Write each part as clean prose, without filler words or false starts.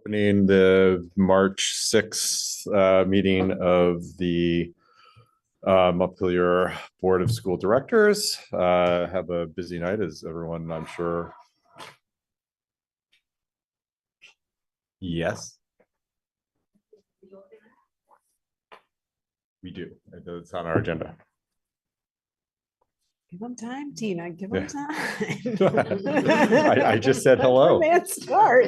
Opening the March 6th meeting of the Montpelier Board of School Directors. Have a busy night, as everyone, I'm sure. Yes. We do. It's on our agenda. Give them time, Tina. Give them time. I just said hello. Man, start.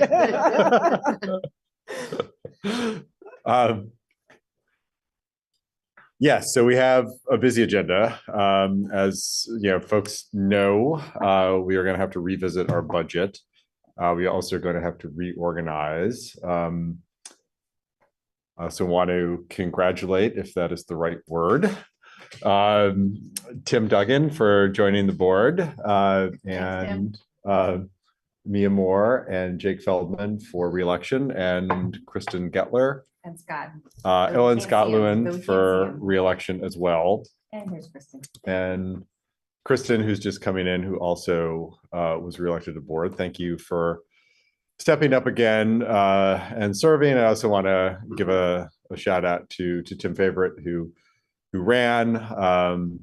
Yes, so we have a busy agenda. As you know, folks know, we are going to have to revisit our budget. We also are going to have to reorganize. So want to congratulate, if that is the right word, Tim Duggan for joining the board, and Mia Moore and Jake Feldman for re-election, and Kristen Gettler and Scott. And Scott Lewin for re-election as well. And here's Kristen. And Kristen, who's just coming in, who also was re-elected to board. Thank you for stepping up again and serving. I also want to give a shout out to Tim Favorite, who ran, and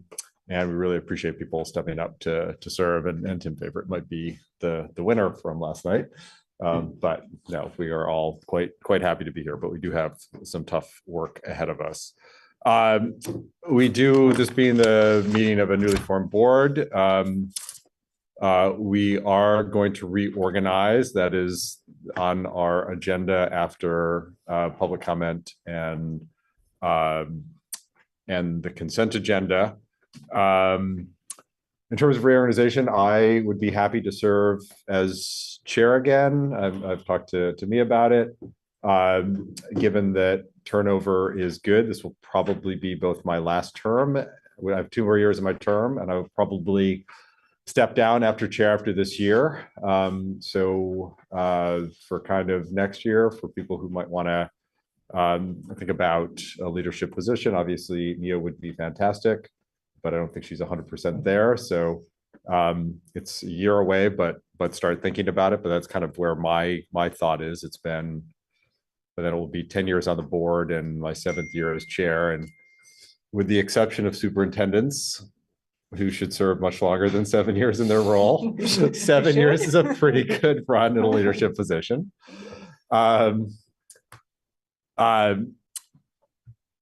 we really appreciate people stepping up to serve. And Tim Favorite might be the winner from last night. But no, we are all quite happy to be here, but we do have some tough work ahead of us. We do, this being the meeting of a newly formed board, we are going to reorganize. That is on our agenda after public comment and the consent agenda. In terms of reorganization, I would be happy to serve as chair again. I've talked to me about it. Given that turnover is good, this will probably be both my last term. I have 2 more years of my term, and I will probably step down after chair after this year. So for kind of next year, for people who might want to think about a leadership position, obviously Mia would be fantastic, but I don't think she's 100% there. So it's a year away, but start thinking about it. But that's kind of where my thought is. It's been, but then it will be 10 years on the board and my 7th year as chair. And with the exception of superintendents, who should serve much longer than 7 years in their role, 7 years is a pretty good run in a leadership position.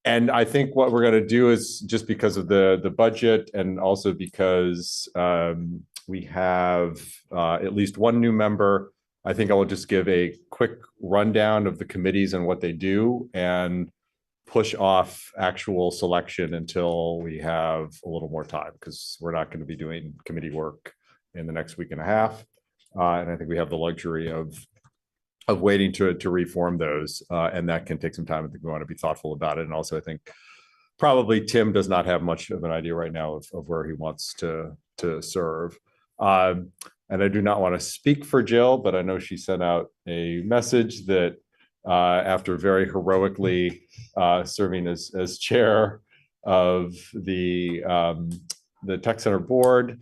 And I think what we're going to do is, just because of the budget, and also because we have at least one new member, I think I will just give a quick rundown of the committees and what they do, and push off actual selection until we have a little more time, because we're not going to be doing committee work in the next week and a half. And I think we have the luxury of waiting to reform those, and that can take some time. I think we want to be thoughtful about it. And also, I think probably Tim does not have much of an idea right now of where he wants to serve. And I do not want to speak for Jill, but I know she sent out a message that after very heroically serving as chair of the Tech Center board,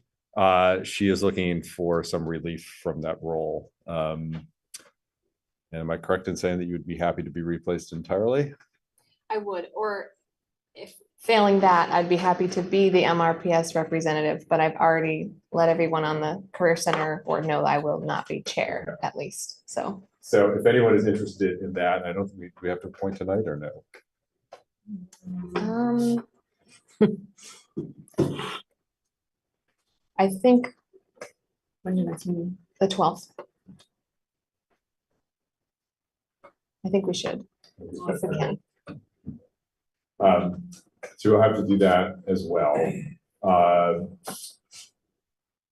she is looking for some relief from that role. Am I correct in saying that you would be happy to be replaced entirely? I would, or if failing that, I'd be happy to be the MRPS representative, but I've already let everyone on the Career Center board know that I will not be chair, at least. So if anyone is interested in that, I don't think we have to appoint tonight, or no? I think When did next meeting? the 12th. I think we should, if we can. So we'll have to do that as well.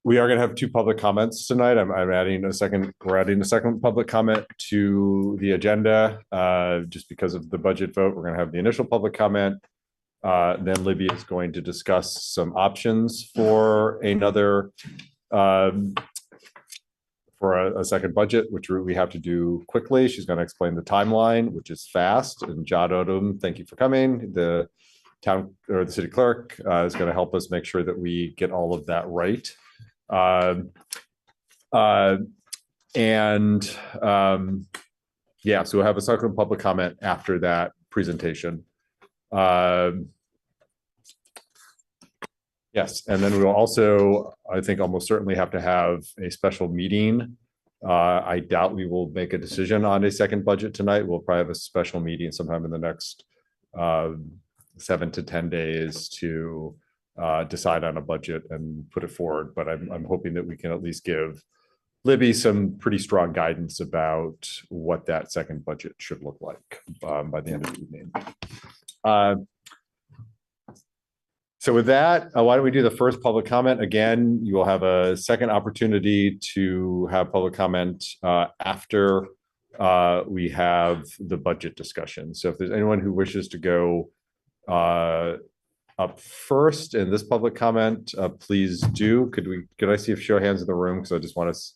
We are going to have 2 public comments tonight. I'm adding a second. We're adding a second public comment to the agenda, just because of the budget vote. We're going to have the initial public comment. Then Libby is going to discuss some options for another for a second budget, which we have to do quickly. She's going to explain the timeline, which is fast. And Jod Odom, thank you for coming. The town, or the city clerk, is going to help us make sure that we get all of that right. yeah, so we'll have a second public comment after that presentation. Yes, and then we will also, I think, almost certainly have to have a special meeting. I doubt we will make a decision on a second budget tonight. We'll probably have a special meeting sometime in the next 7 to 10 days to decide on a budget and put it forward. But I'm hoping that we can at least give Libby some pretty strong guidance about what that second budget should look like by the end of the evening. So with that, why don't we do the first public comment? Again, you will have a second opportunity to have public comment after we have the budget discussion. So if there's anyone who wishes to go up first in this public comment, please do. Could I see a show of hands in the room? Because I just want us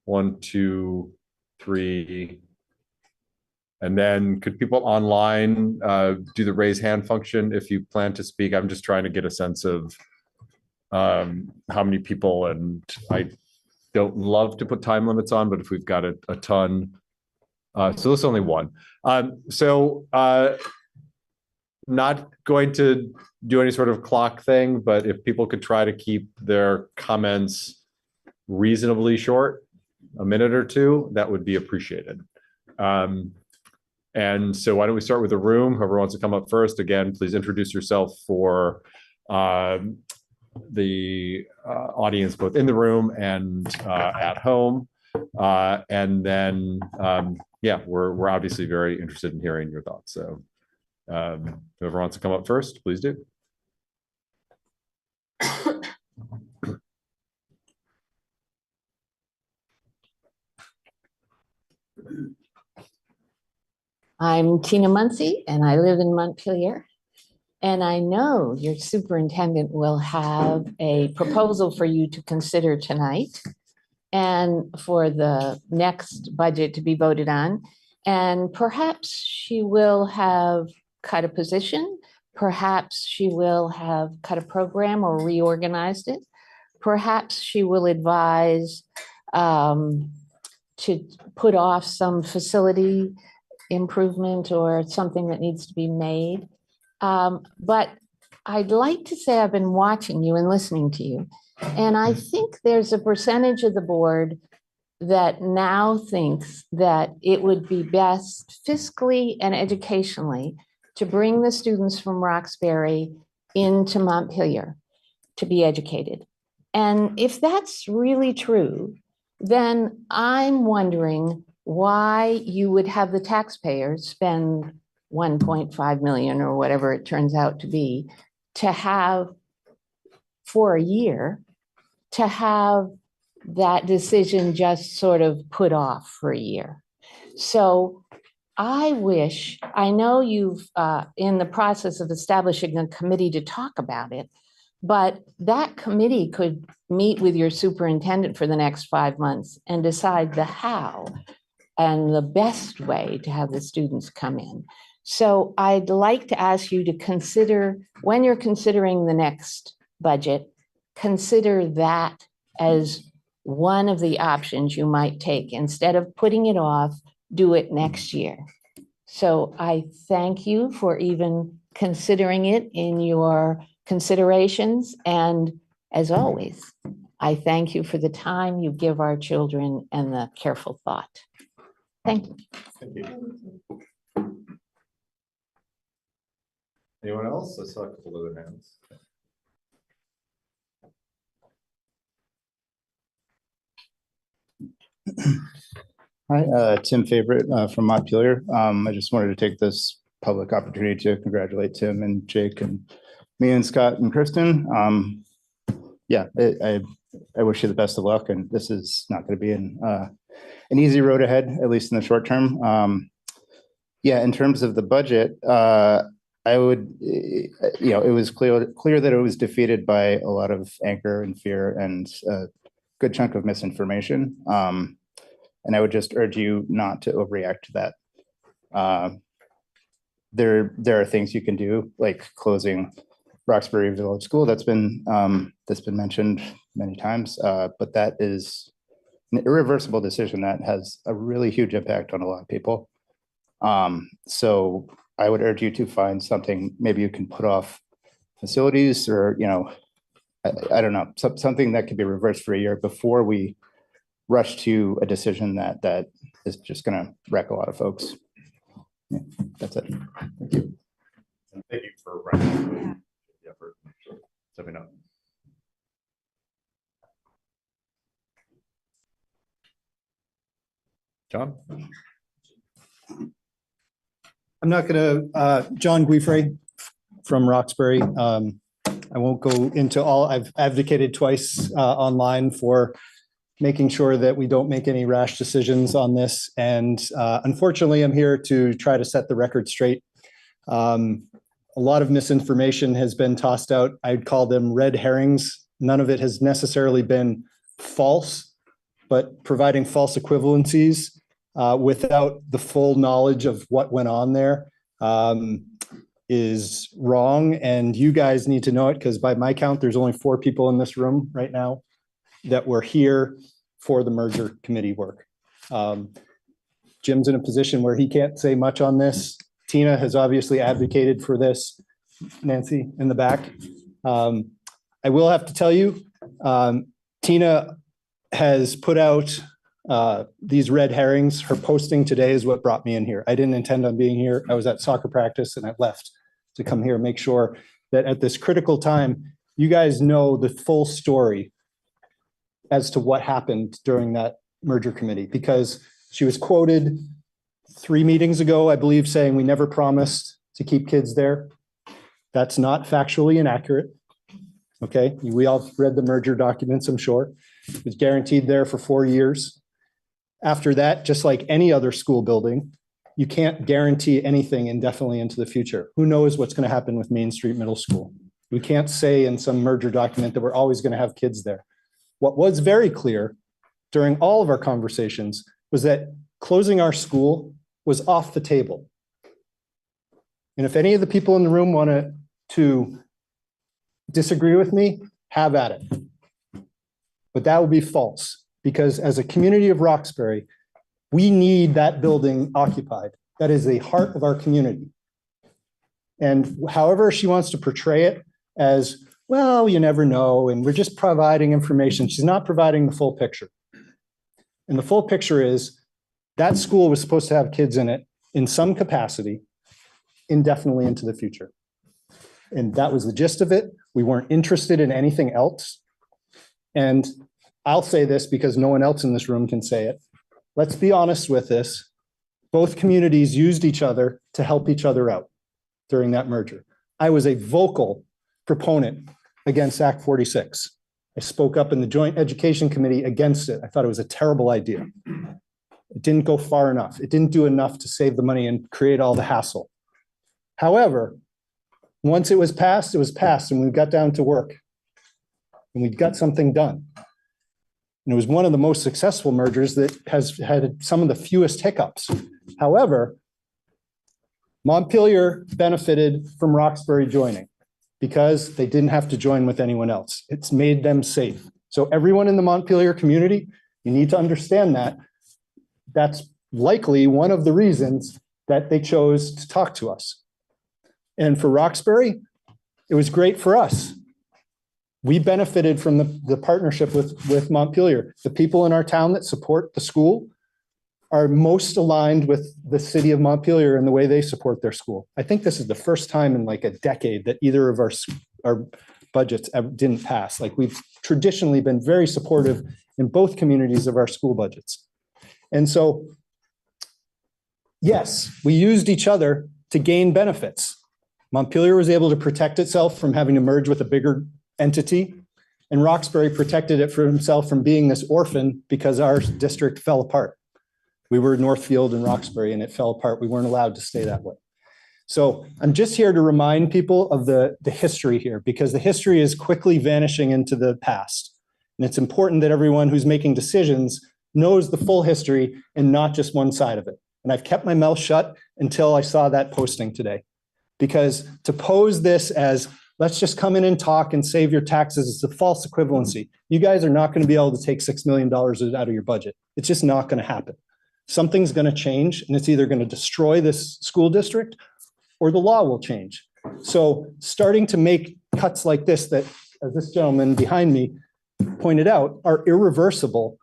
1, 2, 3. And then could people online do the raise hand function if you plan to speak? I'm just trying to get a sense of how many people, and I don't love to put time limits on, but if we've got a ton, so there's only one. Not going to do any sort of clock thing, but if people could try to keep their comments reasonably short, a minute or two, that would be appreciated. And so why don't we start with the room? Whoever wants to come up first, again, please introduce yourself for the audience, both in the room and at home. And then, yeah, we're obviously very interested in hearing your thoughts. So whoever wants to come up first, please do. I'm Tina Muncy, and I live in Montpelier. And I know your superintendent will have a proposal for you to consider tonight and for the next budget to be voted on. And perhaps she will have cut a position. Perhaps she will have cut a program or reorganized it. Perhaps she will advise to put off some facility improvement or something that needs to be made. But I'd like to say I've been watching you and listening to you. And I think there's a percentage of the board that now thinks that it would be best fiscally and educationally to bring the students from Roxbury into Montpelier to be educated. And if that's really true, then I'm wondering why you would have the taxpayers spend 1.5 million or whatever it turns out to be to have for a year to have that decision just sort of put off for a year. So I know you've in the process of establishing a committee to talk about it, but that committee could meet with your superintendent for the next 5 months and decide the how and the best way to have the students come in. So I'd like to ask you to consider, when you're considering the next budget, consider that as one of the options you might take. Instead of putting it off, do it next year. So I thank you for even considering it in your considerations. And as always, I thank you for the time you give our children and the careful thought. Thank you. Thank you. Anyone else? I saw a couple other hands. Hi, Tim Favorite from Montpelier. I just wanted to take this public opportunity to congratulate Tim and Jake and me and Scott and Kristen. Yeah, I wish you the best of luck, and this is not going to be an easy road ahead, at least in the short term. Yeah, in terms of the budget, I would, it was clear that it was defeated by a lot of anger and fear and a good chunk of misinformation. And I would just urge you not to overreact to that. There are things you can do, like closing Roxbury Village School. That's been mentioned many times, but that is an irreversible decision that has a really huge impact on a lot of people. So I would urge you to find something, maybe you can put off facilities or, I don't know, something that could be reversed for a year before we rush to a decision that is just going to wreck a lot of folks. Yeah, that's it. Thank you. Thank you for running the effort. Let me know. John? I'm not going to, John Guifrey from Roxbury. I won't go into all, I've advocated twice online for making sure that we don't make any rash decisions on this. And unfortunately, I'm here to try to set the record straight. A lot of misinformation has been tossed out. I'd call them red herrings. None of it has necessarily been false, but providing false equivalencies without the full knowledge of what went on there is wrong. And you guys need to know it because by my count, there's only 4 people in this room right now that were here for the merger committee work. Jim's in a position where he can't say much on this. Tina has obviously advocated for this. Nancy in the back. I will have to tell you, Tina has put out these red herrings. Her posting today is what brought me in here. I didn't intend on being here. I was at soccer practice and I left to come here and make sure that at this critical time, you guys know the full story as to what happened during that merger committee, because she was quoted 3 meetings ago, I believe, saying we never promised to keep kids there. That's not factually inaccurate. Okay, we all read the merger documents, I'm sure. It was guaranteed there for 4 years. After that, just like any other school building, you can't guarantee anything indefinitely into the future. Who knows what's going to happen with Main Street Middle School? We can't say in some merger document that we're always going to have kids there. What was very clear during all of our conversations was that closing our school was off the table. And if any of the people in the room want to disagree with me, have at it. But that would be false, because as a community of Roxbury, we need that building occupied. That is the heart of our community. And however she wants to portray it as, well, you never know, and we're just providing information, she's not providing the full picture. And the full picture is that school was supposed to have kids in it in some capacity indefinitely into the future. And that was the gist of it. We weren't interested in anything else. And I'll say this because no one else in this room can say it. Let's be honest with this. Both communities used each other to help each other out during that merger. I was a vocal proponent against Act 46. I spoke up in the Joint Education Committee against it. I thought it was a terrible idea. It didn't go far enough. It didn't do enough to save the money and create all the hassle. However, once it was passed, and we got down to work and we got something done. And it was one of the most successful mergers that has had some of the fewest hiccups. However, Montpelier benefited from Roxbury joining because they didn't have to join with anyone else. It's made them safe. So everyone in the Montpelier community, you need to understand that that's likely one of the reasons that they chose to talk to us. And for Roxbury, it was great for us. We benefited from the partnership with Montpelier. The people in our town that support the school are most aligned with the city of Montpelier and the way they support their school. I think this is the first time in like a decade that either of our budgets didn't pass. Like we've traditionally been very supportive in both communities of our school budgets. And so, yes, we used each other to gain benefits. Montpelier was able to protect itself from having to merge with a bigger entity, and Roxbury protected it for himself from being this orphan because our district fell apart. We were Northfield and Roxbury and it fell apart. We weren't allowed to stay that way. So I'm just here to remind people of the history here, because the history is quickly vanishing into the past. And it's important that everyone who's making decisions knows the full history and not just one side of it. And I've kept my mouth shut until I saw that posting today, because to pose this as let's just come in and talk and save your taxes is a false equivalency. You guys are not going to be able to take $6 million out of your budget. It's just not going to happen. Something's going to change, and it's either going to destroy this school district or the law will change. So starting to make cuts like this, that, as this gentleman behind me pointed out, are irreversible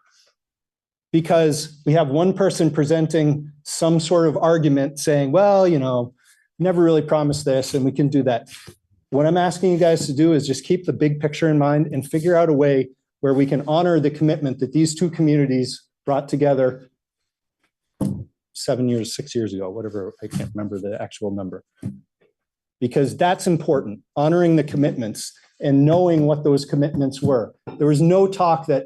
because we have one person presenting some sort of argument saying, well, never really promised this and we can do that. What I'm asking you guys to do is just keep the big picture in mind and figure out a way where we can honor the commitment that these two communities brought together 6 years ago, whatever, I can't remember the actual number. Because that's important, honoring the commitments and knowing what those commitments were. There was no talk that,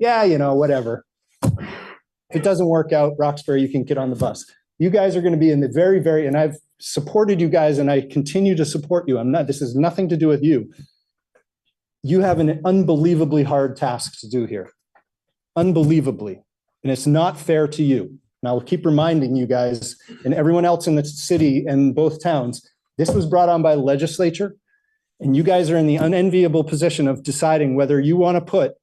whatever. If it doesn't work out, Roxbury, you can get on the bus. You guys are going to be in the very, and I've supported you guys and I continue to support you. This has nothing to do with you. You have an unbelievably hard task to do here. Unbelievably. And it's not fair to you. And I'll keep reminding you guys and everyone else in the city and both towns, this was brought on by the legislature. And you guys are in the unenviable position of deciding whether you want to put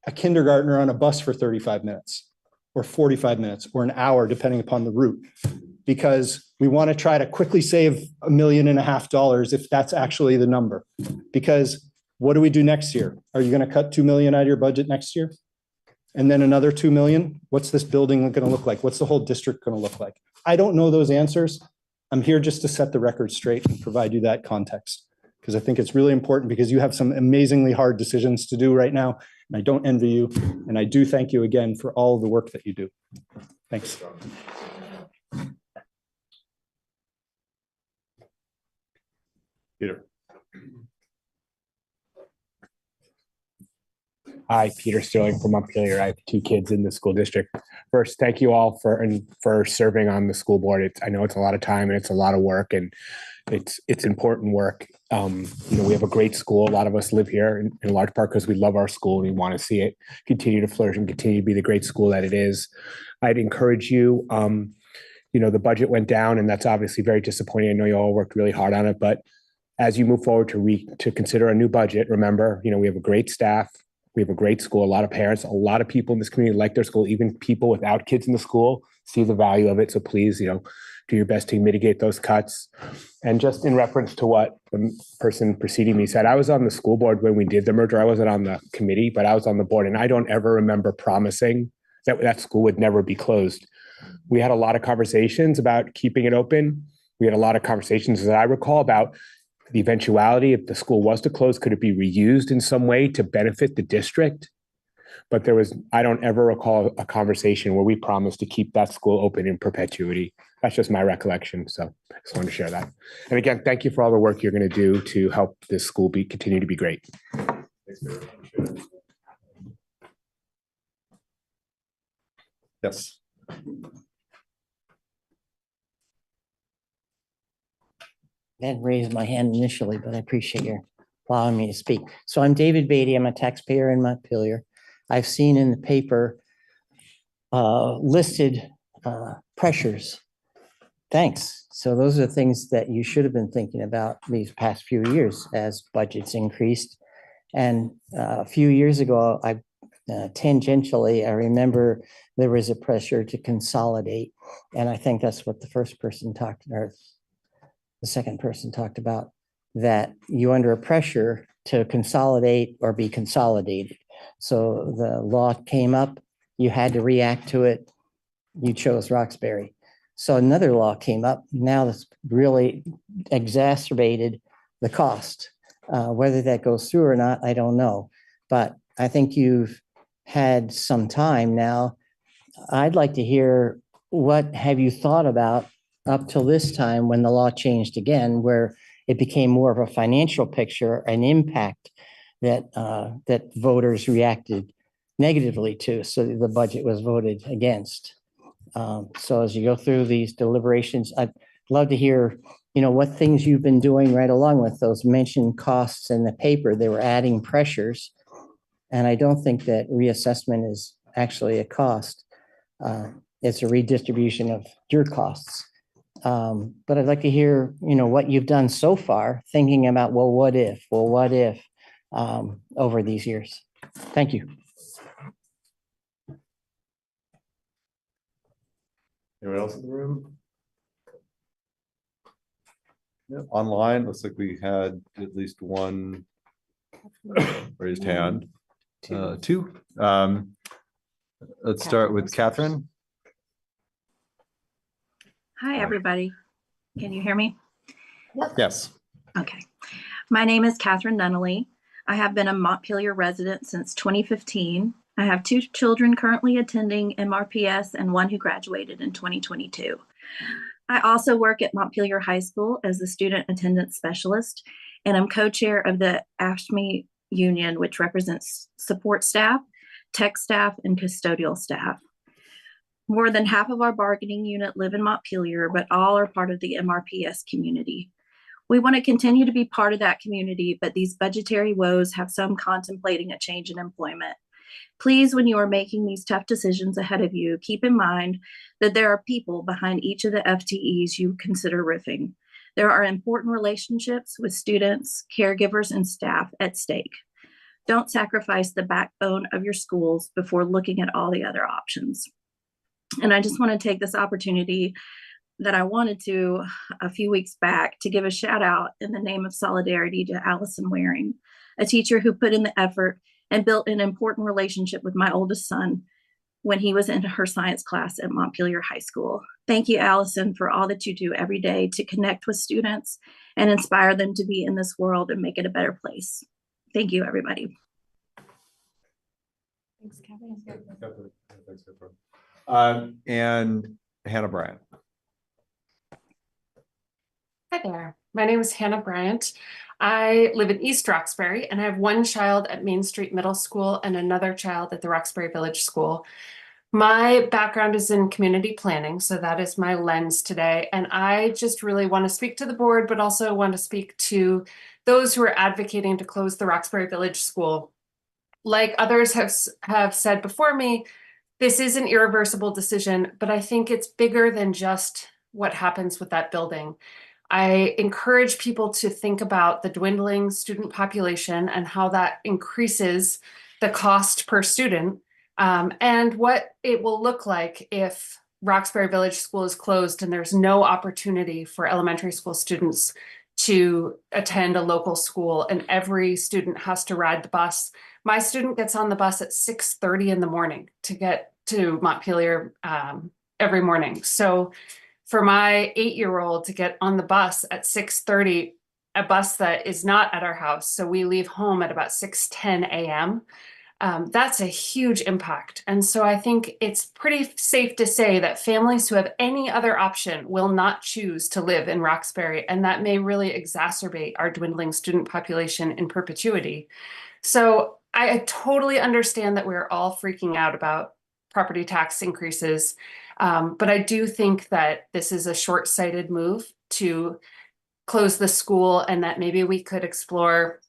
a kindergartner on a bus for 35 minutes or 45 minutes or an hour, depending upon the route, because we want to try to quickly save $1.5 million if that's actually the number. Because what do we do next year? Are you going to cut $2 million out of your budget next year? And then another 2 million? What's this building going to look like? What's the whole district going to look like? I don't know those answers. I'm here just to set the record straight and provide you that context, because I think it's really important, because you have some amazingly hard decisions to do right now. And I don't envy you. And I do thank you again for all of the work that you do. Thanks. Peter. Hi, Peter Sterling from Montpelier. I have 2 kids in the school district. First, thank you all for serving on the school board. I know it's a lot of time and it's a lot of work, and it's important work. We have a great school. A lot of us live here in large part because we love our school and we want to see it continue to flourish and continue to be the great school that it is. I'd encourage you. The budget went down, and that's obviously very disappointing. I know you all worked really hard on it, but as you move forward to consider a new budget, remember, we have a great staff. We have a great school, a lot of parents, a lot of people in this community like their school, even people without kids in the school see the value of it. So please, do your best to mitigate those cuts. And just in reference to what the person preceding me said, I was on the school board when we did the merger. I wasn't on the committee, but I was on the board, and I don't ever remember promising that school would never be closed. We had a lot of conversations about keeping it open. We had a lot of conversations, as I recall, about the eventuality, if the school was to close, could it be reused in some way to benefit the district? But I don't ever recall a conversation where we promised to keep that school open in perpetuity. That's just my recollection. So I just wanted to share that. And again, thank you for all the work you're going to do to help this school continue to be great. Yes. I hadn't raised my hand initially, but I appreciate your allowing me to speak. So I'm David Beatty. I'm a taxpayer in Montpelier. I've seen in the paper listed pressures. Thanks. So those are things that you should have been thinking about these past few years as budgets increased. And a few years ago, tangentially, I remember there was a pressure to consolidate. And I think that's what the second person talked about, that you under a pressure to consolidate or be consolidated. So the law came up, you had to react to it. You chose Roxbury. So another law came up. Now that's really exacerbated the cost. Whether that goes through or not, I don't know. But I think you've had some time now. I'd like to hear, what have you thought about up till this time when the law changed again, where it became more of a financial picture, an impact that voters reacted negatively to, so the budget was voted against. So as you go through these deliberations, I'd love to hear, what things you've been doing right along with those mentioned costs in the paper. They were adding pressures, and I don't think that reassessment is actually a cost. It's a redistribution of your costs. But I'd like to hear, what you've done so far, thinking about, what if, over these years. Thank you. Anyone else in the room? Yeah, online, looks like we had at least one raised hand. Two. Let's start with Catherine. Hi, everybody. Can you hear me? Yes. Okay. My name is Catherine Nunnally. I have been a Montpelier resident since 2015. I have 2 children currently attending MRPS and 1 who graduated in 2022. I also work at Montpelier High School as the student attendance specialist, and I'm co-chair of the ASHME union, which represents support staff, tech staff, and custodial staff. More than half of our bargaining unit live in Montpelier, but all are part of the MRPS community. We want to continue to be part of that community, but these budgetary woes have some contemplating a change in employment. Please, when you are making these tough decisions ahead of you, keep in mind that there are people behind each of the FTEs you consider roofing. There are important relationships with students, caregivers, and staff at stake. Don't sacrifice the backbone of your schools before looking at all the other options. And I just want to take this opportunity that I wanted to a few weeks back to give a shout out in the name of solidarity to Allison Waring, a teacher who put in the effort and built an important relationship with my oldest son when he was in her science class at Montpelier High School. Thank you, Allison, for all that you do every day to connect with students and inspire them to be in this world and make it a better place. Thank you, everybody. Thanks, Kevin. Thanks, Catherine. And Hannah Bryant. Hi there. My name is Hannah Bryant. I live in East Roxbury, and I have 1 child at Main Street Middle School and another child at the Roxbury Village School. My background is in community planning, so that is my lens today. And I just really want to speak to the board, but also want to speak to those who are advocating to close the Roxbury Village School. Like others have said before me, this is an irreversible decision, but I think it's bigger than just what happens with that building. I encourage people to think about the dwindling student population and how that increases the cost per student, and what it will look like if Roxbury Village School is closed and there's no opportunity for elementary school students to attend a local school and every student has to ride the bus. My student gets on the bus at 6:30 in the morning to get to Montpelier every morning. So for my 8-year-old to get on the bus at 6:30, a bus that is not at our house, so we leave home at about 6:10 a.m., that's a huge impact. And so I think it's pretty safe to say that families who have any other option will not choose to live in Roxbury, and that may really exacerbate our dwindling student population in perpetuity. So I totally understand that we're all freaking out about property tax increases. But I do think that this is a short-sighted move to close the school, and that maybe we could explore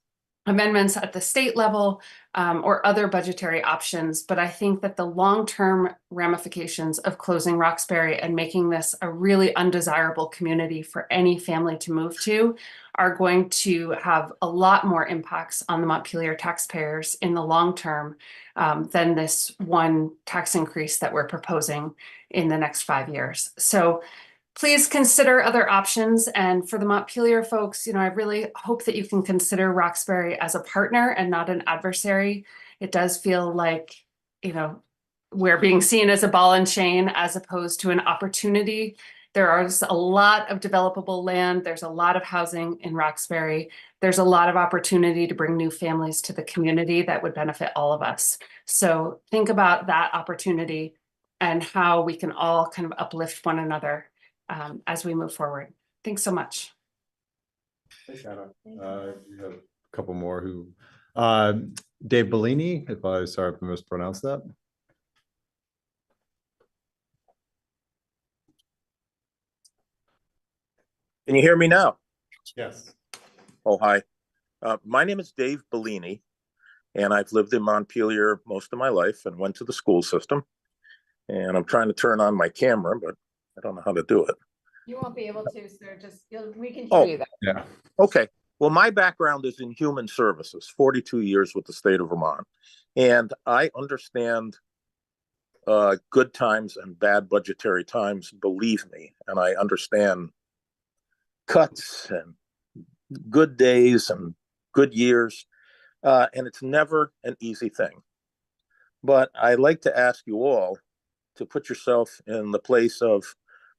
amendments at the state level or other budgetary options. But I think that the long-term ramifications of closing Roxbury and making this a really undesirable community for any family to move to are going to have a lot more impacts on the Montpelier taxpayers in the long term than this one tax increase that we're proposing in the next 5 years. So please consider other options. And for the Montpelier folks, I really hope that you can consider Roxbury as a partner and not an adversary. It does feel like, we're being seen as a ball and chain as opposed to an opportunity. There is a lot of developable land. There's a lot of housing in Roxbury. There's a lot of opportunity to bring new families to the community that would benefit all of us. So think about that opportunity and how we can all kind of uplift one another as we move forward. Thanks so much. Thanks, Hannah. We have a couple more who, Dave Bellini, sorry if I mispronounced that. Can you hear me now? Yes. Oh, hi. My name is Dave Bellini, and I've lived in Montpelier most of my life and went to the school system. And I'm trying to turn on my camera, but I don't know how to do it. You won't be able to, sir. We can hear you though. Yeah. Okay. Well, my background is in human services, 42 years with the state of Vermont. And I understand good times and bad budgetary times, believe me, and I understand cuts and good days and good years, and it's never an easy thing. But I like to ask you all to put yourself in the place of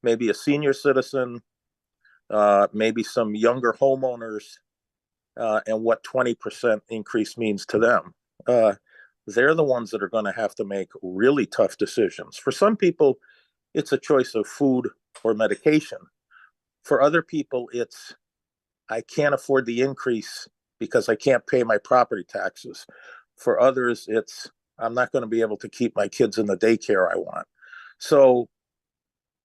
maybe a senior citizen, maybe some younger homeowners, and what 20% increase means to them. They're the ones that are going to have to make really tough decisions. For some people, it's a choice of food or medication. For other people, it's I can't afford the increase because I can't pay my property taxes. For others, it's I'm not going to be able to keep my kids in the daycare I want. So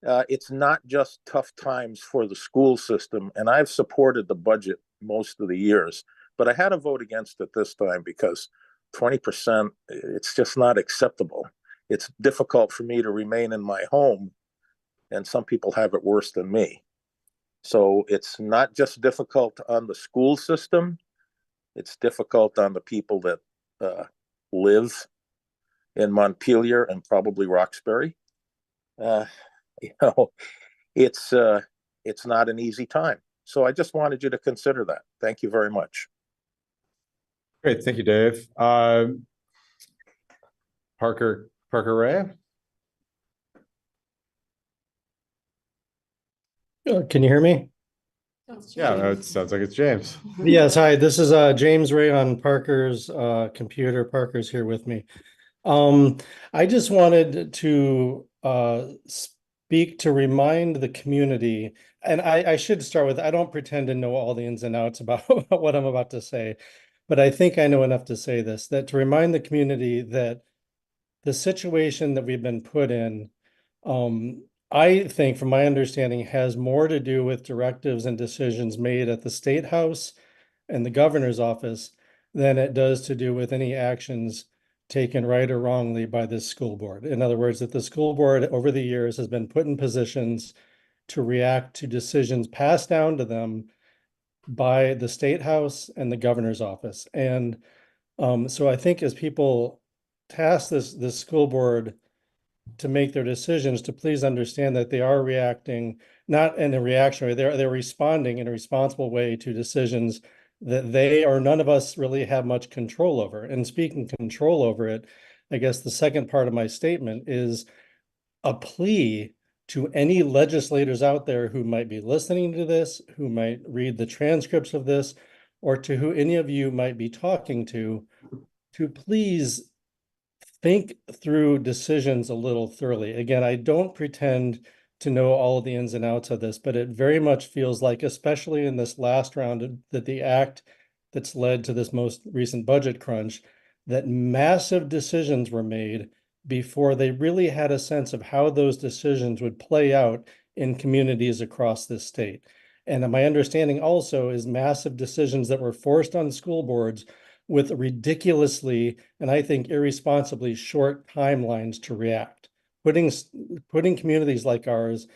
it's not just tough times for the school system. And I've supported the budget most of the years, but I had to vote against it this time because 20%, it's just not acceptable. It's difficult for me to remain in my home, and some people have it worse than me. So it's not just difficult on the school system, it's difficult on the people that live in Montpelier and probably Roxbury. You know, it's not an easy time. So I just wanted you to consider that. Thank you very much. Great, thank you, Dave. Parker Ray. Can you hear me? Yeah, it sounds like it's James. Yes, hi, this is James Ray on Parker's computer. Parker's here with me. I just wanted to speak to remind the community, and I should start with, I don't pretend to know all the ins and outs about what I'm about to say, but I think I know enough to say this, that to remind the community that the situation that we've been put in, I think, from my understanding, has more to do with directives and decisions made at the State House and the governor's office than it does to do with any actions taken right or wrongly by this school board. In other words, that the school board over the years has been put in positions to react to decisions passed down to them by the State House and the governor's office. And so I think as people task this school board to make their decisions, to please understand that they are reacting, not in a reactionary, they're responding in a responsible way to decisions that they or none of us really have much control over. And speaking control over it, I guess the second part of my statement is a plea to any legislators out there who might be listening to this, who might read the transcripts of this, or to who any of you might be talking to please think through decisions a little thoroughly. Again, I don't pretend to know all of the ins and outs of this, but it very much feels like, especially in this last round, that the act that's led to this most recent budget crunch, that massive decisions were made before they really had a sense of how those decisions would play out in communities across this state. And my understanding also is massive decisions that were forced on school boards with ridiculously, and I think irresponsibly, short timelines to react, putting communities like ours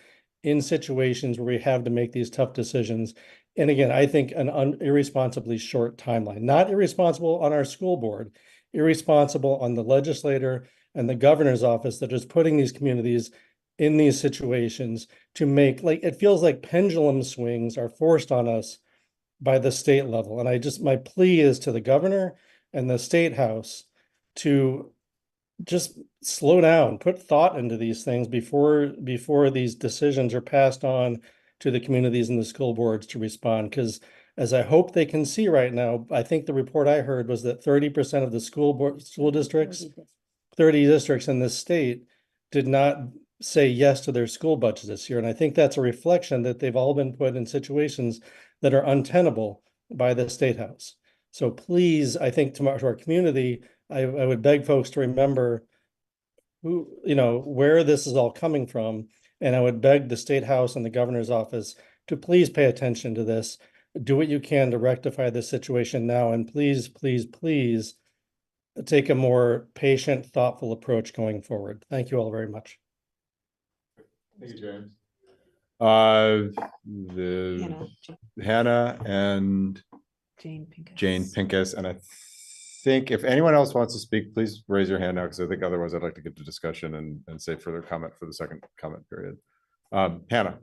in situations where we have to make these tough decisions. And again, I think an irresponsibly short timeline, not irresponsible on our school board, irresponsible on the legislator and the governor's office that is putting these communities in these situations to make, like, it feels like pendulum swings are forced on us by the state level. And my plea is to the governor and the state house to just slow down, put thought into these things before these decisions are passed on to the communities and the school boards to respond. Because as I hope they can see right now, I think the report I heard was that 30% of the school districts, 30 districts in this state did not say yes to their school budget this year. And I think that's a reflection that they've all been put in situations that are untenable by the State House. So please, I think to our community, I would beg folks to remember where this is all coming from. And I would beg the State House and the governor's office to please pay attention to this. Do what you can to rectify this situation now. And please, please, please take a more patient, thoughtful approach going forward. Thank you all very much. Thank you, James. Hannah and Jane Pinkett. Jane Pincus, and I think if anyone else wants to speak, please raise your hand now, because I think otherwise I'd like to get to discussion and save further comment for the second comment period. Hannah.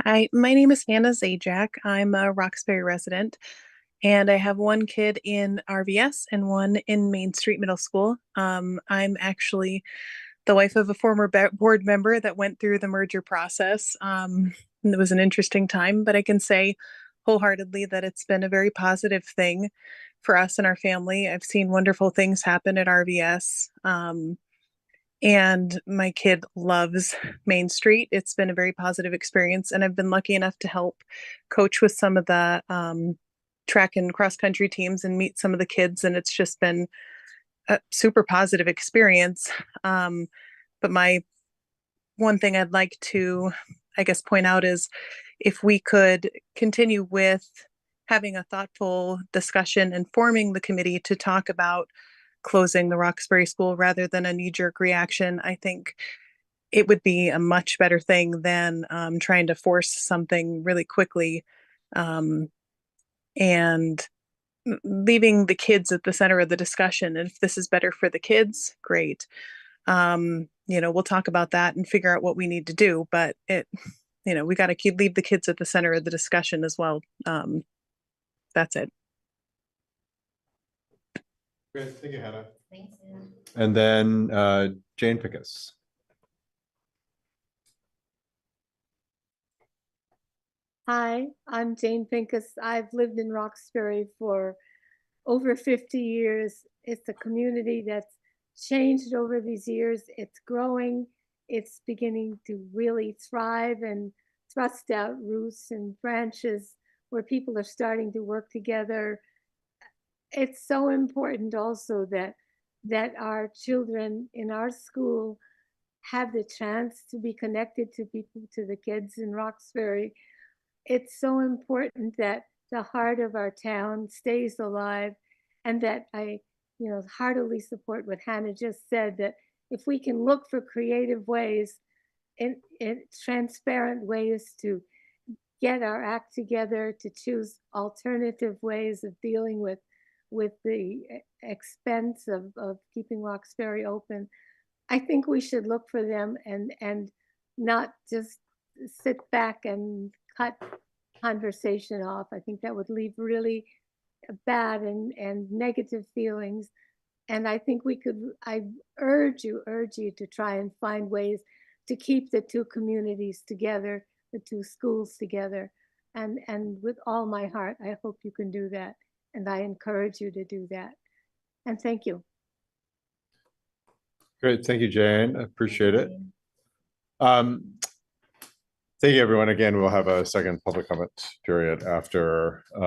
Hi, my name is Hannah Zajac. I'm a Roxbury resident, and I have one kid in RVS and one in Main Street Middle School. I'm actually the wife of a former board member that went through the merger process. It was an interesting time, but I can say wholeheartedly that it's been a very positive thing for us and our family. I've seen wonderful things happen at RVS. And my kid loves Main Street. It's been a very positive experience. And I've been lucky enough to help coach with some of the track and cross country teams and meet some of the kids. And it's just been a super positive experience. But my one thing I'd like to, I guess, point out is if we could continue with having a thoughtful discussion and forming the committee to talk about closing the Roxbury School rather than a knee-jerk reaction, I think it would be a much better thing than trying to force something really quickly and leaving the kids at the center of the discussion. And if this is better for the kids, great. We'll talk about that and figure out what we need to do, but we got to leave the kids at the center of the discussion as well. That's it. Great, thank you, Hannah. Thanks, Anna. And then Jane Pickus. Hi, I'm Jane Pincus. I've lived in Roxbury for over 50 years. It's a community that's changed over these years. It's growing. It's beginning to really thrive and thrust out roots and branches where people are starting to work together. It's so important also that our children in our school have the chance to be connected to people, to the kids in Roxbury. It's so important that the heart of our town stays alive, and that I, heartily support what Hannah just said, that if we can look for creative ways in transparent ways to get our act together, to choose alternative ways of dealing with the expense of keeping Roxbury open, I think we should look for them and not just sit back and cut conversation off. I think that would leave really bad and negative feelings. And I think I urge you to try and find ways to keep the two communities together, the two schools together. And with all my heart, I hope you can do that. And I encourage you to do that. And thank you. Great, thank you, Jane. I appreciate it. Thank you, everyone. Again, we'll have a second public comment period after we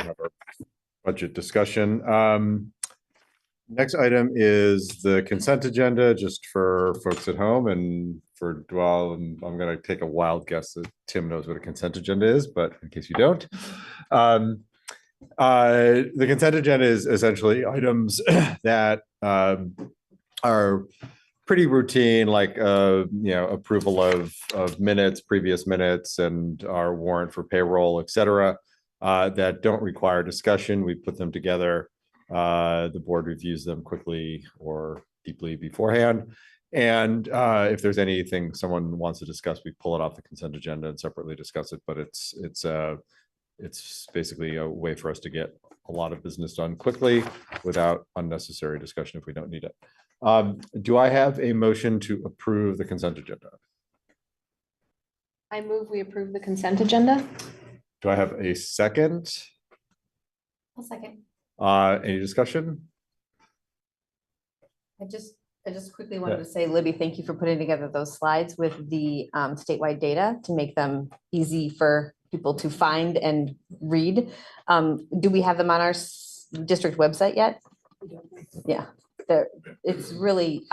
have our budget discussion. Next item is the consent agenda, just for folks at home and for Dwell. And I'm going to take a wild guess that Tim knows what a consent agenda is, but in case you don't. The consent agenda is essentially items that are pretty routine, like approval of minutes, previous minutes, and our warrant for payroll, et cetera, that don't require discussion. We put them together. The board reviews them quickly or deeply beforehand. And if there's anything someone wants to discuss, we pull it off the consent agenda and separately discuss it. But it's basically a way for us to get a lot of business done quickly without unnecessary discussion if we don't need it. Do I have a motion to approve the consent agenda? I move we approve the consent agenda. Do I have a second? I'll second. Any discussion? I just quickly wanted to say, Libby, thank you for putting together those slides with the statewide data to make them easy for people to find and read. Do we have them on our district website yet? Yeah, it's really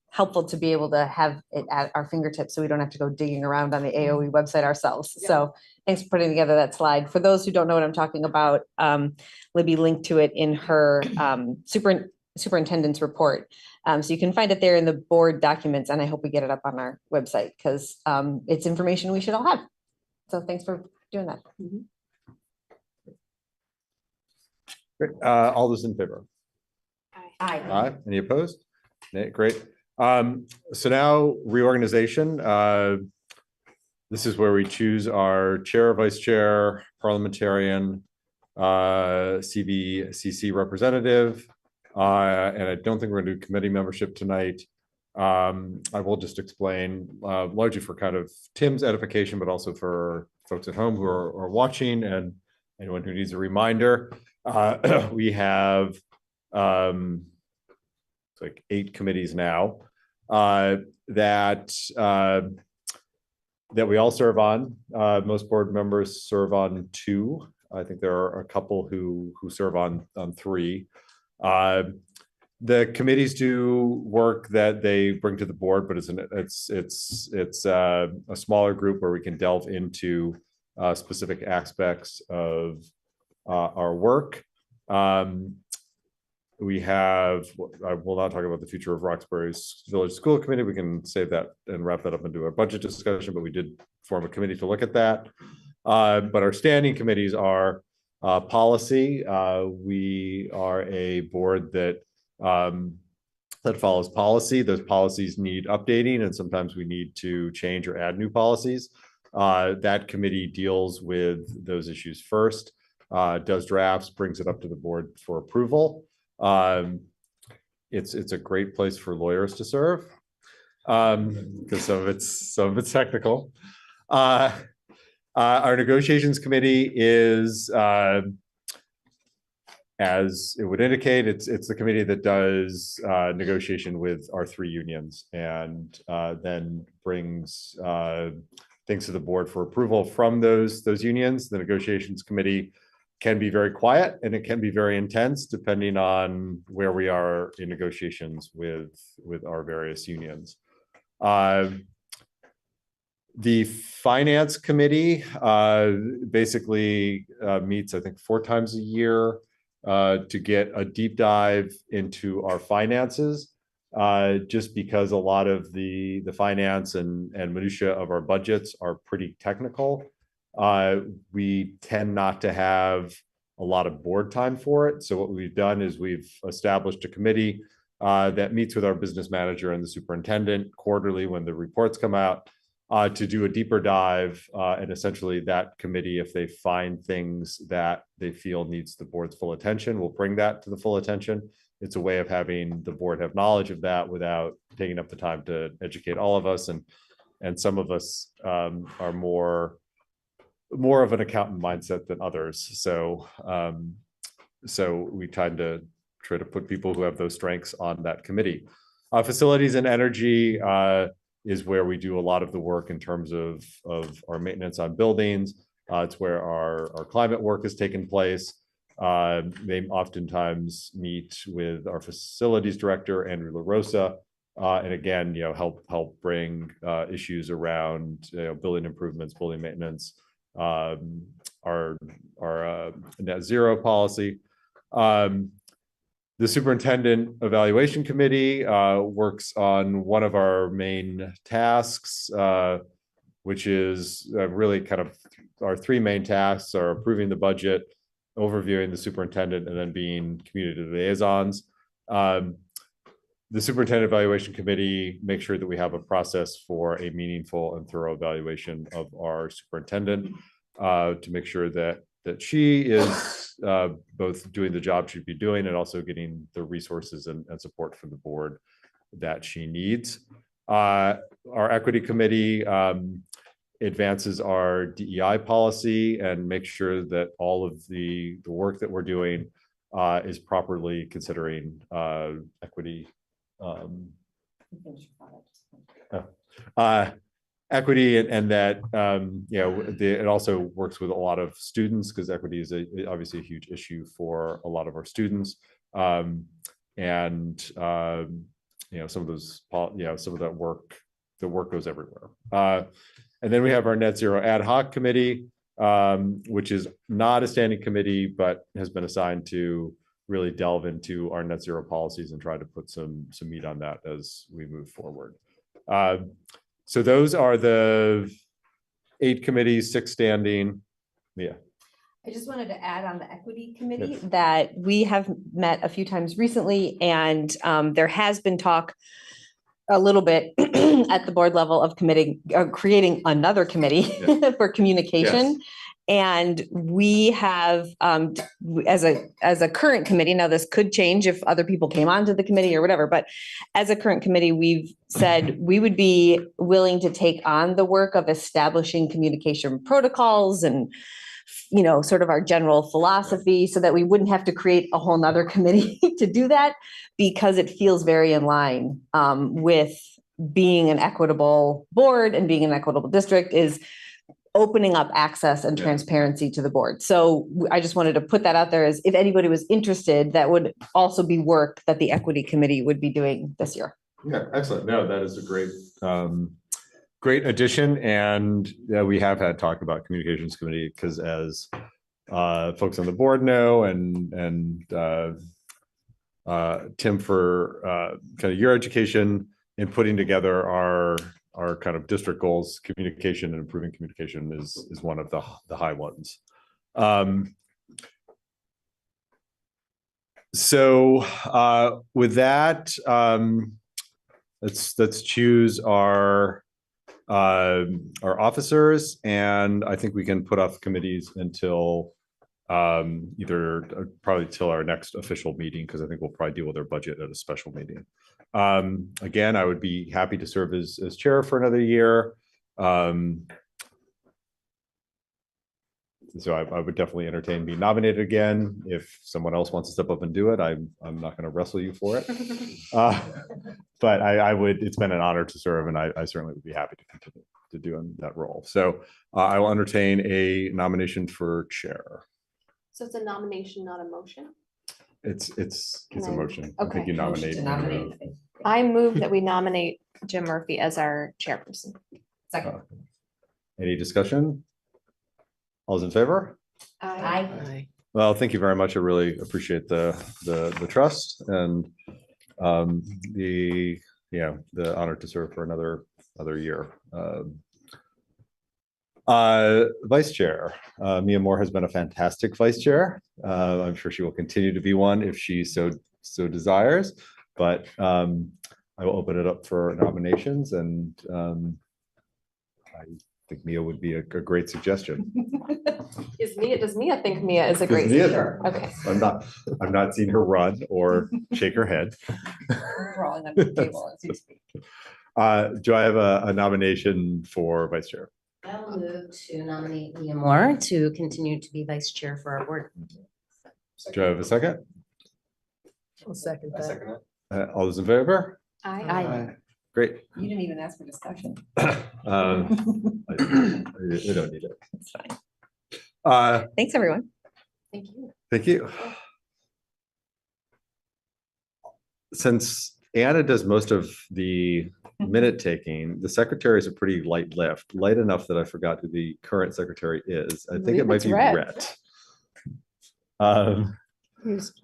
helpful to be able to have it at our fingertips so we don't have to go digging around on the AOE website ourselves. Yeah. So thanks for putting together that slide. For those who don't know what I'm talking about, Libby linked to it in her superintendent's report. So you can find it there in the board documents, and I hope we get it up on our website because it's information we should all have. So thanks for doing that. Great. All those in favor? Aye. Aye. Any opposed? Nay, great. So now reorganization. This is where we choose our chair, vice chair, parliamentarian, CVCC representative. And I don't think we're gonna do committee membership tonight. I will just explain, largely for kind of Tim's edification, but also for folks at home who are watching and anyone who needs a reminder. We have it's like 8 committees now that we all serve on. Most board members serve on 2. I think there are a couple who serve on 3. The committees do work that they bring to the board, but it's a smaller group where we can delve into specific aspects of our work. We have, I will not talk about the future of Roxbury's Village School Committee. We can save that and wrap that up into a budget discussion, but we did form a committee to look at that. But our standing committees are policy. We are a board that follows policy. Those policies need updating, and sometimes we need to change or add new policies. That committee deals with those issues first, does drafts, brings it up to the board for approval. It's a great place for lawyers to serve because some of it's technical. Our negotiations committee is, as it would indicate, it's the committee that does negotiation with our 3 unions and then brings things to the board for approval from those unions. The negotiations committee can be very quiet and it can be very intense depending on where we are in negotiations with our various unions. The finance committee basically meets, I think, 4 times a year to get a deep dive into our finances, just because a lot of the finance and minutia of our budgets are pretty technical. We tend not to have a lot of board time for it. So what we've done is we've established a committee that meets with our business manager and the superintendent quarterly when the reports come out to do a deeper dive. And essentially that committee, if they find things that they feel needs the board's full attention, will bring that to the full attention. It's a way of having the board have knowledge of that without taking up the time to educate all of us. And some of us are more of an accountant mindset than others. So we try to put people who have those strengths on that committee. Facilities and energy is where we do a lot of the work in terms of our maintenance on buildings. It's where our climate work has taken place. They oftentimes meet with our facilities director, Andrew LaRosa, and again, help bring issues around building improvements, building maintenance, our net zero policy. The superintendent evaluation committee works on one of our main tasks, which is really kind of our 3 main tasks are approving the budget, overviewing the superintendent, and then being community liaisons. The superintendent evaluation committee makes sure that we have a process for a meaningful and thorough evaluation of our superintendent to make sure that she is both doing the job she'd be doing and also getting the resources and support from the board that she needs. Our equity committee advances our DEI policy and makes sure that all of the work that we're doing is properly considering equity. Equity and that it also works with a lot of students because equity is obviously a huge issue for a lot of our students, and some of those some of that work, the work goes everywhere. And then we have our net zero ad hoc committee, which is not a standing committee but has been assigned to really delve into our net zero policies and try to put some meat on that as we move forward. So those are the 8 committees, 6 standing. Yeah. I just wanted to add on the equity committee that we have met a few times recently, and there has been talk a little bit at the board level of creating another committee for communication. And we have, as a current committee, now this could change if other people came onto the committee or whatever, but as a current committee, we've said we would be willing to take on the work of establishing communication protocols and, sort of our general philosophy, so that we wouldn't have to create a whole nother committee to do that, because it feels very in line with being an equitable board and being an equitable district is opening up access and transparency to the board. So I just wanted to put that out there as if anybody was interested, that would also be work that the equity committee would be doing this year. Yeah, excellent. No, that is a great addition. And we have had talk about communications committee because as folks on the board know, and Tim, for kind of your education in putting together our kind of district goals, communication and improving communication is one of the high ones. So with that, let's choose our officers, and I think we can put off committees until probably till our next official meeting, because I think we'll probably deal with our budget at a special meeting. Again, I would be happy to serve as chair for another year. So I would definitely entertain being nominated again. If someone else wants to step up and do it, I'm not going to wrestle you for it. But I would, it's been an honor to serve, and I certainly would be happy to continue to do that role. So I will entertain a nomination for chair. So it's a nomination, not a motion? It's a motion. I think you nominate. I move that we nominate Jim Murphy as our chairperson. Second. Any discussion? All's in favor? Aye. Well, thank you very much. I really appreciate the trust and the honor to serve for another year. Vice Chair, Mia Moore has been a fantastic vice chair. I'm sure she will continue to be one if she so desires, but I will open it up for nominations, and I think Mia would be a great suggestion. Does Mia think Mia is a great Mia, speaker? Okay. I've not seen her run or shake her head. Crawling under the table as you speak. Do I have a nomination for vice chair? I'll move to nominate Mia Moore to continue to be vice chair for our board. Do I have a second? I'll second that. All those in favor? Aye. Great. You didn't even ask for discussion. We don't need it. It's fine. Thanks, everyone. Thank you. Thank you. Since Anna does most of the minute taking, the secretary is a pretty light lift, light enough that I forgot who the current secretary is. I think it might be Rhett.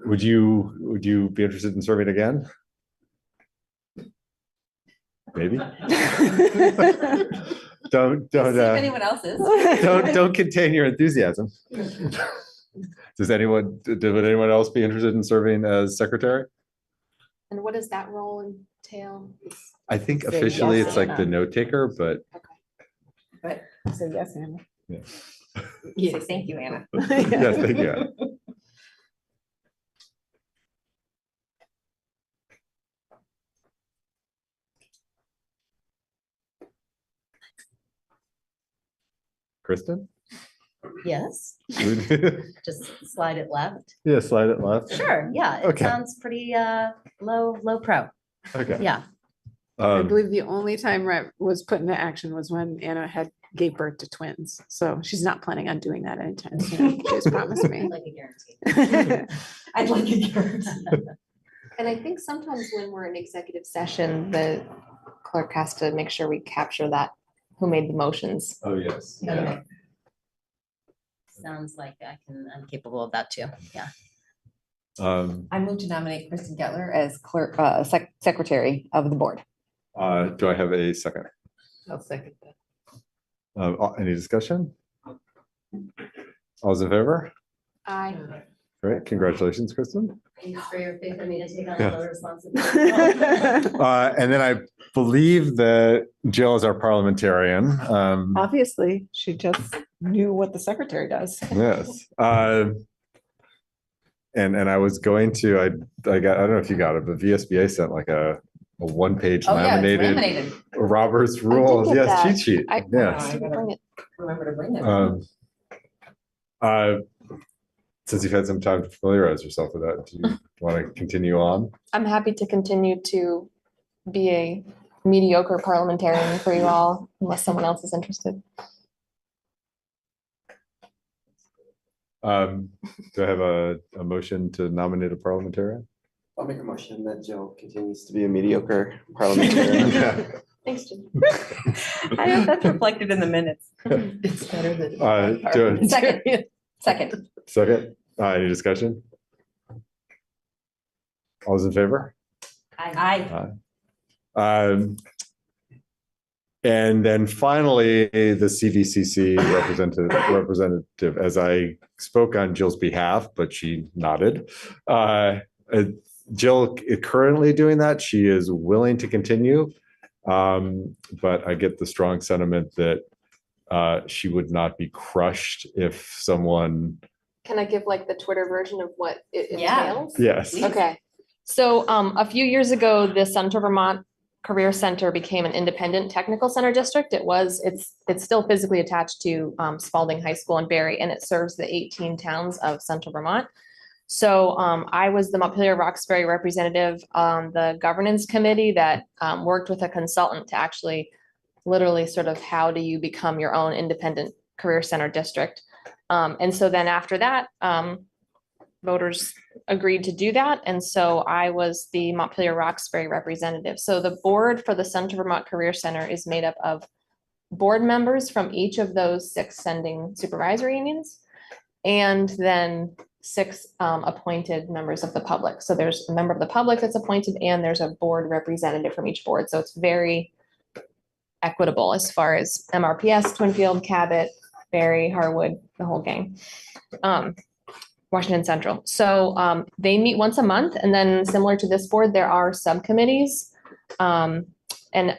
Would you be interested in serving again? Anyone else is. don't contain your enthusiasm. Would anyone else be interested in serving as secretary? And what does that role entail? I think officially it's like the note taker, but So yes, Anna. yeah. Yes, thank you, Anna. Yes, thank you, Anna. Kristen? Yes, just slide it left. Yeah, slide it left. Sure, yeah, it Okay. sounds pretty low pro. Okay. Yeah, I believe the only time Rhett was put into action was when Anna gave birth to twins. So she's not planning on doing that anytime soon. She just promised me. like a guarantee. I'd like a guarantee. And I think sometimes when we're in executive session, the clerk has to make sure we capture that, who made the motions. Oh, yes. Okay. Sounds like I'm capable of that too. Yeah. I move to nominate Kristen Gettler as clerk, secretary of the board. Do I have a second? I'll second that. Any discussion? All's in favor? Aye. Great, congratulations, Kristen. Thanks for your faith in me to take on Yeah. the responsibility. And then I believe that Jill is our parliamentarian. Obviously, she just knew what the secretary does. Yes. And I was going to, I don't know if you got it, but VSBA sent like a one-page Oh, yeah, it's laminated laminated. Robert's rules, get yes, that. cheat sheet, I yes. didn't bring it. Remember to bring it. Since you've had some time to familiarize yourself with that, do you want to continue on? I'm happy to continue to be a mediocre parliamentarian for you all, unless someone else is interested. Do I have a motion to nominate a parliamentarian? I'll make a motion that Jill continues to be a mediocre parliamentarian. Thanks, Jim. I hope that's reflected in the minutes. It's better than. Second. Second, any discussion? All those in favor? Aye. And then finally, the CVCC representative, as I spoke on Jill's behalf, but she nodded. Jill is currently doing that. She is willing to continue. But I get the strong sentiment that she would not be crushed if someone. Can I give like the Twitter version of what it Yeah. entails? Yes. Okay. So a few years ago, the Central Vermont Career Center became an independent technical center district. It's still physically attached to Spalding High School in Barrie, and it serves the 18 towns of Central Vermont. So I was the Montpelier-Roxbury representative on the governance committee that worked with a consultant to actually literally sort of how do you become your own independent career center district. And so then after that, voters agreed to do that. And so I was the Montpelier-Roxbury representative. So the board for the Central Vermont Career Center is made up of board members from each of those 6 sending supervisory unions, and then 6 appointed members of the public. So there's a member of the public that's appointed, and there's a board representative from each board. So it's very equitable as far as MRPS, Twinfield, Cabot, Barrie, Harwood, the whole gang. Washington Central. So they meet once a month, and then similar to this board, there are subcommittees. And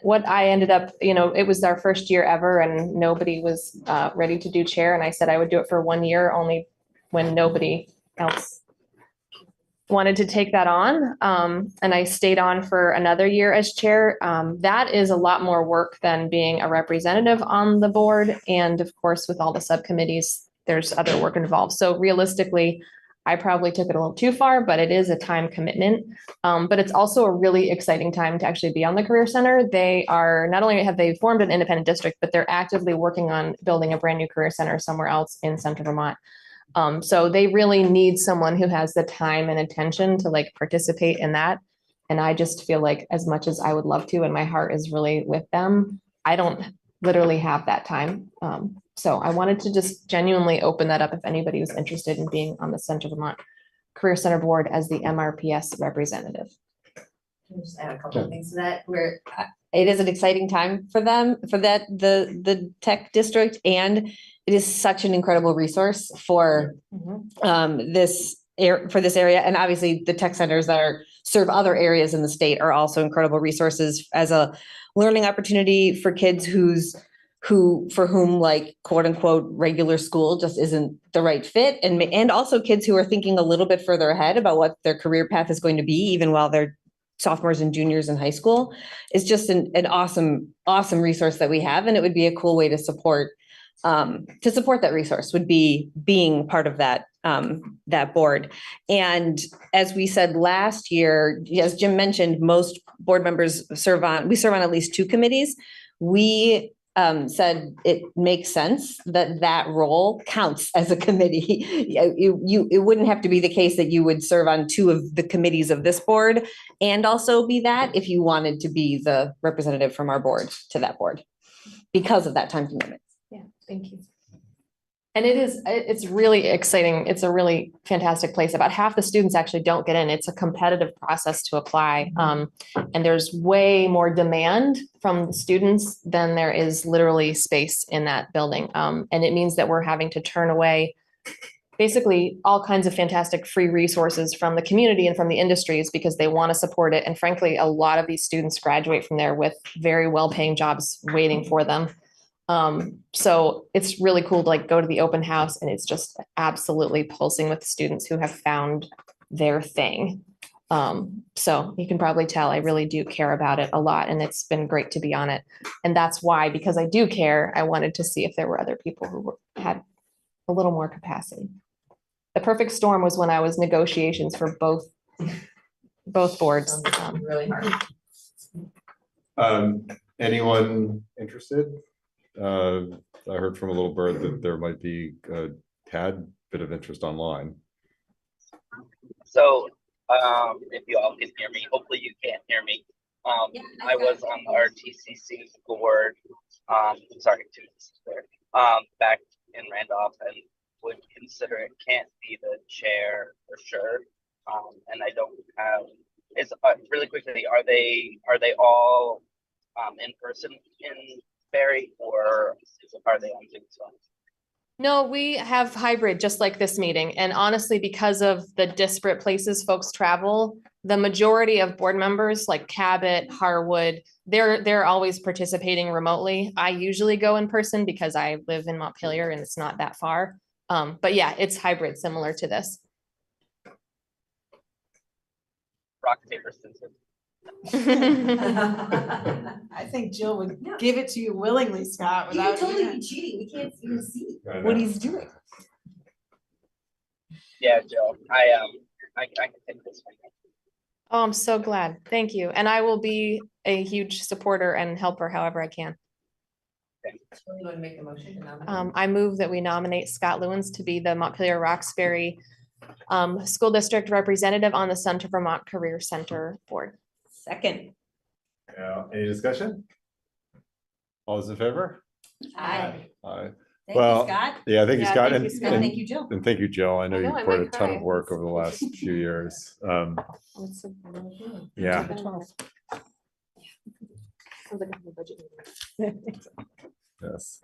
what I ended up, it was our first year ever, and nobody was ready to do chair. And I said I would do it for 1 year, only when nobody else wanted to take that on. And I stayed on for another year as chair. That is a lot more work than being a representative on the board. And of course, with all the subcommittees, there's other work involved. So realistically, I probably took it a little too far, but it is a time commitment. But it's also a really exciting time to actually be on the Career Center. They are, not only have they formed an independent district, but they're actively working on building a brand new career center somewhere else in Central Vermont. So they really need someone who has the time and attention to like participate in that. And I just feel like as much as I would love to, and my heart is really with them, I don't literally have that time. So I wanted to just genuinely open that up if anybody was interested in being on the Central Vermont Career Center Board as the MRPS representative. Can I just add a couple of things to that? Where it is an exciting time for them, for the tech district, and it is such an incredible resource for this area. And obviously the tech centers that serve other areas in the state are also incredible resources as a learning opportunity for kids for whom like quote unquote regular school just isn't the right fit, and also kids who are thinking a little bit further ahead about what their career path is going to be even while they're sophomores and juniors in high school. Is just an awesome resource that we have, and it would be a cool way to support that resource would be being part of that board. And as we said last year, as Jim mentioned, most board members serve on at least 2 committees. We said it makes sense that role counts as a committee. It wouldn't have to be the case that you would serve on 2 of the committees of this board and also be that if you wanted to be the representative from our board to that board because of that time commitment. Yeah, thank you. And it's really exciting. It's a really fantastic place. About half the students actually don't get in. It's a competitive process to apply. And there's way more demand from the students than there is literally space in that building. And it means that we're having to turn away basically all kinds of fantastic free resources from the community and from the industries because they want to support it. And frankly, a lot of these students graduate from there with very well-paying jobs waiting for them. So it's really cool to like go to the open house and it's just absolutely pulsing with students who have found their thing. So you can probably tell I really do care about it a lot and it's been great to be on it. And that's why, because I do care, I wanted to see if there were other people who had a little more capacity. The perfect storm was when I was negotiations for both boards. Really hard. Anyone interested? I heard from a little bird that there might be a tad bit of interest online. So, if you all can hear me, hopefully you can't hear me. I was on the RTCC board, back in Randolph and would consider it. Can't be the chair for sure. And I don't have, really quickly, are they all in person in Barry or are they on Zoom? No, we have hybrid, just like this meeting. And honestly, because of the disparate places folks travel, the majority of board members like Cabot, Harwood, they're always participating remotely. I usually go in person because I live in Montpelier and it's not that far. But yeah, it's hybrid, similar to this. Rock, paper, scissors. I think Jill would give it to you willingly, Scott. He would totally be cheating. We can't even see what he's doing. Yeah, Jill. I can take this one. Oh, I'm so glad. Thank you. And I will be a huge supporter and helper however I can. You want to make a motion to nominate? I move that we nominate Scott Lewins to be the Montpelier-Roxbury School District Representative on the Center Vermont Career Center Board. Second. Any discussion? All those in favor? Aye. Aye. Thank Well, you, Scott. yeah, thank you, Yeah, Scott. thank you, Scott. And thank you, Jill. And thank you, Jill. I know I know, you I put a might ton cry. of work over the last few years. Yeah. Yes.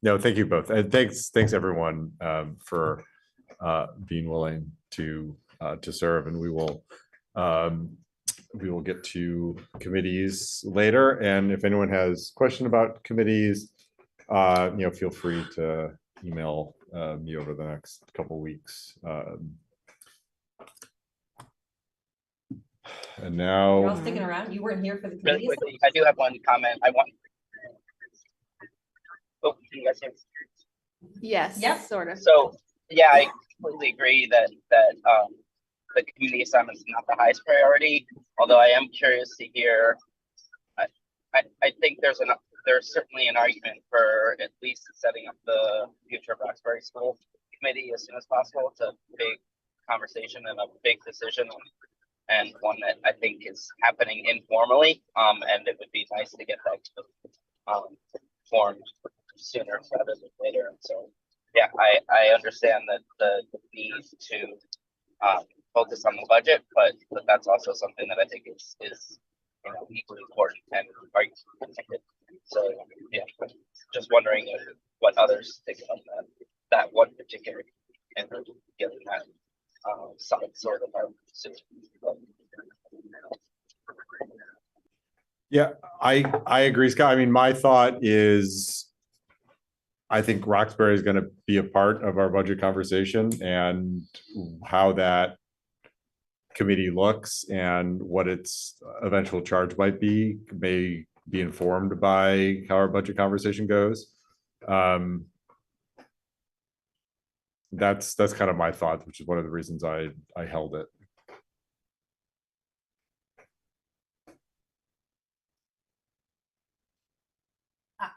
No, thank you both. And thanks everyone for being willing to serve, and we will get to committees later. And if anyone has question about committees, feel free to email me over the next couple weeks. And You're all now, sticking around. You weren't here for the Really committee. quickly, I do have one comment. Oh, can you guys hear me? Yes. Yep. Sort of. So, yeah, I completely agree that the community assignment is not the highest priority. Although I am curious to hear. I think there's certainly an argument for at least setting up the future of Roxbury School Committee as soon as possible. It's a big conversation and a big decision, and one that I think is happening informally. And it would be nice to get that formed sooner rather than later. So yeah, I understand that the need to focus on the budget, but that's also something that I think is equally important and very connected. So yeah, just wondering what others think about that one particular and getting that sort of our yeah, I agree, Scott. I mean, my thought is, I think Roxbury is going to be a part of our budget conversation, and how that committee looks and what its eventual charge might be may be informed by how our budget conversation goes. That's kind of my thought, which is one of the reasons I held it.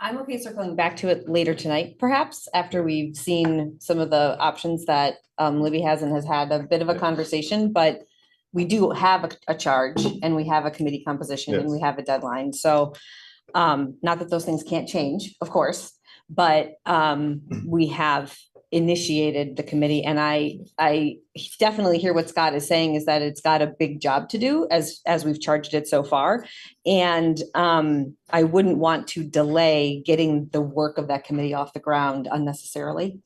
I'm okay circling back to it later tonight, perhaps, after we've seen some of the options that Libby has and has had a bit of a conversation, but we do have a charge and we have a committee composition and we have a deadline. So not that those things can't change, of course, but we have initiated the committee, and I definitely hear what Scott is saying, is that it's got a big job to do as we've charged it so far. And I wouldn't want to delay getting the work of that committee off the ground unnecessarily.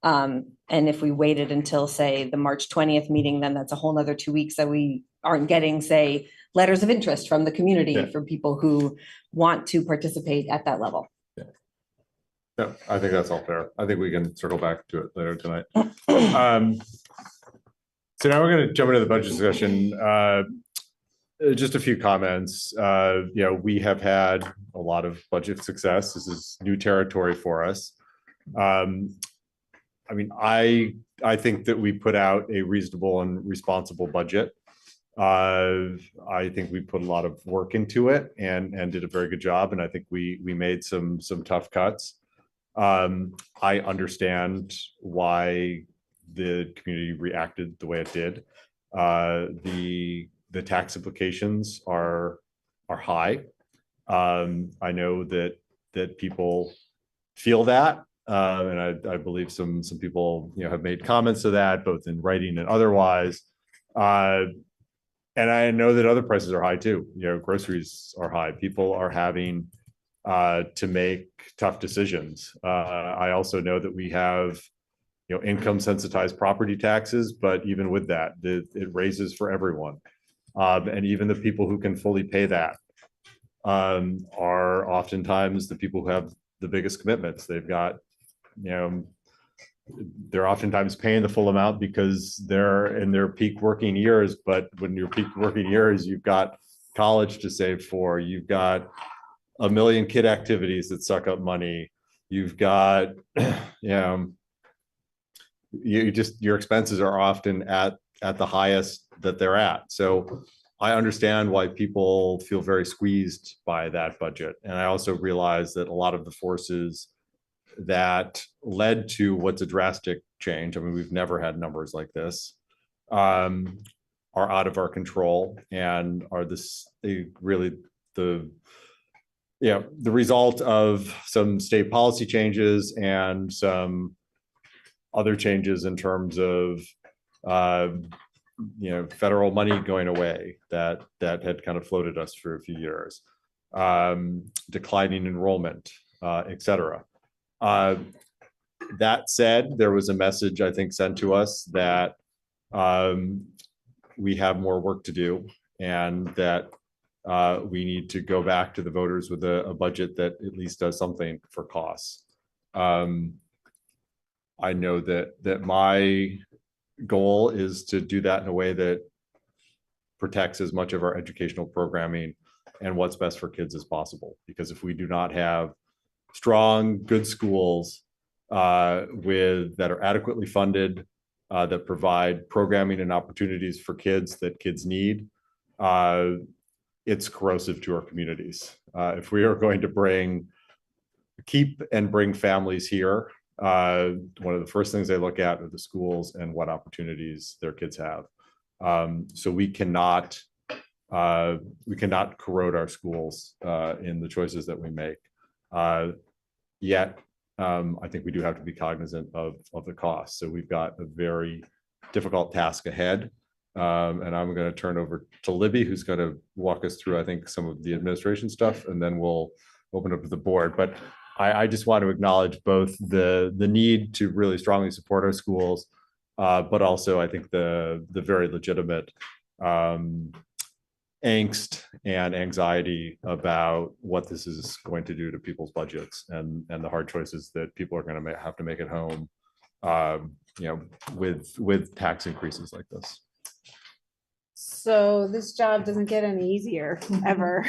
And if we waited until, say, the March 20th meeting, then that's a whole nother 2 weeks that we aren't getting, say, letters of interest from the community Yeah. from people who want to participate at that level. Yeah, I think that's all fair. I think we can circle back to it later tonight. So now we're going to jump into the budget discussion. Just a few comments. We have had a lot of budget success. This is new territory for us. I think that we put out a reasonable and responsible budget. I think we put a lot of work into it and did a very good job. And I think we made some tough cuts. I understand why the community reacted the way it did. The tax implications are high. I know that people feel that, and I believe some people have made comments to that, both in writing and otherwise. And I know that other prices are high too. Groceries are high. People are having to make tough decisions. I also know that we have income sensitized property taxes, but even with that, it raises for everyone. And even the people who can fully pay that are oftentimes the people who have the biggest commitments. They've got, they're oftentimes paying the full amount because they're in their peak working years. But when your peak working years, you've got college to save for, you've got a million kid activities that suck up money. You've got, your expenses are often at the highest that they're at. So I understand why people feel very squeezed by that budget. And I also realize that a lot of the forces that led to what's a drastic change, we've never had numbers like this, are out of our control and are the result of some state policy changes and some other changes in terms of federal money going away that had kind of floated us for a few years, declining enrollment, et cetera. That said, there was a message, I think, sent to us that we have more work to do and that we need to go back to the voters with a budget that at least does something for costs. I know that my goal is to do that in a way that protects as much of our educational programming and what's best for kids as possible. Because if we do not have strong, good schools that are adequately funded, that provide programming and opportunities for kids that kids need, it's corrosive to our communities. If we are going to keep and bring families here, one of the first things they look at are the schools and what opportunities their kids have. So we cannot corrode our schools in the choices that we make. Yet, I think we do have to be cognizant of the cost. So we've got a very difficult task ahead. And I'm going to turn over to Libby, who's going to walk us through, I think, some of the administration stuff, and then we'll open up to the board. But I just want to acknowledge both the need to really strongly support our schools, but also I think the very legitimate angst and anxiety about what this is going to do to people's budgets and the hard choices that people are going to have to make at home, with tax increases like this. So this job doesn't get any easier ever,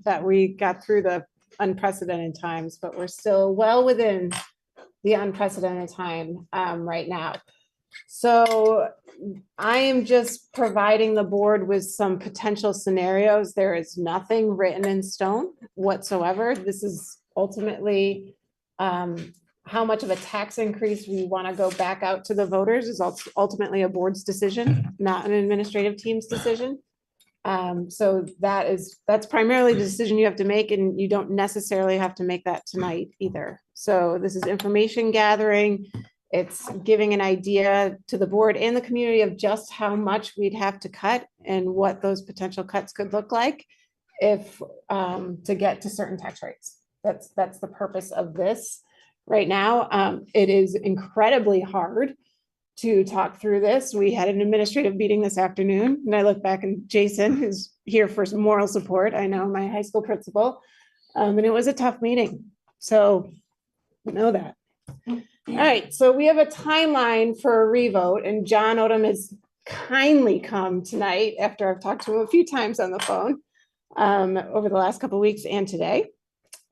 that we got through the unprecedented times, but we're still well within the unprecedented time right now. So I am just providing the board with some potential scenarios. There is nothing written in stone whatsoever. This is ultimately how much of a tax increase we want to go back out to the voters is ultimately a board's decision, not an administrative team's decision. So that's primarily the decision you have to make, and you don't necessarily have to make that tonight either. So this is information gathering. It's giving an idea to the board and the community of just how much we'd have to cut and what those potential cuts could look like if to get to certain tax rates. That's the purpose of this. right now. It is incredibly hard to talk through this. We had an administrative meeting this afternoon, and I look back and Jason, who's here for some moral support, I know, my high school principal, and it was a tough meeting. So know that. All right, so we have a timeline for a revote, and John Odom has kindly come tonight after I've talked to him a few times on the phone over the last couple of weeks and today.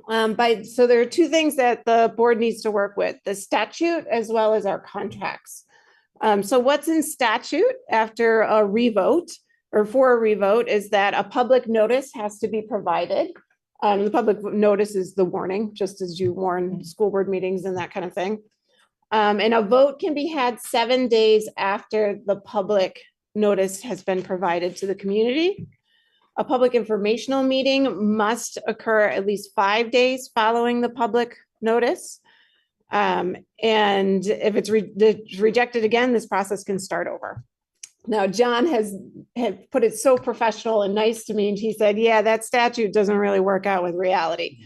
So there are two things that the board needs to work with, the statute as well as our contracts. So what's in statute after a revote or for a revote is that a public notice has to be provided. The public notice is the warning, just as you warn school board meetings and that kind of thing. And a vote can be had 7 days after the public notice has been provided to the community. A public informational meeting must occur at least 5 days following the public notice. And if it's rejected again, this process can start over. Now, John had put it so professional and nice to me, and he said, yeah, that statute doesn't really work out with reality.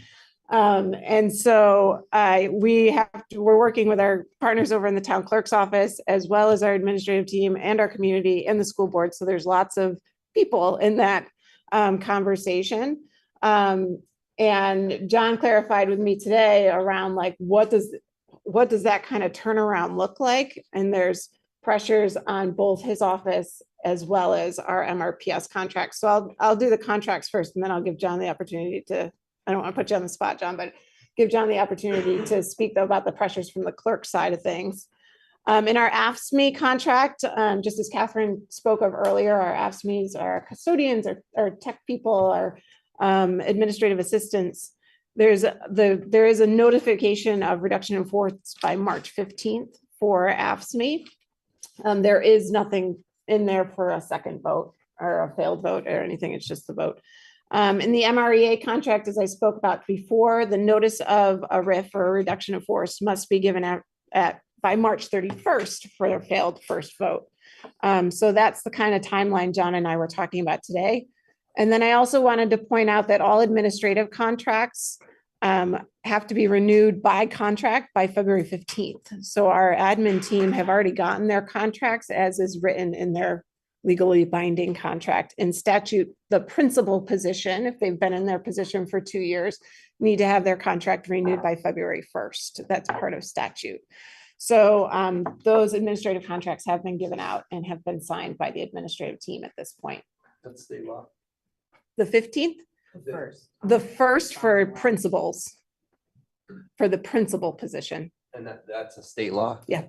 And so we're working with our partners over in the town clerk's office, as well as our administrative team and our community and the school board. So there's lots of people in that conversation. And John clarified with me today around like, what does that kind of turnaround look like? And there's pressures on both his office as well as our MRPS contracts. So I'll do the contracts first, and then I'll give John the opportunity to, I don't want to put you on the spot, John, but give John the opportunity to speak though about the pressures from the clerk side of things. In our AFSCME contract, just as Catherine spoke of earlier, our AFSCMEs are custodians, or tech people, or administrative assistants. There is a notification of reduction in force by March 15th for AFSCME. There is nothing in there for a second vote or a failed vote or anything. It's just the vote. In the MREA contract, as I spoke about before, the notice of a RIF or a reduction of force must be given by March 31st for their failed first vote. So that's the kind of timeline John and I were talking about today. And then I also wanted to point out that all administrative contracts have to be renewed by contract by February 15th. So our admin team have already gotten their contracts as is written in their legally binding contract. In statute, the principal position, if they've been in their position for 2 years, need to have their contract renewed by February 1st. That's part of statute. So those administrative contracts have been given out and have been signed by the administrative team at this point. That's state law. The 15th? The first for principals, for the principal position. And that's a state law? Yeah.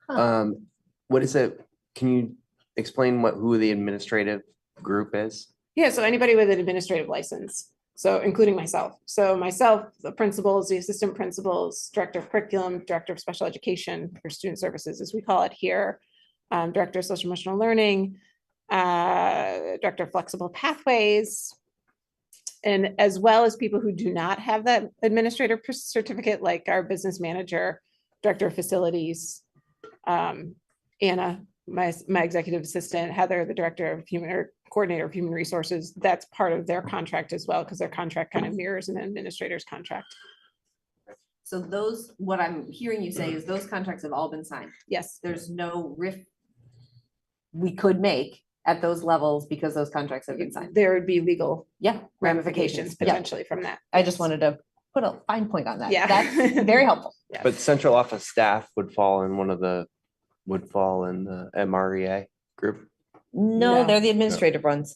What is it? Can you explain who the administrative group is? Yeah, so anybody with an administrative license, so including myself. So myself, the principals, the assistant principals, director of curriculum, director of special education for student services, as we call it here, director of social emotional learning, director of flexible pathways, and as well as people who do not have that administrative certificate, like our business manager, director of facilities, Anna, my executive assistant, Heather, the director of coordinator of human resources. That's part of their contract as well, because their contract kind of mirrors an administrator's contract. So those, what I'm hearing you say is those contracts have all been signed. Yes. There's no riff we could make at those levels because those contracts have been signed. There would be legal ramifications potentially from that. I just wanted to put a fine point on that. Yeah. That's very helpful. Yeah. But central office staff would fall in the MREA group? No, No. they're the administrative ones.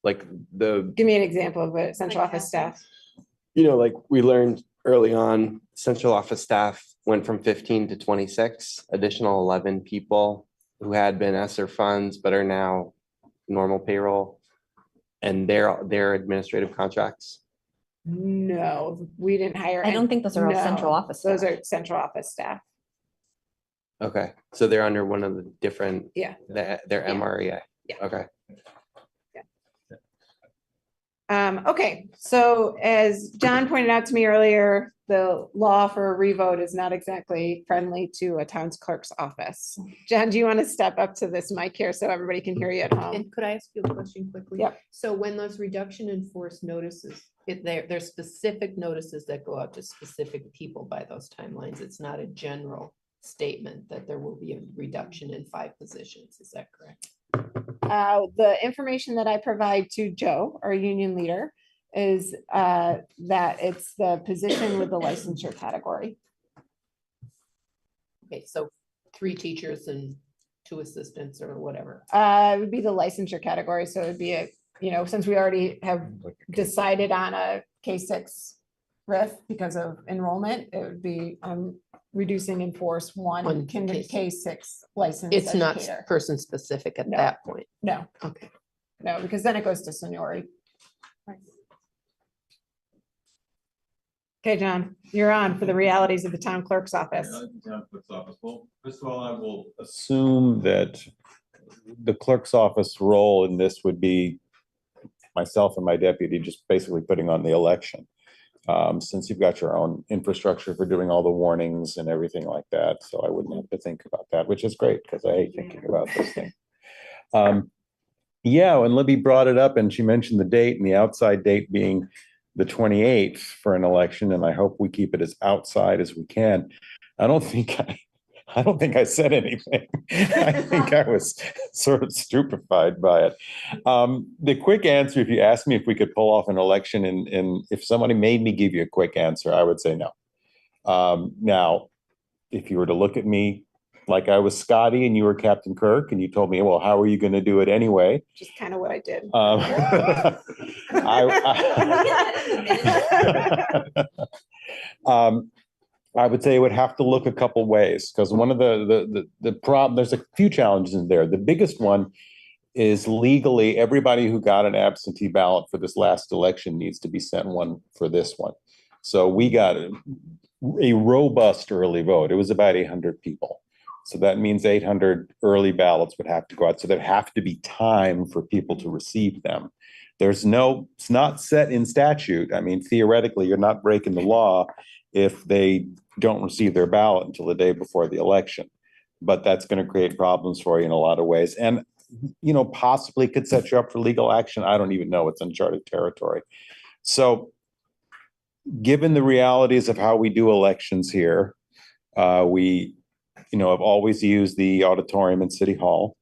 Like Give me an example of a central office staff. like we learned early on, central office staff went from 15 to 26, additional 11 people who had been ESSER funds, but are now normal payroll, and their administrative contracts. No, we didn't hire. I don't think those are all central office Those staff. are central office staff. Okay, so they're under one of the different, Yeah. their Yeah. MREA. Yeah. Okay. Okay, so as John pointed out to me earlier, the law for a revote is not exactly friendly to a town's clerk's office. John, do you want to step up to this mic here so everybody can hear you at home? And could I ask you a question quickly? Yep. So when those reduction in force notices, there's specific notices that go out to specific people by those timelines. It's not a general statement that there will be a reduction in 5 positions. Is that correct? The information that I provide to Joe, our union leader, is that it's the position with the licensure category. Okay, so 3 teachers and 2 assistants or whatever. It would be the licensure category, so it would be a, since we already have decided on a K-6 RIF because of enrollment, it would be reducing in force one K-6 licensed It's not educator. person specific at No. that point. No, Okay. no, because then it goes to seniority. Okay, John, you're on for the realities of the town clerk's office. Well, first of all, I will assume that the clerk's office role in this would be myself and my deputy just basically putting on the election. Since you've got your own infrastructure for doing all the warnings and everything like that. So I wouldn't have to think about that, which is great because I hate thinking about those things. Yeah, when Libby brought it up and she mentioned the date and the outside date being the 28th for an election, and I hope we keep it as outside as we can. I don't think I said anything. I think I was sort of stupefied by it. The quick answer, if you asked me if we could pull off an election and if somebody made me give you a quick answer, I would say no. Now, if you were to look at me like I was Scotty and you were Captain Kirk and you told me, well, how are you going to do it anyway? Just kind of what I did. I would say it would have to look a couple ways because one of the problem, there's a few challenges in there. The biggest one is legally everybody who got an absentee ballot for this last election needs to be sent one for this one. So we got a robust early vote. It was about 800 people. So that means 800 early ballots would have to go out. So there have to be time for people to receive them. It's not set in statute. I mean, theoretically, you're not breaking the law if they don't receive their ballot until the day before the election. But that's going to create problems for you in a lot of ways. And, possibly could set you up for legal action. I don't even know. It's uncharted territory. So given the realities of how we do elections here, we have always used the auditorium in City Hall.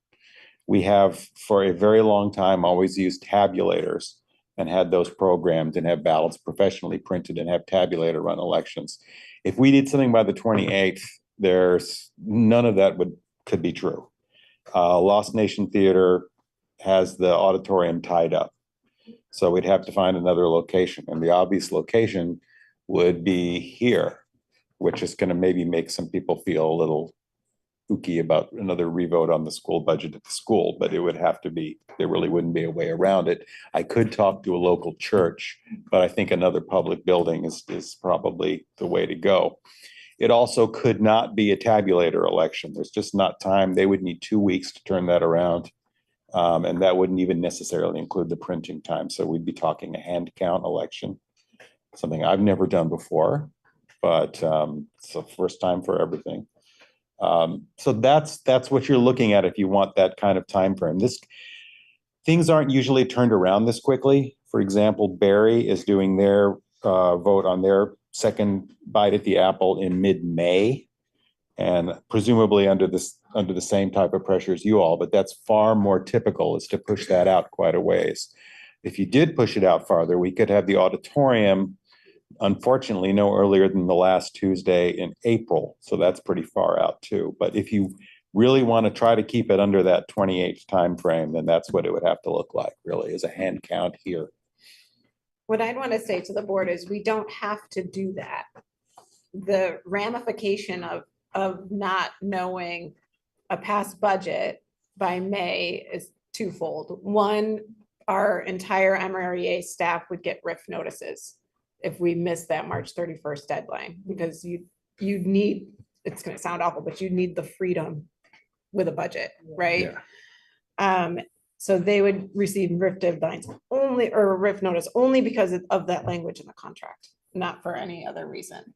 We have, for a very long time, always used tabulators and had those programmed and have ballots professionally printed and have tabulator run elections. If we did something by the 28th, there's none of that could be true. Lost Nation Theater has the auditorium tied up. So we'd have to find another location. And the obvious location would be here, which is going to maybe make some people feel a little ooky about another revote on the school budget at the school, but it would have to be, there really wouldn't be a way around it. I could talk to a local church, but I think another public building is probably the way to go. It also could not be a tabulator election. There's just not time. They would need 2 weeks to turn that around. And that wouldn't even necessarily include the printing time. So we'd be talking a hand count election, something I've never done before, but it's the first time for everything. So that's what you're looking at if you want that kind of time frame. Things aren't usually turned around this quickly. For example, Barry is doing their vote on their second bite at the apple in mid-May, and presumably under the same type of pressure as you all, but that's far more typical, is to push that out quite a ways. If you did push it out farther, we could have the auditorium, unfortunately, no earlier than the last Tuesday in April. So that's pretty far out too. But if you really want to try to keep it under that 28th timeframe, then that's what it would have to look like, really, is a hand count here. What I'd want to say to the board is we don't have to do that. The ramification of not knowing a past budget by May is twofold. One, our entire MREA staff would get RIF notices if we miss that March 31st deadline, because you need, it's going to sound awful, but you need the freedom with a budget, right? Yeah. So they would receive RIF deadlines only, or RIF notice only because of that language in the contract, not for any other reason.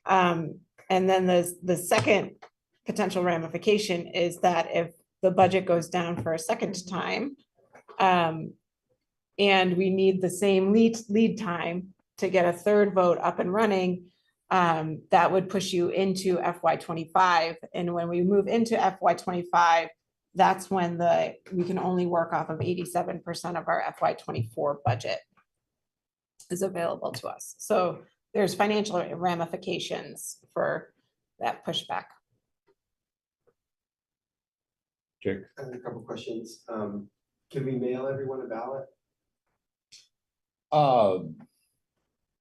And then the second potential ramification is that if the budget goes down for a second time, and we need the same lead time to get a third vote up and running, that would push you into FY '25. And when we move into FY '25, that's when we can only work off of 87% of our FY '24 budget is available to us. So there's financial ramifications for that pushback. Jake? I have a couple questions. Can we mail everyone a ballot?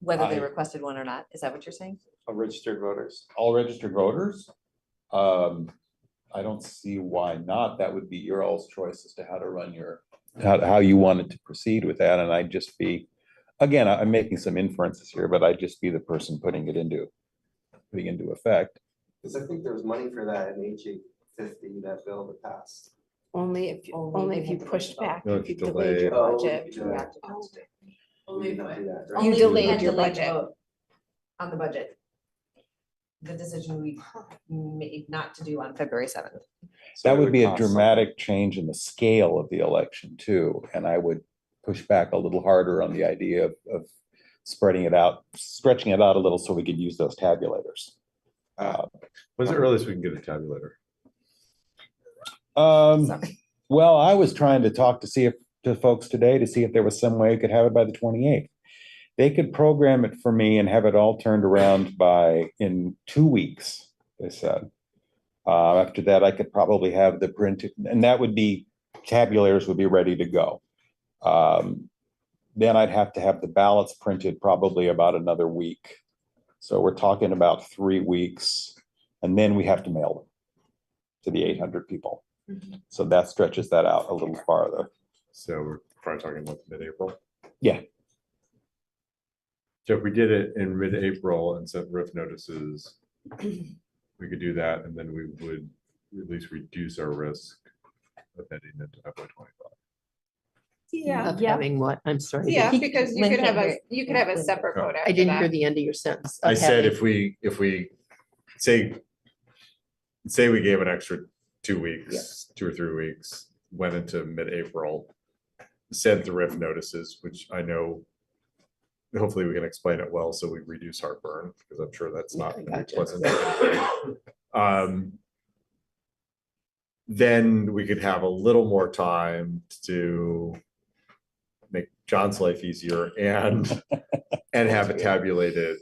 Whether they I- requested one or not, is that what you're saying? Registered voters. All registered voters? I don't see why not. That would be your all's choice as to how to run how you wanted to proceed with that. And I'd just be, again, I'm making some inferences here, but I'd just be the person putting it into effect. Because I think there was money for that in HE 50, that bill that passed. Only if you pushed back, No, if you if you delayed your delay. budget. We did not do that, right? You Only if we delayed had your delayed budget. vote on the budget. The decision we made not to do on February 7th. That would be a dramatic change in the scale of the election too. And I would push back a little harder on the idea of spreading it out, stretching it out a little so we could use those tabulators. When's the earliest we can get a tabulator? Well, I was trying to talk to folks today to see if there was some way we could have it by the 28th. They could program it for me and have it all turned around in 2 weeks, they said. After that, I could probably have the printed, and that would be, tabulators would be ready to go. Then I'd have to have the ballots printed probably about another week. So we're talking about 3 weeks, and then we have to mail them to the 800 people. So that stretches that out a little farther. So we're probably talking about mid-April. Yeah. So if we did it in mid-April and sent RIF notices, we could do that, and then we would at least reduce our risk of heading into FY '25. Yeah. Of having what? I'm sorry. Yeah, because you could have a separate vote I after didn't hear that. the end of your sentence. I Of said having- if we say we gave an extra 2 weeks, 2 or 3 weeks, went into mid-April, sent the RIF notices, which I know, hopefully we can explain it well, so we reduce heartburn, because I'm sure that's not gonna be pleasant. Then we could have a little more time to make John's life easier and have a tabulated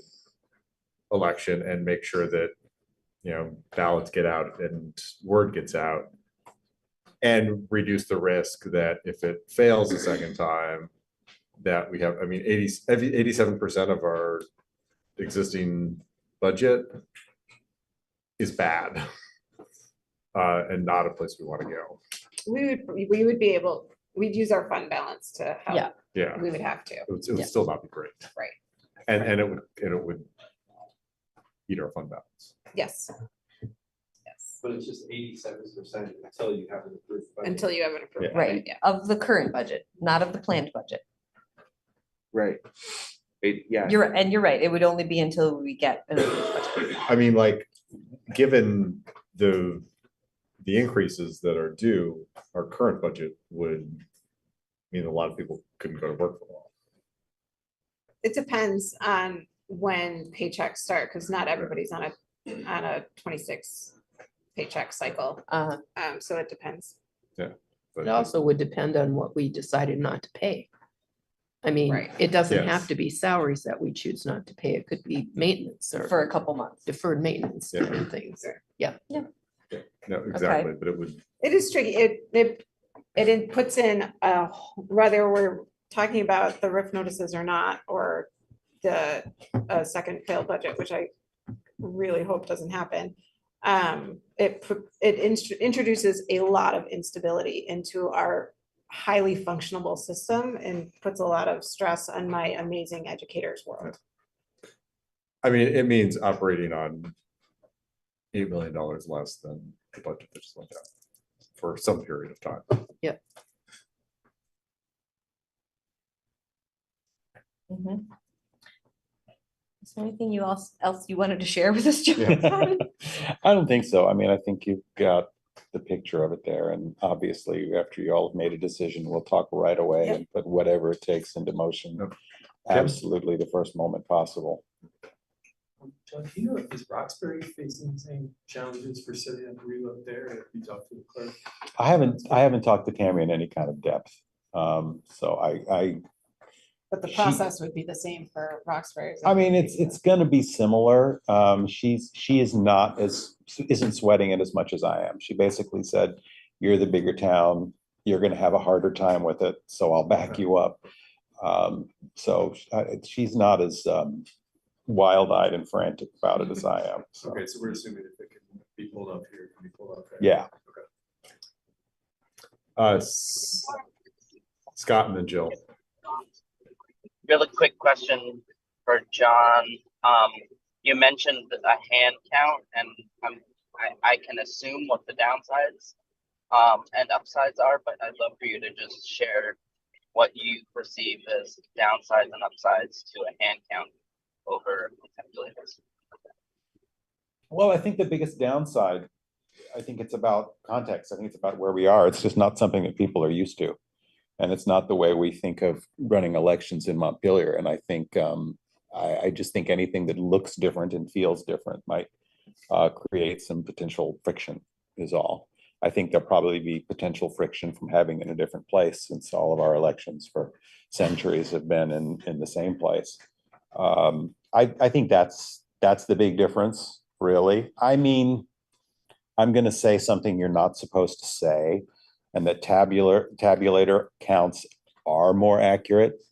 election and make sure that, ballots get out and word gets out, and reduce the risk that if it fails a second time, that we have, 87% of our existing budget is bad, and not a place we want to go. We would be able, we'd use our fund balance to help. Yeah. We would have to. It would still not be great. Right. And it would eat our fund balance. Yes. But it's just 87% until you have an approved budget. Until you have an approved budget, Right, yeah. of the current budget, not of the planned budget. Right. Yeah. You're right, it would only be until we get an approved budget. Given the increases that are due, our current budget would mean a lot of people couldn't go to work for a while. It depends on when paychecks start, because not everybody's on a 26 paycheck cycle. So it depends. Yeah. It also would depend on what we decided not to pay. Right. It doesn't Yes. have to be salaries that we choose not to pay. It could be maintenance or For a couple months. deferred maintenance Yeah. and things. Yeah. No, exactly, but it would, It is tricky. It puts in, whether we're talking about the RIF notices or not, or the second failed budget, which I really hope doesn't happen. It introduces a lot of instability into our highly functionable system and puts a lot of stress on my amazing educators world. it means operating on $8 million less than the budget that just went out for some period of time. Yep. Mhm. Is there anything else you wanted to share with us, Jim? I don't think so. I mean, I think you've got the picture of it there, and obviously, after you all have made a decision, we'll talk right away and put whatever it takes into motion. Absolutely, the first moment possible. John, do you know if is Roxbury facing the same challenges for setting up reload there? If you talk to the clerk? I haven't talked to Tammy in any kind of depth. So But the She- process would be the same for Roxbury. I mean, it's gonna be similar. She isn't sweating it as much as I am. She basically said, you're the bigger town, you're gonna have a harder time with it, so I'll back you up. So she's not as wild-eyed and frantic about it as I am. So, Okay, so we're assuming if it can be pulled up here, it can be pulled up there. yeah. Scott and then Jill. Really quick question for John. You mentioned a hand count, and I can assume what the downsides and upsides are, but I'd love for you to just share what you perceive as downsides and upsides to a hand count over calculators. Well, I think the biggest downside, I think it's about context. I think it's about where we are. It's just not something that people are used to. And it's not the way we think of running elections in Montpelier. And I think, I just think anything that looks different and feels different might create some potential friction is all. I think there'll probably be potential friction from having in a different place, since all of our elections for centuries have been in the same place. I think that's the big difference, really. I mean, I'm going to say something you're not supposed to say, and that tabulator counts are more accurate.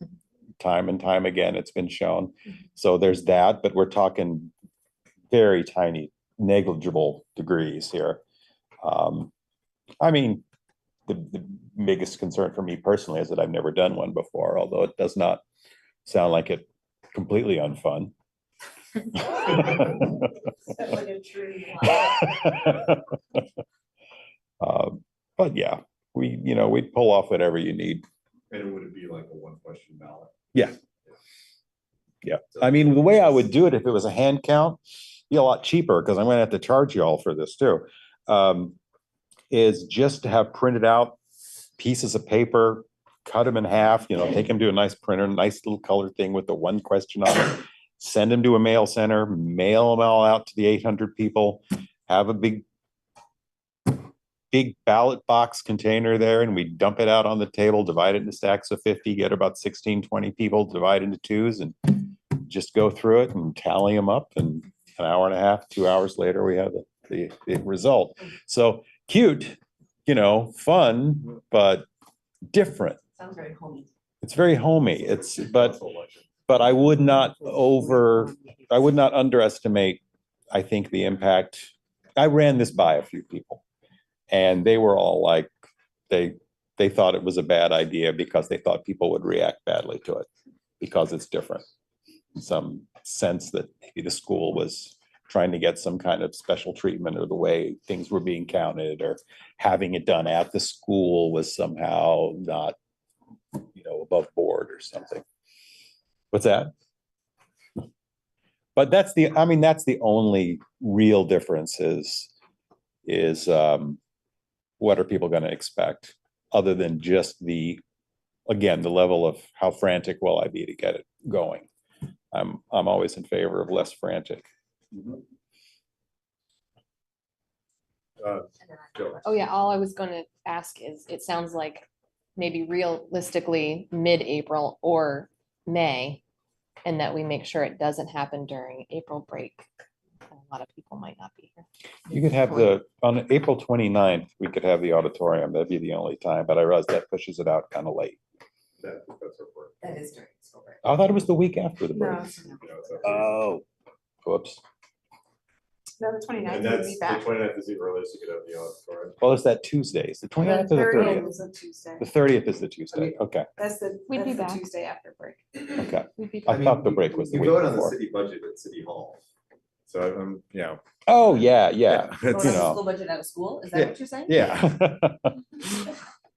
Time and time again, it's been shown. So there's that, but we're talking very tiny, negligible degrees here. I mean, the biggest concern for me personally is that I've never done one before, although it does not sound like it completely unfun. But yeah, we'd pull off whatever you need. And would it be like a one question ballot? Yeah. Yeah. I mean, the way I would do it if it was a hand count, be a lot cheaper, because I'm going to have to charge you all for this too. Is just to have printed out pieces of paper, cut them in half, take them to a nice printer, nice little color thing with the one question on it, send them to a mail center, mail them all out to the 800 people, have a big ballot box container there, and we dump it out on the table, divide it into stacks of 50, get about 16, 20 people, divide into twos, and just go through it and tally them up. And an hour and a half, 2 hours later, we have the result. So cute, fun, but different. Sounds very homey. It's very homey. But I would not underestimate, I think, the impact. I ran this by a few people, and they were all like, they thought it was a bad idea because they thought people would react badly to it because it's different. Some sense that maybe the school was trying to get some kind of special treatment, or the way things were being counted, or having it done at the school was somehow not, above board or something. What's that? But that's the only real difference is what are people going to expect, other than just the level of how frantic will I be to get it going. I'm always in favor of less frantic. Oh yeah, all I was gonna ask is, it sounds like maybe realistically mid-April or May, and that we make sure it doesn't happen during April break. A lot of people might not be here. You could have on April 29th, we could have the auditorium. That'd be the only time, but I realize that pushes it out kind of late. That is during school break. I thought it was the week after the break. No. Oh, whoops. No, the 29th And would that's, be the back. 29th is the earliest you could have the auditorium. Well, it's that Tuesday. Is the 29th or the 30th? is a Tuesday. The 30th is the Tuesday. Okay. That's the We'd be back. Tuesday after break. Okay. We'd be I back. thought the break was the You week vote on the before. city budget at City Hall. So Oh, yeah. Vote on the It's, school budget out of school, is that what you're saying? yeah.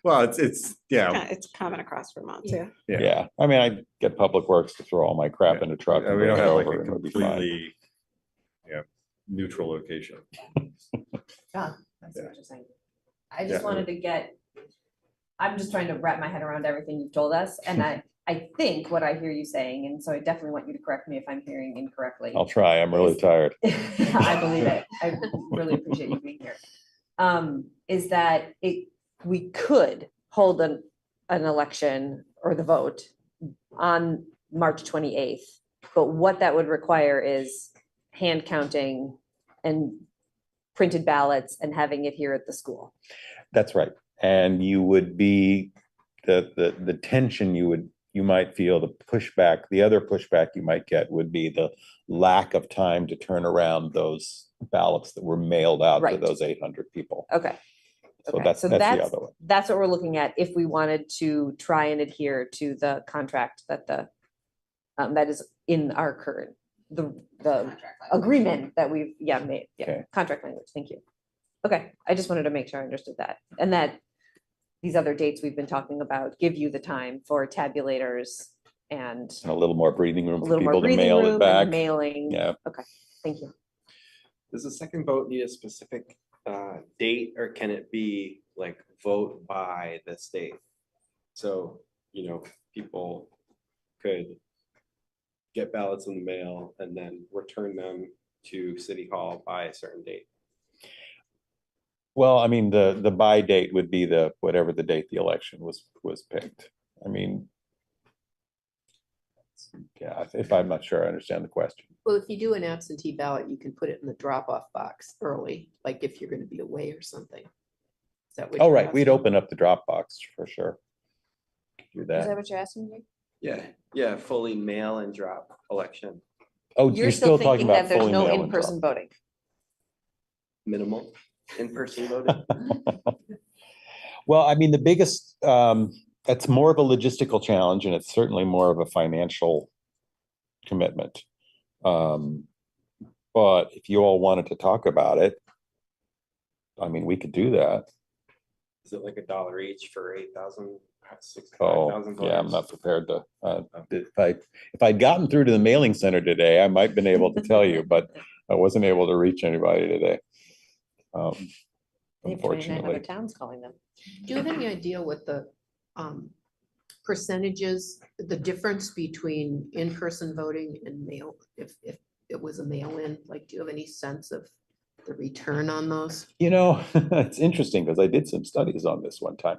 Well, it's, yeah, It's common across Vermont too. Yeah, I mean, I get Public Works to throw all my crap in a truck and we bring don't it have like over a and it'll be fine. completely, yeah, neutral location. John, I see what you're saying. I Yeah. just wanted to get, I'm just trying to wrap my head around everything you've told us, and I think what I hear you saying, and so I definitely want you to correct me if I'm hearing incorrectly. I'll try. I'm really tired. I believe it. I really appreciate you being here. Is that we could hold an election or the vote on March 28th, but what that would require is hand counting and printed ballots and having it here at the school. That's right. And you would be, the tension you might feel, the pushback, the other pushback you might get would be the lack of time to turn around those ballots that were mailed out to Right. those 800 people. Okay. So Okay. that's the other one. That's what we're looking at if we wanted to try and adhere to the contract that that is in our current, the agreement that we've, made. Yeah, Okay. contract language. Thank you. Okay, I just wanted to make sure I understood that. And that these other dates we've been talking about give you the time for tabulators and And a little more breathing room a for little more people to breathing mail room it and back. mailing. Yeah. Okay, thank you. Does the second vote need a specific date, or can it be like vote by this date? So, people could get ballots in the mail and then return them to City Hall by a certain date. Well, I mean, the by date would be whatever the date the election was picked. I mean, yeah, if I'm not sure I understand the question. Well, if you do an absentee ballot, you can put it in the drop-off box early, like if you're gonna be away or something. Is that what Oh, you're right, we'd asking? open up the drop box for sure. Do Is that that. what you're asking me? Yeah, fully mail and drop election, Oh, you're still talking thinking that about there's fully no mail and drop. in-person voting. minimal in-person voting. Well, I mean, the biggest, it's more of a logistical challenge and it's certainly more of a financial commitment. But if you all wanted to talk about it, I mean, we could do that. Is it like $1 each for 8,000, 65,000 Oh, yeah, I'm voters? not prepared to, if I'd gotten through to the mailing center today, I might have been able to tell you, but I wasn't able to reach anybody today. They have 29 Unfortunately. other towns calling them. Do you have any idea what the percentages, the difference between in-person voting and mail, if it was a mail-in, like, do you have any sense of the return on those? It's interesting because I did some studies on this one time.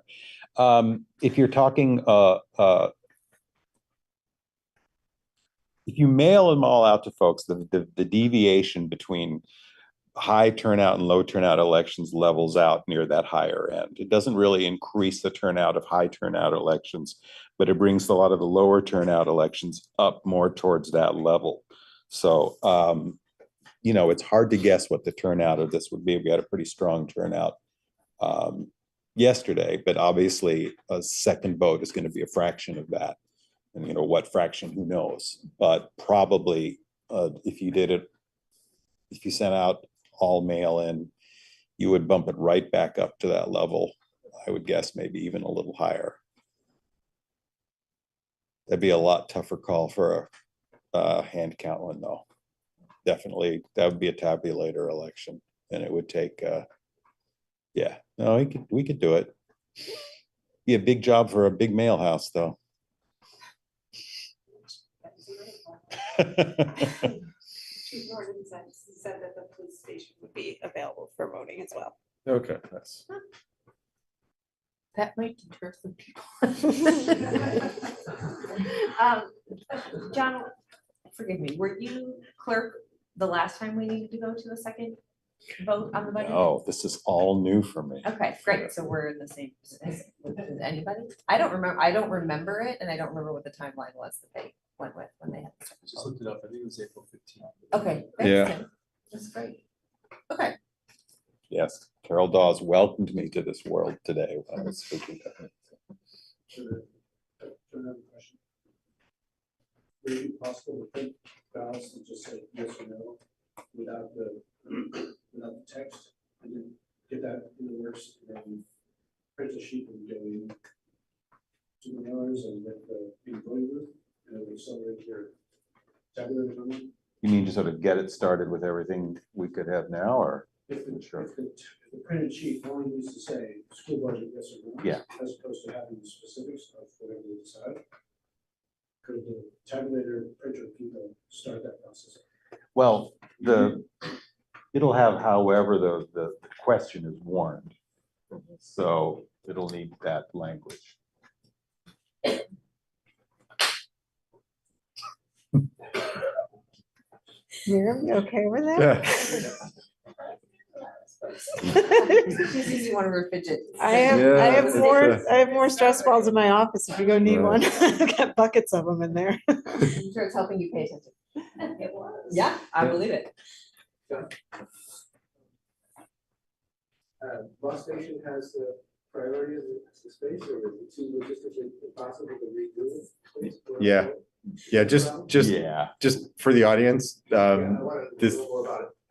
If you're talking, if you mail them all out to folks, the deviation between high turnout and low turnout elections levels out near that higher end. It doesn't really increase the turnout of high turnout elections, but it brings a lot of the lower turnout elections up more towards that level. So, it's hard to guess what the turnout of this would be. We had a pretty strong turnout yesterday, but obviously a second vote is going to be a fraction of that. And what fraction, who knows? But probably if you sent out all mail in, you would bump it right back up to that level. I would guess maybe even a little higher. That'd be a lot tougher call for a hand count one though. Definitely, that would be a tabulator election and it would take, we could do it. Be a big job for a big mail house though. Chief Norton said that the police station would be available for voting as well. Okay, that's. That might deter some people. John, forgive me, were you clerk the last time we needed to go to a second vote on the budget? Oh, this is all new for me. Okay, great. So we're in the same, with anybody? I don't remember it, and I don't remember what the timeline was that they went with when they had. Just looked it up. I think it was April 15th. Okay. Yeah. Tim. That's great. Okay. Yes, Carol Dawes welcomed me to this world today when I was speaking to her. Another question. Would it be possible to print ballots and just say yes or no without the text, and then get that in the works and print a sheet and go to the mailers and with the voting booth, and it would accelerate your tabulators on them. You mean to sort of get it started with everything we could have now, or? If the, Sure. if the printed sheet only needs to say school budget, yes or no. Yeah. As opposed to having the specifics of whatever we decide. Could the tabulator printer people start that process? Well, it'll have however the question is warned. So it'll need that language. You're okay with that? You want to fidget. I have more stress balls in my office if you go need one. I've got buckets of them in there. I'm sure it's helping you pay attention. It was. Yeah, I believe it. Bus station has the priority of the space, or is it too logistically impossible to redo the space? Yeah. Yeah, just for the audience, this,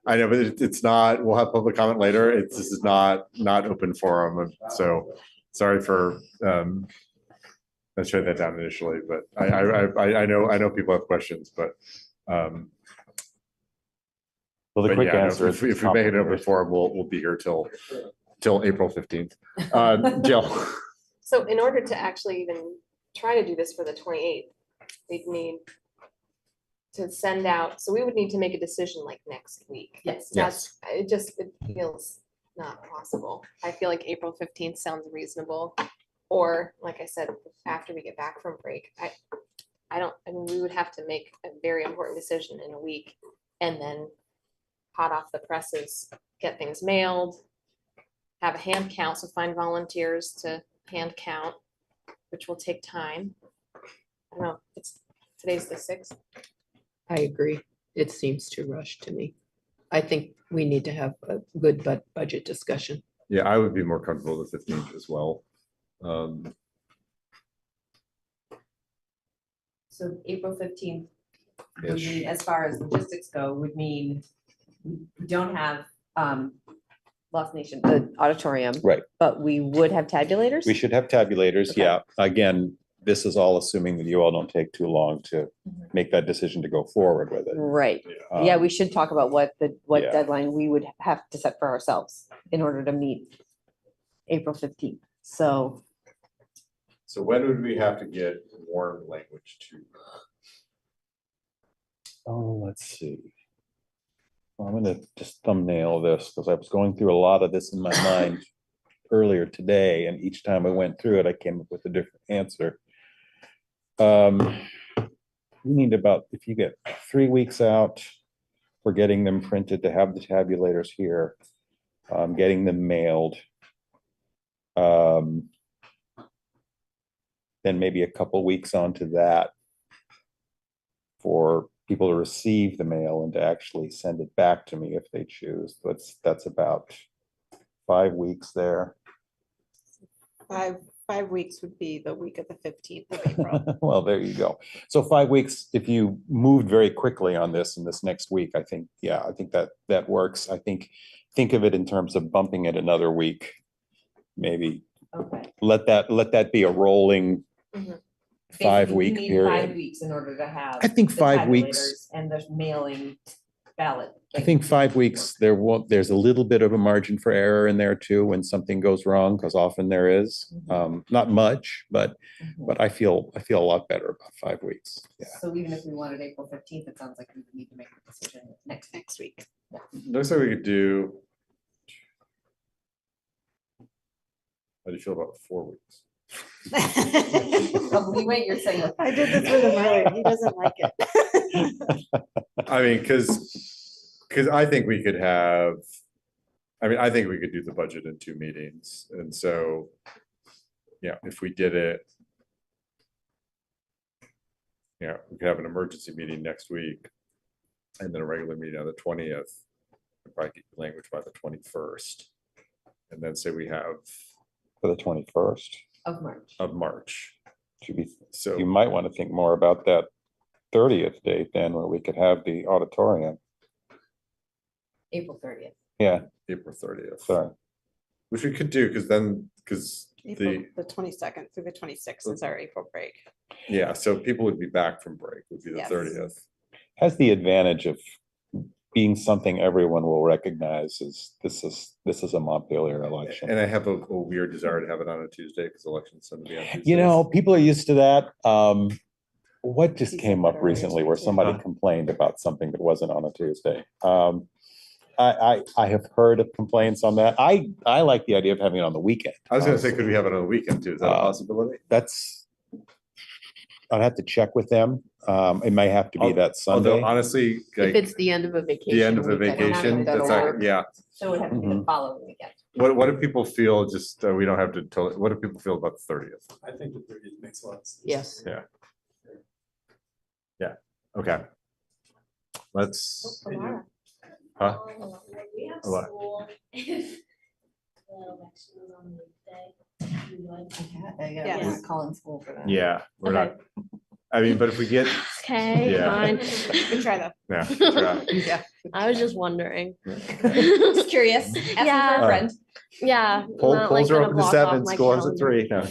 I know, but it's not, we'll have public comment later. This is not open forum. So sorry for, I shut that down initially, but I know people have questions, but, Well, the but quick yeah, no, answer if is we make it open forum, we'll be here till April 15th. Jill. So in order to actually even try to do this for the 28th, we'd need to send out, so we would need to make a decision like next week. Yes. That's, it feels not possible. I feel like April 15th sounds reasonable. Or like I said, after we get back from break, I mean, we would have to make a very important decision in a week and then hot off the presses, get things mailed, have a hand count, so find volunteers to hand count, which will take time. I don't know, today's the 6th. I agree. It seems too rushed to me. I think we need to have a good budget discussion. Yeah, I would be more comfortable with 15th as well. So April 15th would Ish. mean, as far as logistics go, would mean we don't have Lost Nation, the auditorium. Right. But we would have tabulators? We should have tabulators, yeah. Again, this is all assuming that you all don't take too long to make that decision to go forward with it. Right. Yeah, we should talk about what yeah. deadline we would have to set for ourselves in order to meet April 15th. So when would we have to get warm language to? Oh, let's see. I'm gonna just thumbnail this because I was going through a lot of this in my mind earlier today, and each time I went through it, I came up with a different answer. You need about, if you get 3 weeks out for getting them printed to have the tabulators here, getting them mailed. Then maybe a couple weeks onto that for people to receive the mail and to actually send it back to me if they choose. That's about 5 weeks there. 5 weeks would be the week of the 15th of April. Well, there you go. So 5 weeks, if you moved very quickly on this in this next week, I think that works. I think of it in terms of bumping it another week, maybe. okay. Let that be a rolling 5 week Basically, we need period. 5 weeks in order to have. I think the 5 weeks. tabulators and the mailing ballot. I think 5 weeks, there's a little bit of a margin for error in there too, when something goes wrong, because often there is, not much, but I feel a lot better about 5 weeks. Yeah. So even if we wanted April 15th, it sounds like we would need to make a decision next week. Yeah. Looks like we could do. How do you feel about 4 weeks? Oh, wait, you're saying. I did this with him earlier. He doesn't like it. I mean, because I think we could have, I think we could do the budget in 2 meetings. And so, yeah, if we did it, yeah, we could have an emergency meeting next week and then a regular meeting on the 20th. Probably get language by the 21st. And then say we have. For the 21st. Of March. Should be, so you might want to think more about that 30th date then, where we could have the auditorium. April 30th. Yeah. April 30th. Sorry. Which we could do, because The 22nd through the 26th is our April break. Yeah, so people would be back from break, would be the Yes. 30th. Has the advantage of being something everyone will recognize is this is a Montpelier election. And I have a weird desire to have it on a Tuesday because elections tend to be on Tuesdays. You know, people are used to that. What just Tuesday came up better, right? recently where somebody Huh? complained about something that wasn't on a Tuesday? I have heard of complaints on that. I like the idea of having it on the weekend. I was gonna say, could we have it on a weekend too? Is that a possibility? I'd have to check with them. It may have to be that Although Sunday. honestly, If like, it's the end of a vacation. the end of a weekend, I think vacation, that'll that's, work. yeah. So it would have to be the following weekend. What do people feel, just, we don't have to tell, what do people feel about the 30th? I think the 30th makes a lot of sense. Yes. Yeah. Yeah, okay. Let's. Huh? We have What? school if the election is on the weekday. We would. Yeah, Yes. we're not calling school for that. Yeah, we're not, I mean, but if we get, Okay, Yeah. fine. Good try though. yeah, try. Yeah. I was just wondering. Just curious, asking for Yeah. a friend. Yeah. Polls like are gonna open to block off 7, my school ends at calendar. 3. No.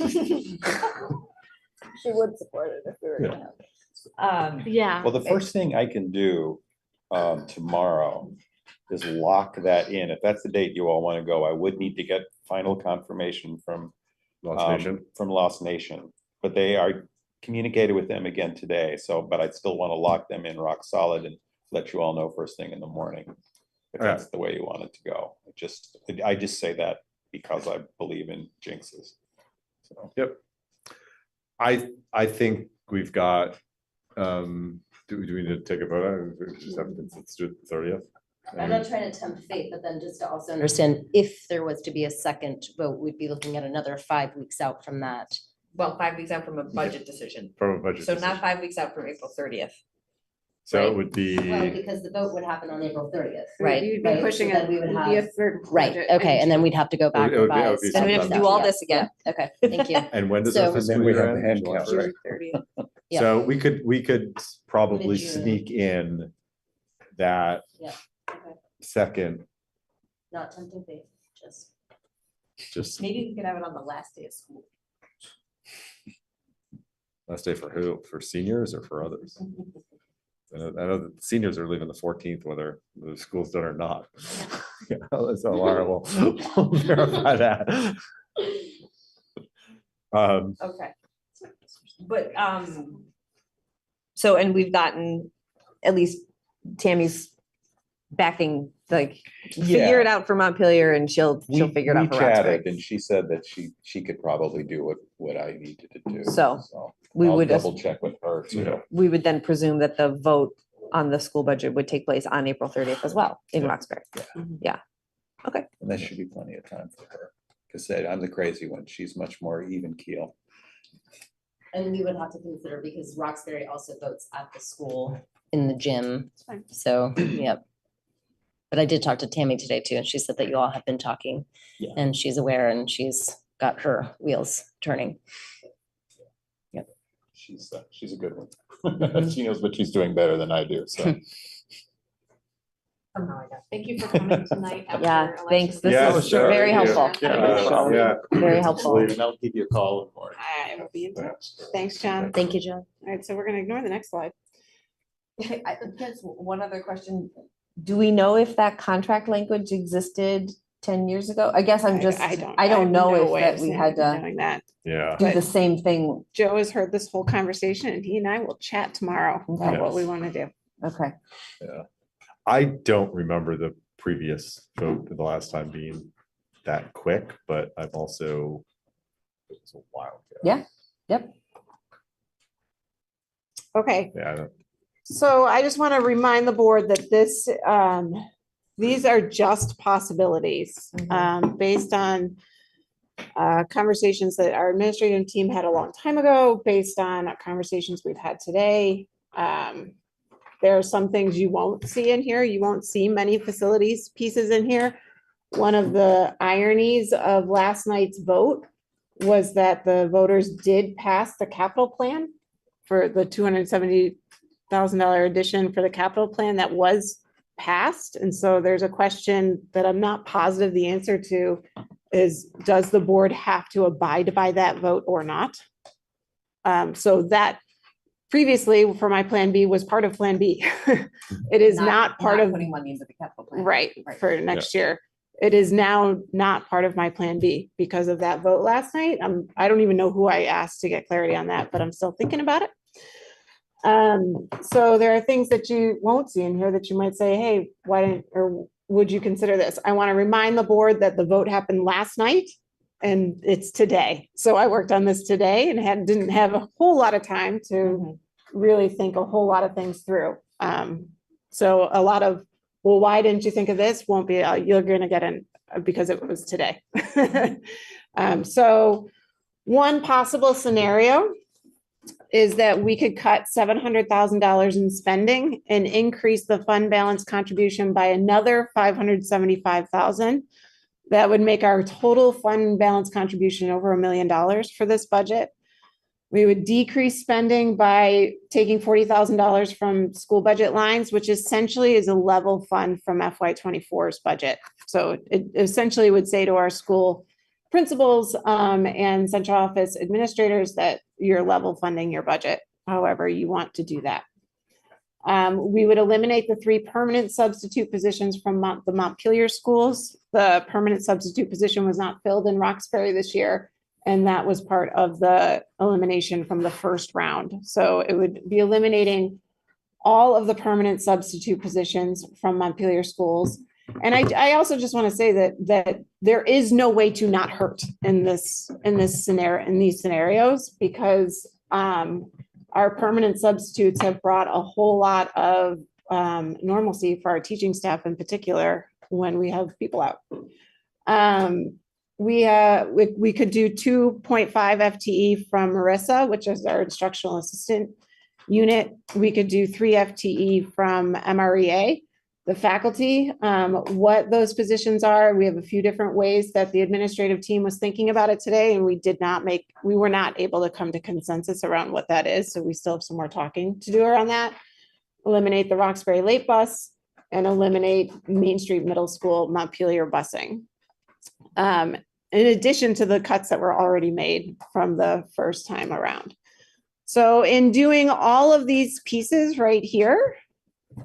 She would support it if we were gonna have. Yeah. Well, the first thing I can do tomorrow is lock that in. If that's the date you all want to go, I would need to get final confirmation from Lost Nation. From Lost Nation, but they are communicated with them again today. So, but I still want to lock them in rock solid and let you all know first thing in the morning if Yeah. that's the way you want it to go. I just say that because I believe in jinxes. So. Yep. I think we've got, do we need to take a vote on it? Let's do it the 30th. I'm not trying to tempt fate, but then just to also understand, if there was to be a second vote, we'd be looking at another 5 weeks out from that. Well, 5 weeks out from a budget decision. From a budget So decision. not 5 weeks out from April 30th. So right. it would be. Well, because the vote would happen on April 30th. Right. You'd be Right, pushing so then it, we would it'd be a have- third. Right, budget okay, and then into- we'd have to go back It would be- revise. be Then we'd have to do all this again. Yeah, okay, thank you. And when does So- our And fiscal then we year have the end? head count, June right? 30th. Yeah. So we could probably Mid-June. sneak in that Yeah, okay, second, not tempting fate, just Maybe we could have it on the last day of school. last day for who? For seniors or for others? I know that seniors are leaving the 14th, whether the school's done or not. Yeah, that's horrible. We'll verify that. Okay. But, so, and we've gotten, at least Tammy's backing, like, figure it out for Montpelier and she'll figure it out We for Roxbury. chatted and she said that she could probably do what I needed to do. So, we I'll would just- double check with her too. We would then presume that the vote on the school budget would take place on April 30th as well in Roxbury. Yeah. Okay. And that should be plenty of time for her. Cause I'm the crazy one. She's much more even keel. and we would have to consider, because Roxbury also votes at the school in the gym, fine. so, yep. But I did talk to Tammy today too, and she said that you all have been talking. Yeah. And she's aware and she's got her wheels turning. Yep. She's a good one. She knows what she's doing better than I do, so. Thank you for coming tonight. Yeah, after thanks. election. This is very helpful. Yeah. Very helpful. And I'll give you a call in the morning. I will be in touch. Thanks, John. Thank you, John. All right, so we're gonna ignore the next slide. I guess one other question. Do we know if that contract language existed 10 years ago? I guess I'm just, I have don't know no if way that of we saying- had to knowing that. Yeah. do the same thing. Joe has heard this whole conversation and he and I will chat tomorrow about what we want to do. Okay. Yeah. I don't remember the previous vote the last time being that quick, but I've also, it was a while ago. Yeah. Yep. Okay, Yeah, I don't. so I just want to remind the board that this, these are just possibilities, based on conversations that our administrative team had a long time ago, based on conversations we've had today. There are some things you won't see in here. You won't see many facilities pieces in here. One of the ironies of last night's vote was that the voters did pass the capital plan for the $270,000 addition for the capital plan that was passed. And so there's a question that I'm not positive the answer to is, does the board have to abide by that vote or not? So that previously for my Plan B was part of Plan B. It is not part of. Putting money into the capital plan. Right, for next year. It is now not part of my Plan B because of that vote last night. I don't even know who I asked to get clarity on that, but I'm still thinking about it. So there are things that you won't see in here that you might say, hey, why didn't, or would you consider this? I want to remind the board that the vote happened last night and it's today. So I worked on this today and didn't have a whole lot of time to really think a whole lot of things through. So a lot of, well, why didn't you think of this? Won't be, you're going to get in because it was today. So one possible scenario is that we could cut $700,000 in spending and increase the fund balance contribution by another $575,000. That would make our total fund balance contribution over $1 million for this budget. We would decrease spending by taking $40,000 from school budget lines, which essentially is a level fund from FY24's budget. So it essentially would say to our school principals and central office administrators that you're level funding your budget, however you want to do that. We would eliminate the 3 permanent substitute positions from the Montpelier schools. The permanent substitute position was not filled in Roxbury this year, and that was part of the elimination from the first round. So it would be eliminating all of the permanent substitute positions from Montpelier schools. And I also just want to say that there is no way to not hurt in these scenarios, because our permanent substitutes have brought a whole lot of normalcy for our teaching staff in particular when we have people out. We could do 2.5 FTE from Marissa, which is our instructional assistant unit. We could do 3 FTE from MREA, the faculty. What those positions are, we have a few different ways that the administrative team was thinking about it today, and we were not able to come to consensus around what that is. So we still have some more talking to do around that. Eliminate the Roxbury late bus and eliminate Main Street Middle School Montpelier busing. In addition to the cuts that were already made from the first time around. So in doing all of these pieces right here,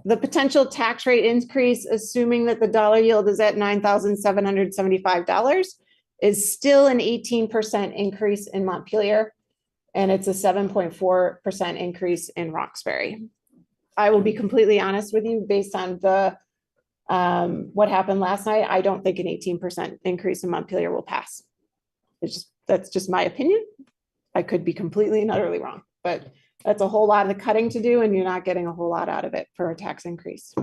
the potential tax rate increase, assuming that the dollar yield is at $9,775, is still an 18% increase in Montpelier, and it's a 7.4% increase in Roxbury. I will be completely honest with you, based on the what happened last night, I don't think an 18% increase in Montpelier will pass. That's just my opinion. I could be completely and utterly wrong, but that's a whole lot of cutting to do, and you're not getting a whole lot out of it for a tax increase.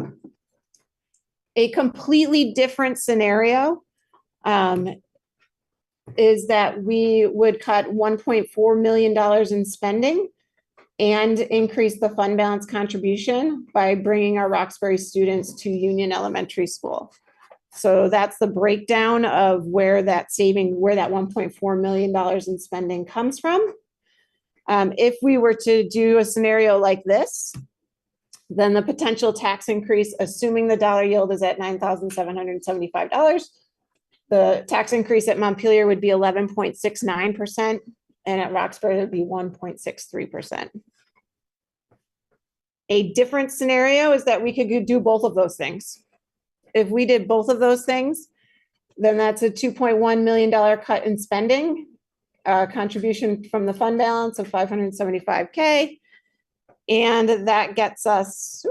A completely different scenario is that we would cut $1.4 million in spending and increase the fund balance contribution by bringing our Roxbury students to Union Elementary School. So that's the breakdown of where that $1.4 million in spending comes from. If we were to do a scenario like this, then the potential tax increase, assuming the dollar yield is at $9,775, the tax increase at Montpelier would be 11.69%, and at Roxbury it would be 1.63%. A different scenario is that we could do both of those things. If we did both of those things, then that's a $2.1 million cut in spending, contribution from the fund balance of $575K. And that gets us,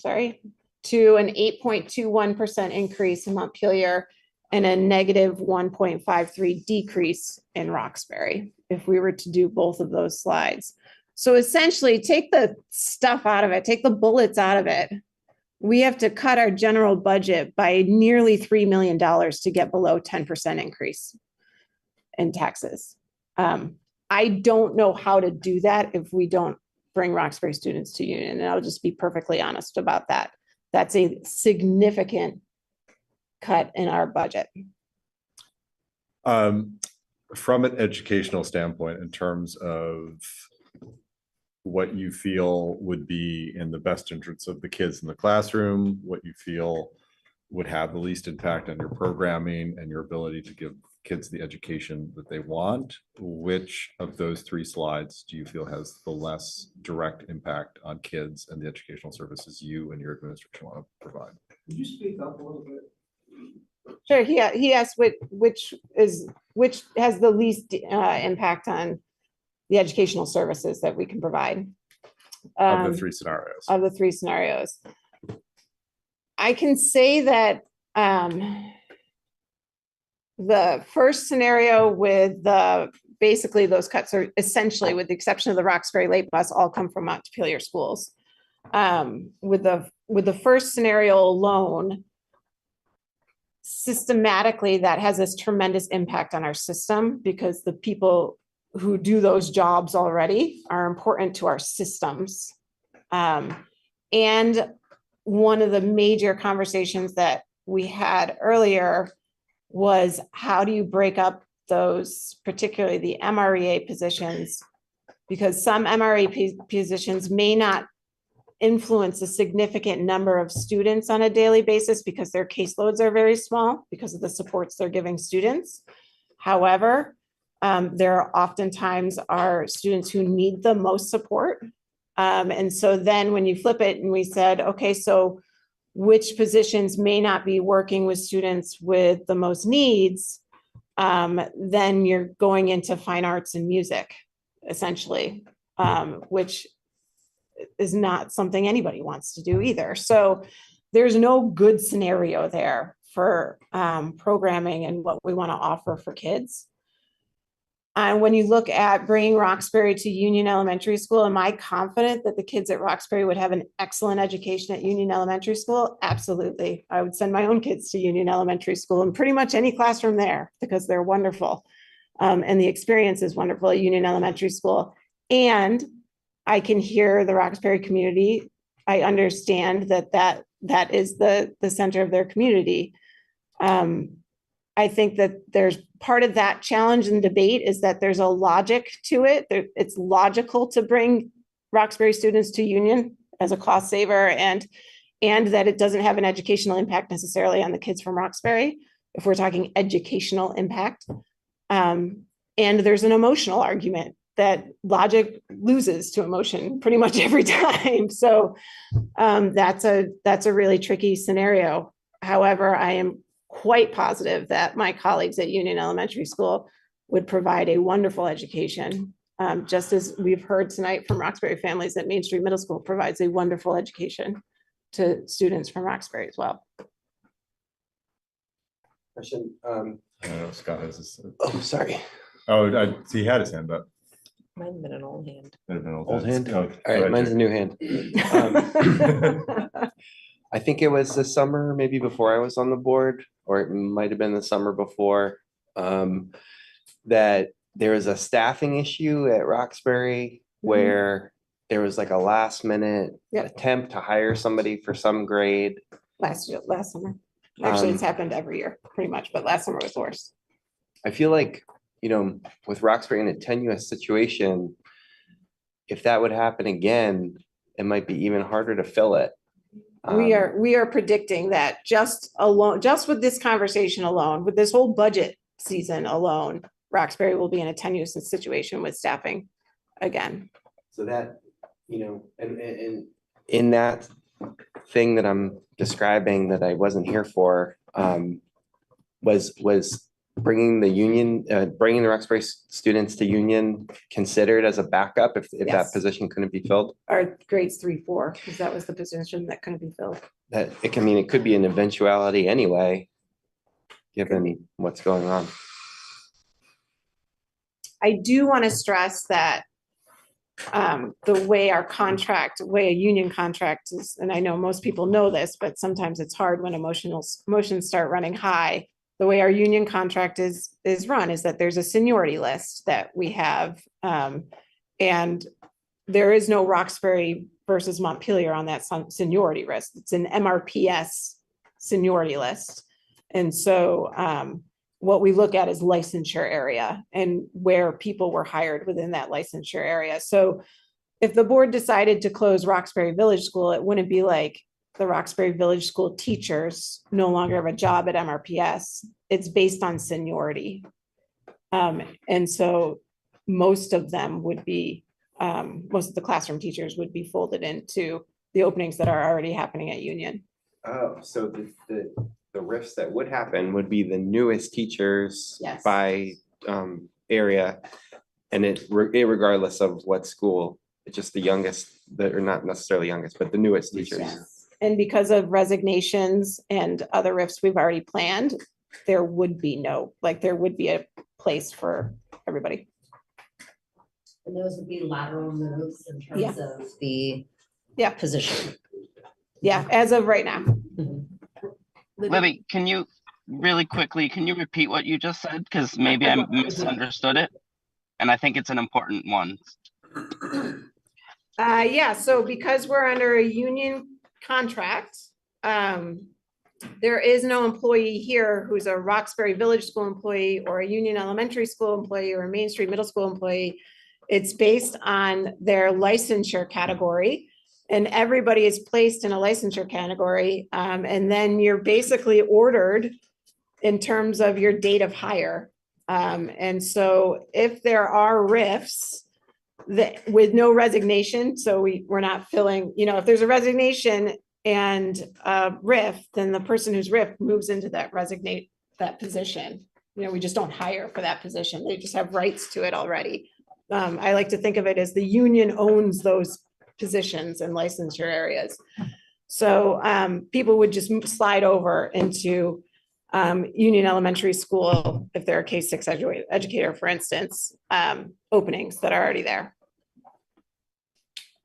to an 8.21% increase in Montpelier and a negative 1.53 decrease in Roxbury, if we were to do both of those slides. So essentially, take the stuff out of it, take the bullets out of it. We have to cut our general budget by nearly $3 million to get below 10% increase in taxes. I don't know how to do that if we don't bring Roxbury students to Union, and I'll just be perfectly honest about that. That's a significant cut in our budget. From an educational standpoint, in terms of what you feel would be in the best interest of the kids in the classroom, what you feel would have the least impact on your programming and your ability to give kids the education that they want. Which of those three slides do you feel has the less direct impact on kids and the educational services you and your administration want to provide? Could you speak up a little bit? Sure, he asked which has the least impact on the educational services that we can provide. Of the three scenarios. Of the three scenarios. I can say that the first scenario with basically those cuts are essentially, with the exception of the Roxbury Late Bus, all come from Montpelier schools. With the first scenario alone, systematically, that has this tremendous impact on our system because the people who do those jobs already are important to our systems. And one of the major conversations that we had earlier was, how do you break up those, particularly the MREA positions? Because some MREA positions may not influence a significant number of students on a daily basis because their caseloads are very small because of the supports they're giving students. However, there oftentimes are students who need the most support. And so then when you flip it and we said, okay, so which positions may not be working with students with the most needs, then you're going into fine arts and music, essentially, which is not something anybody wants to do either. So there's no good scenario there for programming and what we want to offer for kids. And when you look at bringing Roxbury to Union Elementary School, am I confident that the kids at Roxbury would have an excellent education at Union Elementary School? Absolutely. I would send my own kids to Union Elementary School in pretty much any classroom there because they're wonderful. And the experience is wonderful at Union Elementary School. And I can hear the Roxbury community. I understand that is the center of their community. I think that there's part of that challenge and debate is that there's a logic to it. It's logical to bring Roxbury students to Union as a cost saver and that it doesn't have an educational impact necessarily on the kids from Roxbury, if we're talking educational impact. And there's an emotional argument that logic loses to emotion pretty much every time. So that's a really tricky scenario. However, I am quite positive that my colleagues at Union Elementary School would provide a wonderful education, just as we've heard tonight from Roxbury families that Main Street Middle School provides a wonderful education to students from Roxbury as well. Question. I know Scott has his. Oh, sorry. Oh, he had his hand up. Mine's been an old hand. Old hand? Oh, All right, right mine's a there. new hand. I think it was the summer, maybe before I was on the board, or it might have been the summer before, that there was a staffing issue at Roxbury where there was like a last minute attempt to hire somebody for some grade. Last summer. Actually, it's happened every year, pretty much, but last summer was worse. I feel like, with Roxbury in a tenuous situation, if that would happen again, it might be even harder to fill it. We are predicting that just with this conversation alone, with this whole budget season alone, Roxbury will be in a tenuous situation with staffing again. So that, and in that thing that I'm describing that I wasn't here for, was bringing the Roxbury students to Union considered as a backup if Yes. that position couldn't be filled? Our grades 3, 4, because that was the position that couldn't be filled. That it could be an eventuality anyway, given what's going on. I do want to stress that the way a union contract is, and I know most people know this, but sometimes it's hard when emotions start running high. The way our union contract is run is that there's a seniority list that we have, and there is no Roxbury versus Montpelier on that seniority list. It's an MRPS seniority list. And so what we look at is licensure area and where people were hired within that licensure area. So if the board decided to close Roxbury Village School, it wouldn't be like the Roxbury Village School teachers no longer have a job at MRPS, it's based on seniority. And so most of them would be, most of the classroom teachers would be folded into the openings that are already happening at Union. Oh, so the rifts that would happen would be the newest teachers Yes. by area. And regardless of what school, it's just the youngest, or not necessarily youngest, but the newest teachers. Yes. And because of resignations and other rifts we've already planned, there would be there would be a place for everybody. And those would be lateral moves in Yeah. terms of the position. Yeah, as of right now. Libby, can you really quickly, can you repeat what you just said? Because maybe I misunderstood it. And I think it's an important one. Yeah, so because we're under a union contract, there is no employee here who's a Roxbury Village School employee or a Union Elementary School employee or a Main Street Middle School employee. It's based on their licensure category, and everybody is placed in a licensure category. And then you're basically ordered in terms of your date of hire. And so if there are rifts that with no resignation, so we're not filling, if there's a resignation and a rift, then the person who's rift moves into that position. We just don't hire for that position. They just have rights to it already. I like to think of it as the union owns those positions and licensure areas. So people would just slide over into Union Elementary School if they're a K-6 educator, for instance, openings that are already there.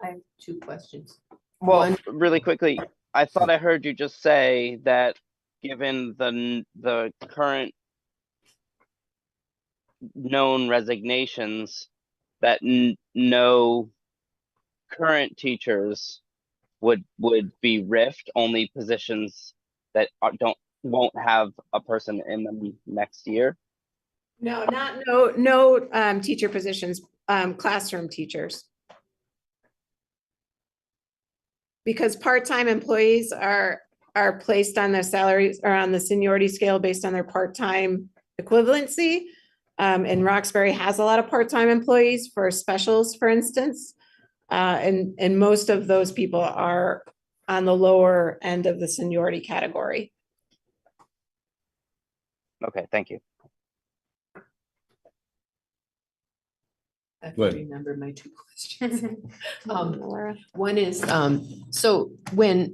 I have two questions. Well, really quickly, I thought I heard you just say that given the current known resignations, that no current teachers would be rift, only positions that won't have a person in them next year. No, no teacher positions, classroom teachers. Because part-time employees are placed on their salaries or on the seniority scale based on their part-time equivalency. And Roxbury has a lot of part-time employees for specials, for instance. And most of those people are on the lower end of the seniority category. Okay, thank you. I Good. remember my two questions. One is, so when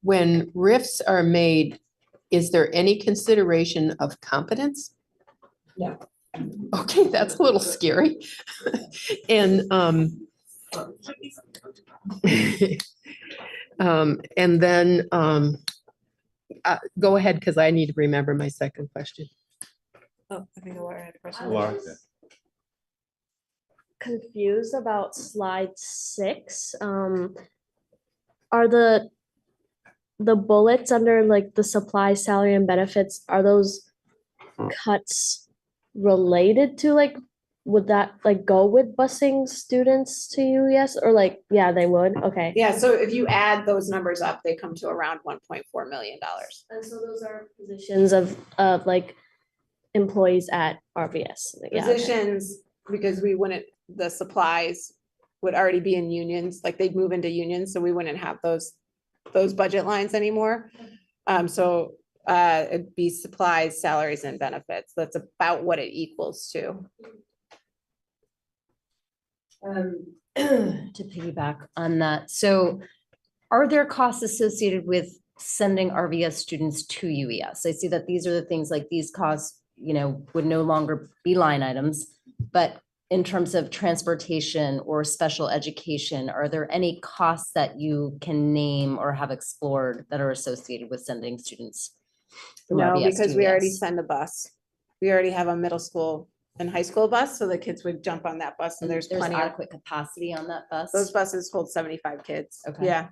RIFs are made, is there any consideration of competence? No. Okay, that's a little scary. And and then go ahead, because I need to remember my second question. Oh, I think Laura had a question. Laura, Confused about slide 6. Are the bullets under like the supply, salary, and benefits, are those cuts related to like, would that like go with busing students to UES or like, yeah, they would? Okay. Yeah, so if you add those numbers up, they come to around $1.4 million. And so those are positions of like employees at RVS. Yeah, okay. Positions, because the supplies would already be in unions, like they'd move into unions, so we wouldn't have those budget lines anymore. So it'd be supplies, salaries, and benefits. That's about what it equals to. To piggyback on that, so are there costs associated with sending RVS students to UES? I see that these are the things like these costs, would no longer be line items, but in terms of transportation or special education, are there any costs that you can name or have explored that are associated with sending students? from No, RVS to because we already UES? send a bus. We already have a middle school and high school bus, so the kids would jump on that bus, and there's plenty of. Adequate capacity on that bus? Those buses hold 75 kids. Okay. Yeah.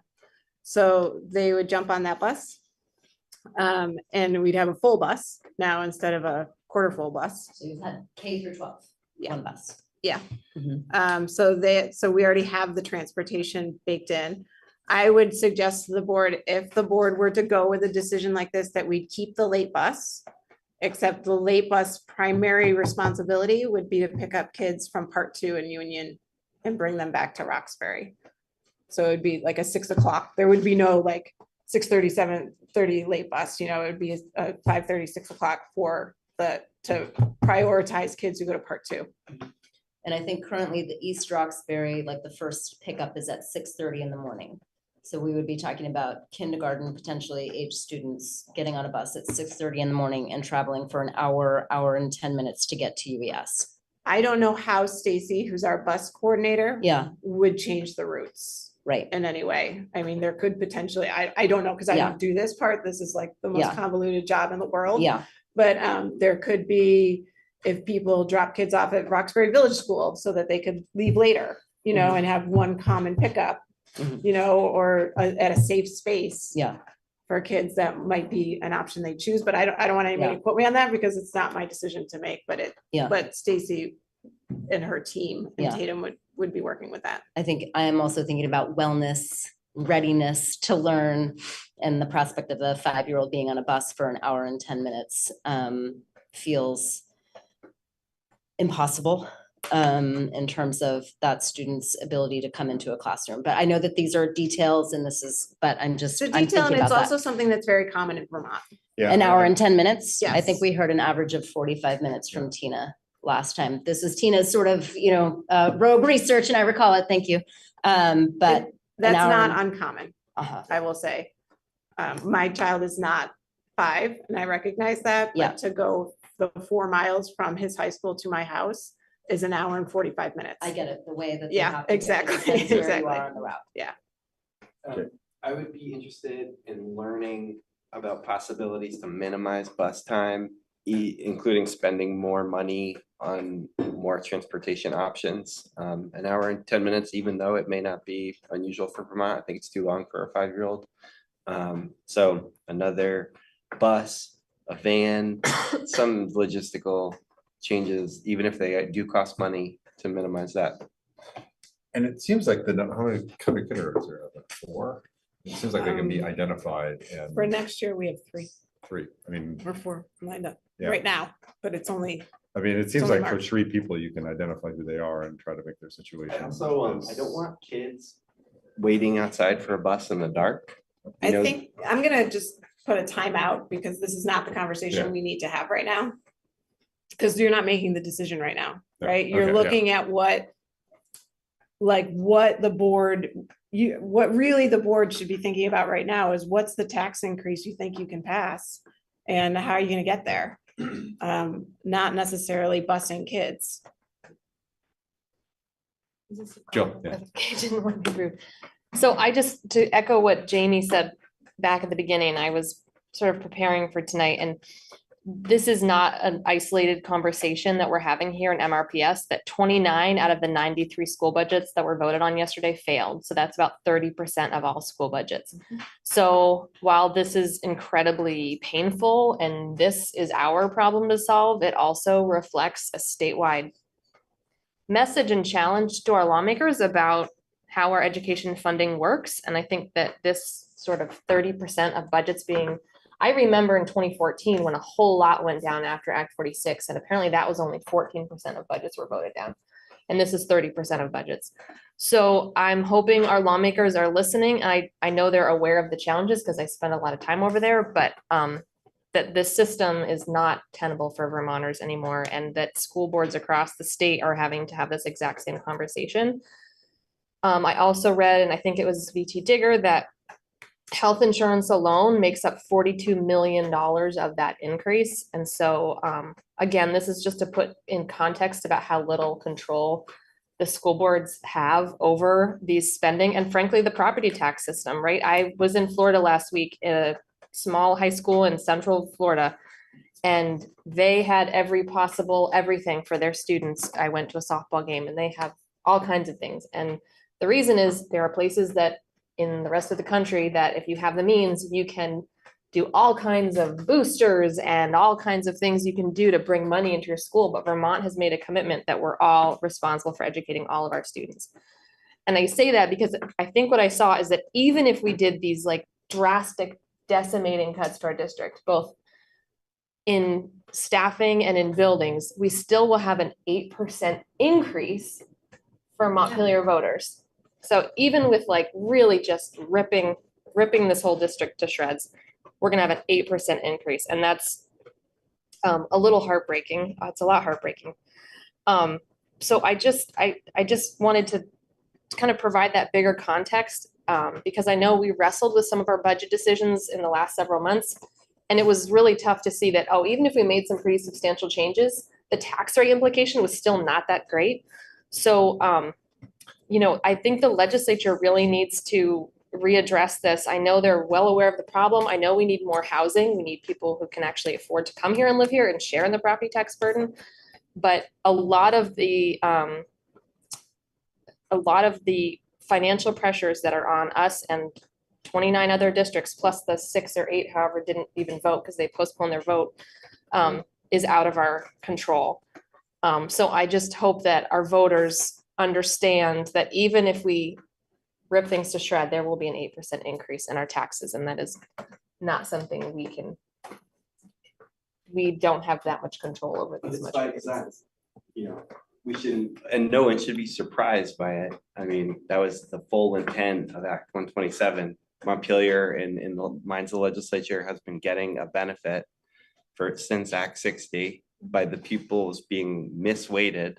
So they would jump on that bus. And we'd have a full bus now instead of a quarter full bus. So you've had K through 12, one bus. Yeah. Mhm. So we already have the transportation baked in. I would suggest to the board, if the board were to go with a decision like this, that we'd keep the late bus. Except the late bus primary responsibility would be to pick up kids from Part 2 and Union and bring them back to Roxbury. So it'd be like a 6 o'clock. There would be no like 6:30, 7:30 late bus, it would be a 5:30, 6 o'clock to prioritize kids who go to Part 2. And I think currently the East Roxbury, like the first pickup is at 6:30 in the morning. So we would be talking about kindergarten, potentially age students getting on a bus at 6:30 in the morning and traveling for an hour and 10 minutes to get to UES. I don't know how Stacy, who's our bus coordinator, Yeah, would change the routes right. in any way. I mean, there could potentially, I don't know, because I Yeah. don't do this part. This is like the most Yeah. convoluted job in the world. Yeah, But there could be, if people drop kids off at Roxbury Village School so that they could leave later, Mhm. and have one common pickup, Mhm. Or at a safe space. Yeah. For kids, that might be an option they choose, but I don't want anybody Yeah. to quote me on that because it's not my decision to make, Yeah. but Stacy and her team and Yeah. Tatum would be working with that. I think I am also thinking about wellness, readiness to learn, and the prospect of a 5-year-old being on a bus for an hour and 10 minutes feels impossible in terms of that student's ability to come into a classroom. But I know that these are details and but I'm It's a I'm detail, and thinking it's about also that. something that's very common in Vermont. Yeah. An hour and 10 minutes? I think Yes. we heard an average of 45 minutes from Tina last time. This is Tina's sort of, rogue research, and I recall it. Thank you. But That's hour not and- uncommon, uh-huh. I will say. My child is not 5, and I recognize that, Yeah. but to go the 4 miles from his high school to my house is an hour and 45 minutes. I get it, the way that. they Yeah, have to get exactly, it depends where you exactly. are on the route. Yeah. I would be interested in learning about possibilities to minimize bus time, including spending more money on more transportation options. An hour and 10 minutes, even though it may not be unusual for Vermont, I think it's too long for a 5-year-old. So another bus, a van, some logistical changes, even if they do cost money, to minimize that. And it seems like how many kindergartens are there? 4? It seems like they can be identified and For next year, we have 3 3. I mean, or 4 lined up Yeah. right now, but it's only. it seems only like for March. 3 people, you can identify who they are and try to make their situation. Also, I don't want kids waiting outside for a bus in the dark. I think I'm gonna just put a timeout because this is not the conversation Yeah. we need to have right now. Because you're not making the decision right now, Yeah, right? okay, You're yeah. looking at what the board, what really the board should be thinking about right now is what's the tax increase you think you can pass? And how are you gonna get there? Not necessarily busing kids. Jill, yeah. Okay, didn't want to be rude. So to echo what Jamie said back at the beginning, I was sort of preparing for tonight, and this is not an isolated conversation that we're having here in MRPS, that 29 out of the 93 school budgets that were voted on yesterday failed. So that's about 30% of all school budgets. So while this is incredibly painful and this is our problem to solve, it also reflects a statewide message and challenge to our lawmakers about how our education funding works. And I think that this sort of 30% of budgets being, I remember in 2014 when a whole lot went down after Act 46, and apparently that was only 14% of budgets were voted down. And this is 30% of budgets. So I'm hoping our lawmakers are listening. I know they're aware of the challenges because I spend a lot of time over there, but that this system is not tenable for Vermonters anymore, and that school boards across the state are having to have this exact same conversation. I also read, and I think it was VT Digger, that health insurance alone makes up $42 million of that increase. And so, again, this is just to put in context about how little control the school boards have over these spending, and frankly, the property tax system, right? I was in Florida last week in a small high school in Central Florida, and they had everything for their students. I went to a softball game and they have all kinds of things. And the reason is there are places that in the rest of the country that if you have the means, you can do all kinds of boosters and all kinds of things you can do to bring money into your school. But Vermont has made a commitment that we're all responsible for educating all of our students. And I say that because I think what I saw is that even if we did these like drastic decimating cuts to our district, both in staffing and in buildings, we still will have an 8% increase for Montpelier voters. So even with like really just ripping this whole district to shreds, we're gonna have an 8% increase, and that's a little heartbreaking. It's a lot heartbreaking. So I just wanted to kind of provide that bigger context, because I know we wrestled with some of our budget decisions in the last several months, and it was really tough to see that, oh, even if we made some pretty substantial changes, the tax rate implication was still not that great. So, you know, I think the legislature really needs to readdress this. I know they're well aware of the problem. I know we need more housing. We need people who can actually afford to come here and live here and share in the property tax burden. But a lot of the financial pressures that are on us and 29 other districts, plus the 6 or 8, however, didn't even vote because they postponed their vote, is out of our control. So I just hope that our voters understand that even if we rip things to shred, there will be an 8% increase in our taxes, and that is not something we don't have that much control over But these it's much. by design. You know, we shouldn't, and no one should be surprised by it. I mean, that was the full intent of Act 127. Montpelier in the minds of the legislature has been getting a benefit since Act 60 by the pupils being misweighted.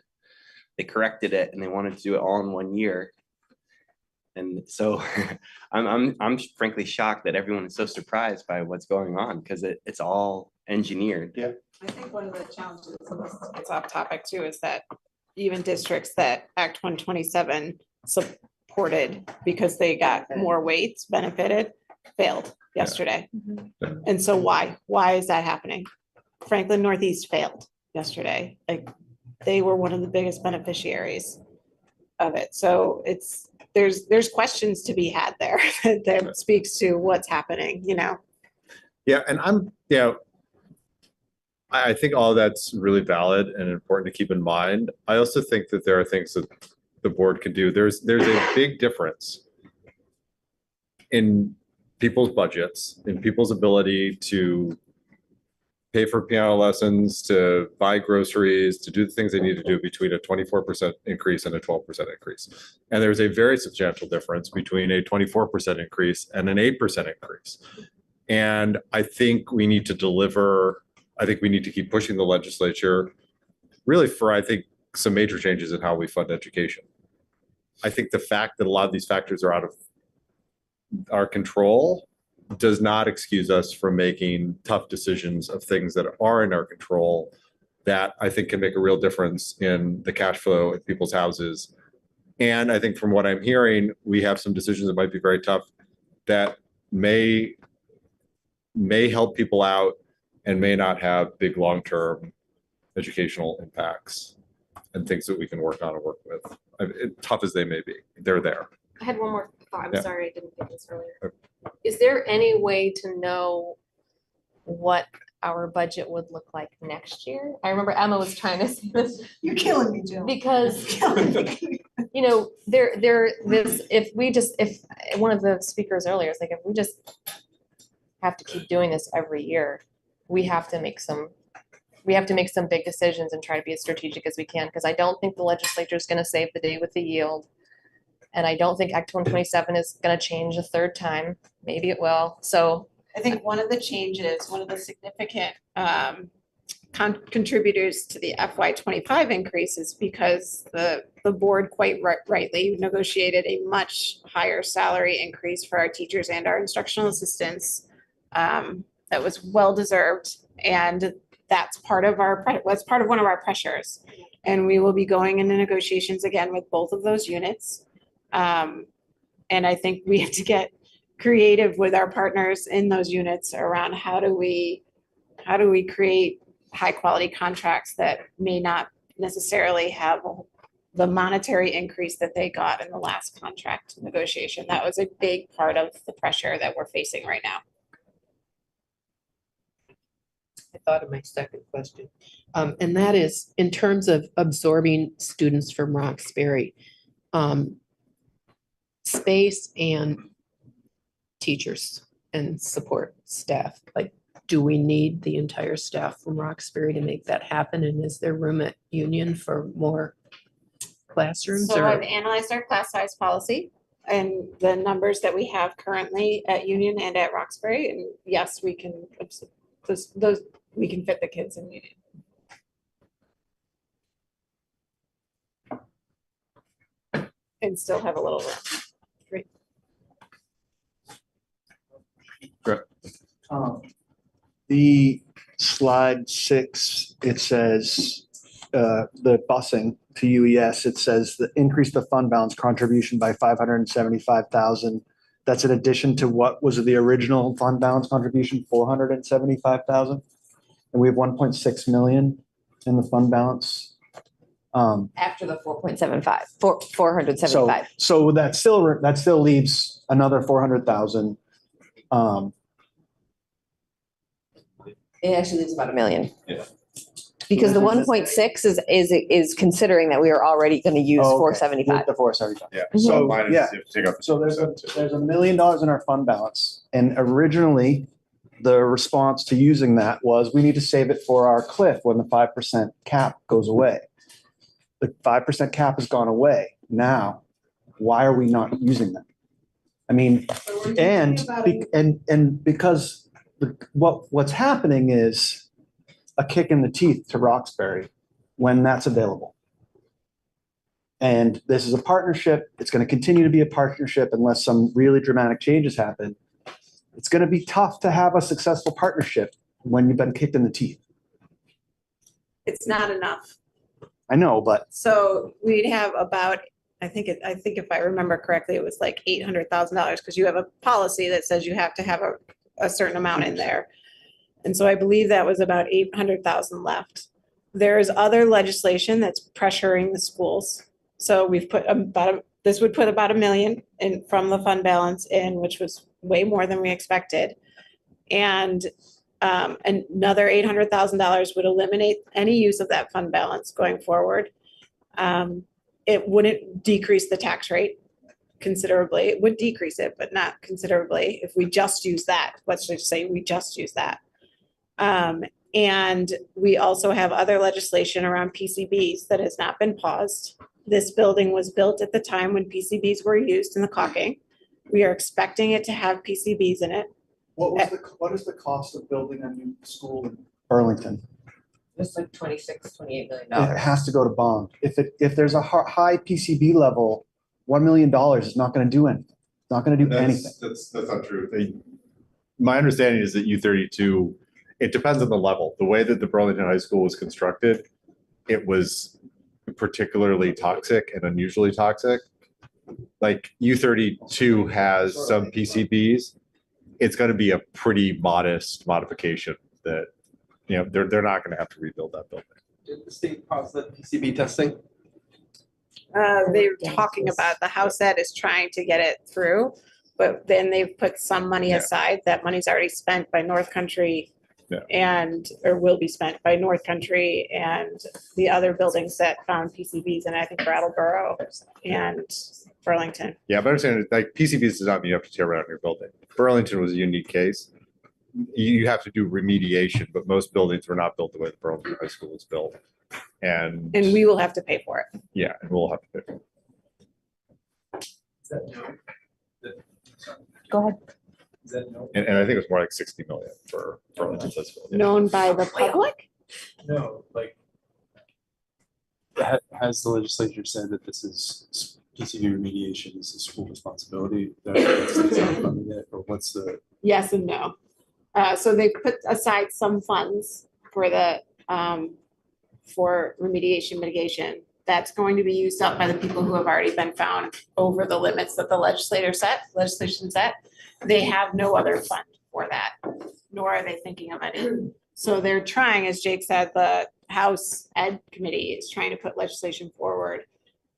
They corrected it and they wanted to do it all in 1 year. And so I'm frankly shocked that everyone is so surprised by what's going on, because it's all engineered. Yeah. I think one of the challenges, it's off topic too, is that even districts that Act 127 supported because they got more weights benefited, failed yesterday. And so why is that happening? Franklin Northeast failed yesterday. Like, they were one of the biggest beneficiaries of it. So there's questions to be had there that speaks to what's happening, you know? Yeah, and I think all that's really valid and important to keep in mind. I also think that there are things that the board can do. There's a big difference in people's budgets, in people's ability to pay for piano lessons, to buy groceries, to do the things they need to do between a 24% increase and a 12% increase. And there's a very substantial difference between a 24% increase and an 8% increase. And I think we need to deliver. I think we need to keep pushing the legislature really for, I think, some major changes in how we fund education. I think the fact that a lot of these factors are out of our control does not excuse us from making tough decisions of things that are in our control that I think can make a real difference in the cash flow at people's houses. And I think from what I'm hearing, we have some decisions that might be very tough that may help people out and may not have big long-term educational impacts and things that we can work on and work with. Tough as they may be, they're there. I had one more thought. I'm Yeah. sorry, I didn't think this earlier. Is there any way to know what our budget would look like next year? I remember Emma was trying to say this. You're killing me, Jill. Because, you know, if one of the speakers earlier is like, if we just have to keep doing this every year, we have to make some big decisions and try to be as strategic as we can, because I don't think the legislature is going to save the day with the yield. And I don't think Act 127 is going to change a third time. Maybe it will. So I think one of the changes, one of the significant contributors to the FY25 increase is because the board quite rightly negotiated a much higher salary increase for our teachers and our instructional assistants. That was well-deserved, and that's part of one of our pressures. And we will be going into negotiations again with both of those units. And I think we have to get creative with our partners in those units around how do we create high quality contracts that may not necessarily have the monetary increase that they got in the last contract negotiation. That was a big part of the pressure that we're facing right now. I thought of my second question. And that is, in terms of absorbing students from Roxbury, space and teachers and support staff. Like, do we need the entire staff from Roxbury to make that happen? And is there room at Union for more classrooms? So or I've analyzed our class size policy and the numbers that we have currently at Union and at Roxbury, and yes, we can, those, we can fit the kids in Union. And still have a little room. Great. The slide 6, it says, the busing to UES, it says the increase the fund balance contribution by 575,000. That's in addition to what was the original fund balance contribution, 475,000. And we have 1.6 million in the fund balance. After the 475. So that still leaves another 400,000. It actually leaves about $1 million. Yeah. Because the 1.6 is considering that we are already going to use Oh, okay. 475. With the 475. Yeah. Mhm. So mine Yeah. is, if you take out. So there's $1 million in our fund balance. And originally, the response to using that was we need to save it for our cliff when the 5% cap goes away. The 5% cap has gone away. Now, why are we not using that? I mean, and because what's happening is a kick in the teeth to Roxbury when that's available. And this is a partnership. It's going to continue to be a partnership unless some really dramatic changes happen. It's going to be tough to have a successful partnership when you've been kicked in the teeth. It's not enough. I know, but So we'd have about, I think if I remember correctly, it was like $800,000 because you have a policy that says you have to have a certain amount in there. And so I believe that was about 800,000 left. There is other legislation that's pressuring the schools. So we've put this would put about $1 million in from the fund balance in, which was way more than we expected. And another $800,000 would eliminate any use of that fund balance going forward. It wouldn't decrease the tax rate considerably. It would decrease it, but not considerably if we just use that. Let's just say we just use that. And we also have other legislation around PCBs that has not been paused. This building was built at the time when PCBs were used in the caulking. We are expecting it to have PCBs in it. what is the cost of building a new school in Burlington? It's like $28 million. It has to go to bond. If there's a high PCB level, $1 million is not going to do anything. It's not going to do anything. That's not true. My understanding is that U32, it depends on the level. The way that the Burlington High School was constructed, it was particularly toxic and unusually toxic. Like U32 has some PCBs. It's going to be a pretty modest modification that, you know, they're not going to have to rebuild that building. Did the state pause the PCB testing? They're talking about the House Ed is trying to get it through, but then they've put some money aside. That money's already spent by North Country or will be spent by North Country and the other buildings that found PCBs, and I think Brattleboro and Burlington. Yeah, but I understand, like, PCBs does not mean you have to tear down your building. Burlington was a unique case. You have to do remediation, but most buildings were not built the way the Burlington High School was built. And we will have to pay for it. Yeah, and we'll have to pay for it. Go ahead. And I think it was more like 60 million for Burlington's High School. Yeah. Known by the public? No, like, has the legislature said that this is PCB remediation is a school responsibility? That it's not funding it, or what's the? Yes and no. So they put aside some funds for the for remediation mitigation. That's going to be used up by the people who have already been found over the limits that the legislation set. They have no other fund for that, nor are they thinking of any. So they're trying, as Jake said, the House Ed Committee is trying to put legislation forward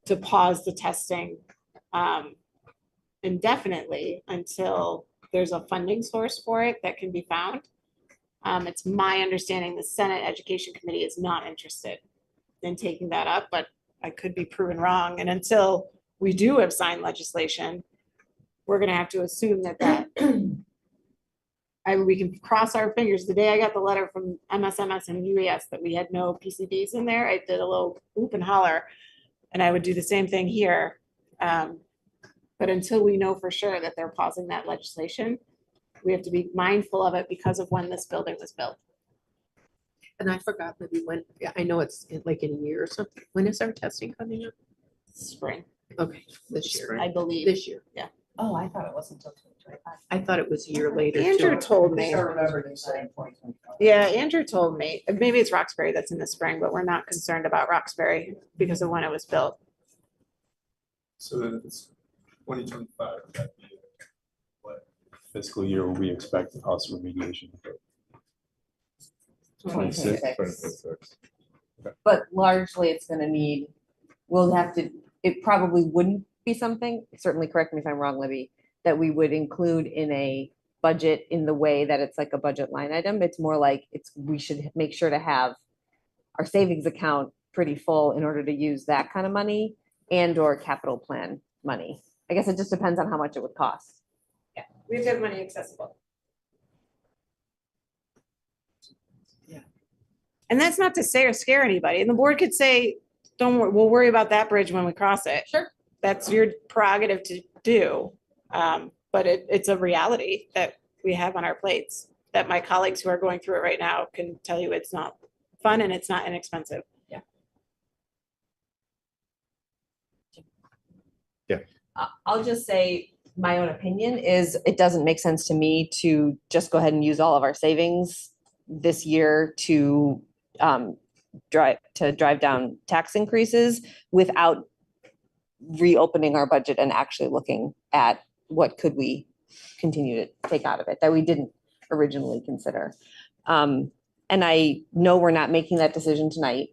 to pause the testing indefinitely until there's a funding source for it that can be found. It's my understanding the Senate Education Committee is not interested in taking that up, but I could be proven wrong. And until we do have signed legislation we're gonna have to assume that we can cross our fingers. The day I got the letter from MSMS and UES that we had no PCBs in there, I did a little whoop and holler. And I would do the same thing here. But until we know for sure that they're pausing that legislation, we have to be mindful of it because of when this building was built. And I forgot maybe when, yeah, I know it's like in a year or something. When is our testing coming up? Spring. Okay, this year. I believe. This year. Yeah. Oh, I thought it wasn't until 2025. I thought it was a year later. Andrew too. told me. I remember they said 2025. Yeah, Andrew told me. Maybe it's Roxbury that's in the spring, but we're not concerned about Roxbury because of when it was built. So then if it's 2025, that'd be what fiscal year will we expect the cost of remediation? 26. But largely it's gonna need, we'll have to, it probably wouldn't be something, certainly correct me if I'm wrong, Libby, that we would include in a budget in the way that it's like a budget line item. It's more like we should make sure to have our savings account pretty full in order to use that kind of money and or capital plan money. I guess it just depends on how much it would cost. Yeah, we have to have money accessible. Yeah. And that's not to say or scare anybody. And the board could say, don't worry, we'll worry about that bridge when we cross it. Sure. That's your prerogative to do. But it's a reality that we have on our plates that my colleagues who are going through it right now can tell you it's not fun and it's not inexpensive. Yeah. Yeah. I'll just say my own opinion is it doesn't make sense to me to just go ahead and use all of our savings this year to drive down tax increases without reopening our budget and actually looking at what could we continue to take out of it that we didn't originally consider. And I know we're not making that decision tonight,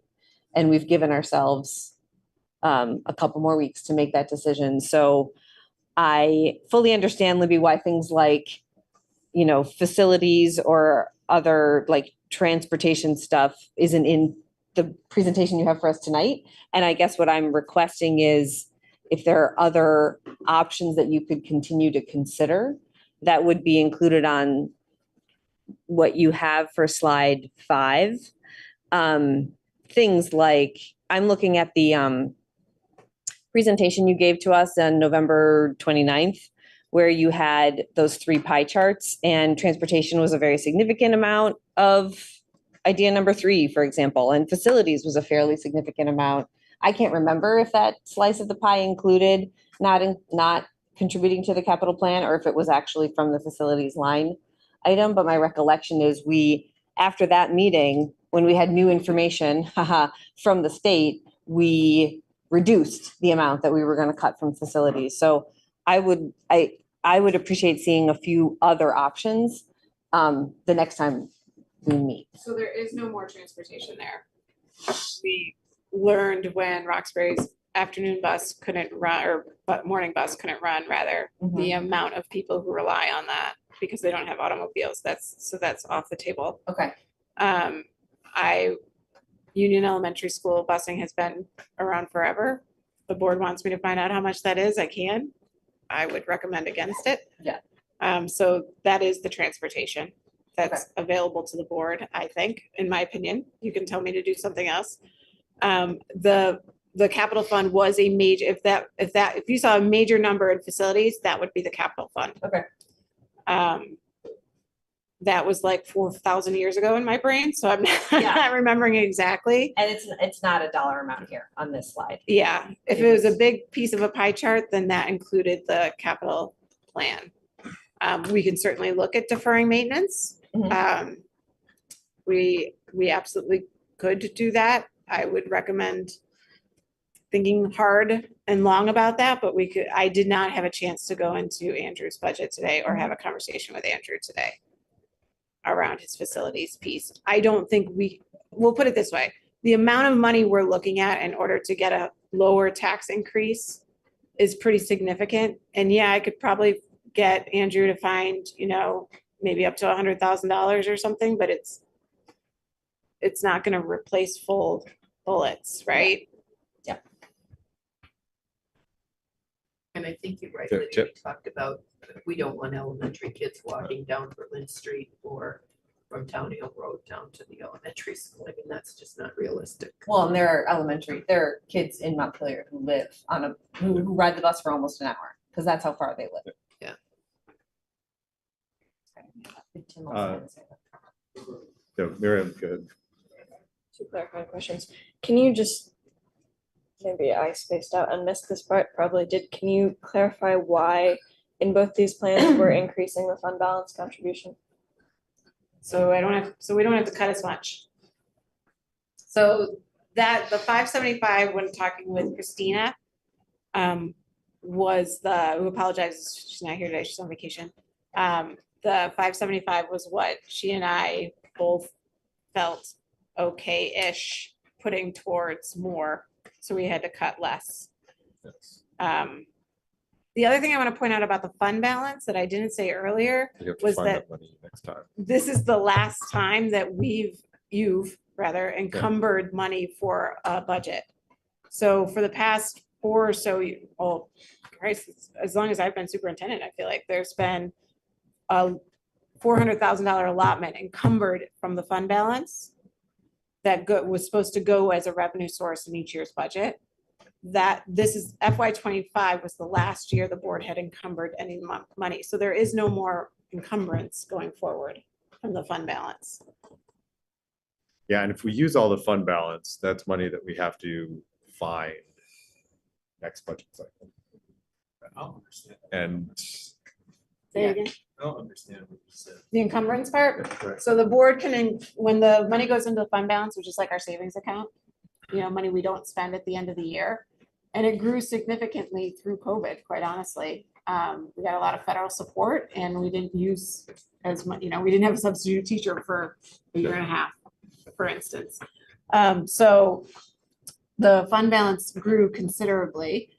and we've given ourselves a couple more weeks to make that decision. So I fully understand, Libby, why things like, facilities or other like transportation stuff isn't in the presentation you have for us tonight. And I guess what I'm requesting is if there are other options that you could continue to consider that would be included on what you have for slide 5. Things like, I'm looking at the presentation you gave to us on November 29th, where you had those 3 pie charts, and transportation was a very significant amount of idea number 3, for example, and facilities was a fairly significant amount. I can't remember if that slice of the pie included not contributing to the capital plan or if it was actually from the facilities line item, but my recollection is after that meeting, when we had new information from the state, we reduced the amount that we were going to cut from facilities. So I would appreciate seeing a few other options the next time we meet. So there is no more transportation there. We learned when Roxbury's afternoon bus couldn't run, or morning bus couldn't run, rather, the amount of people who rely on that because they don't have automobiles. That's off the table. Okay. Union Elementary School busing has been around forever. The board wants me to find out how much that is. I can. I would recommend against it. Yeah. So that is the transportation that's available to the board, I think, in my opinion. You can tell me to do something else. The capital fund was a major, if you saw a major number in facilities, that would be the capital fund. Okay. That was like 4,000 years ago in my brain, so I'm not remembering exactly. And it's not a dollar amount here on this slide. Yeah, if it was a big piece of a pie chart, then that included the capital plan. We can certainly look at deferring maintenance. We absolutely could do that. I would recommend thinking hard and long about that, but I did not have a chance to go into Andrew's budget today or have a conversation with Andrew today around his facilities piece. I don't think we'll put it this way. The amount of money we're looking at in order to get a lower tax increase is pretty significant. And yeah, I could probably get Andrew to find, maybe up to $100,000 or something, but it's not going to replace full bullets, right? Yeah. And I think you're right, Chip, Lydia, we Chip. talked about, we don't want elementary kids walking down Berlin Street or from Town Hill Road down to the elementary school. I mean, that's just not realistic. Well, and there are kids in Montpelier who live who ride the bus for almost an hour, because that's how far they live. Yeah. Tim also had to say that. Miriam, good. Two clarifying questions. Can you just, maybe I spaced out and missed this part, probably did. Can you clarify why in both these plans we're increasing the fund balance contribution? So we don't have to cut as much. So that the 575, when talking with Christina, was who apologizes, she's not here today, she's on vacation. The 575 was what she and I both felt okay-ish putting towards more, so we had to cut less. The other thing I want to point out about the fund balance that I didn't say earlier You have to was find that money next time. this is the last time that you've encumbered money for a budget. So for the past 4 or so, Christ, as long as I've been superintendent, I feel like there's been a $400,000 allotment encumbered from the fund balance that was supposed to go as a revenue source in each year's budget. That this is FY25 was the last year the board had encumbered any money. So there is no more encumbrance going forward from the fund balance. Yeah, and if we use all the fund balance, that's money that we have to find next budget cycle. I don't understand. And Say it again. I don't understand what you said. The encumbrance part. Correct. So the board can, when the money goes into the fund balance, which is like our savings account, money we don't spend at the end of the year. And it grew significantly through COVID, quite honestly. We got a lot of federal support and we didn't use as much, we didn't have a substitute teacher for a year and a half, for instance. So the fund balance grew considerably.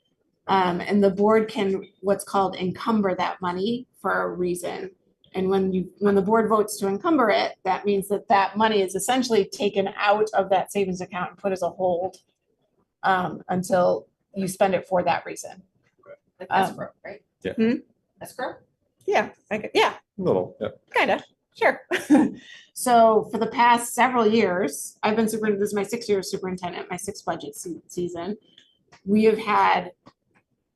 And the board can what's called encumber that money for a reason. And when the board votes to encumber it, that means that money is essentially taken out of that savings account and put as a hold until you spend it for that reason. Like escrow, right? Yeah. Escrow? Yeah, yeah, A little, yeah. kind of, sure. So for the past several years, I've been this is my 6th year as superintendent, my 6th budget season. We have had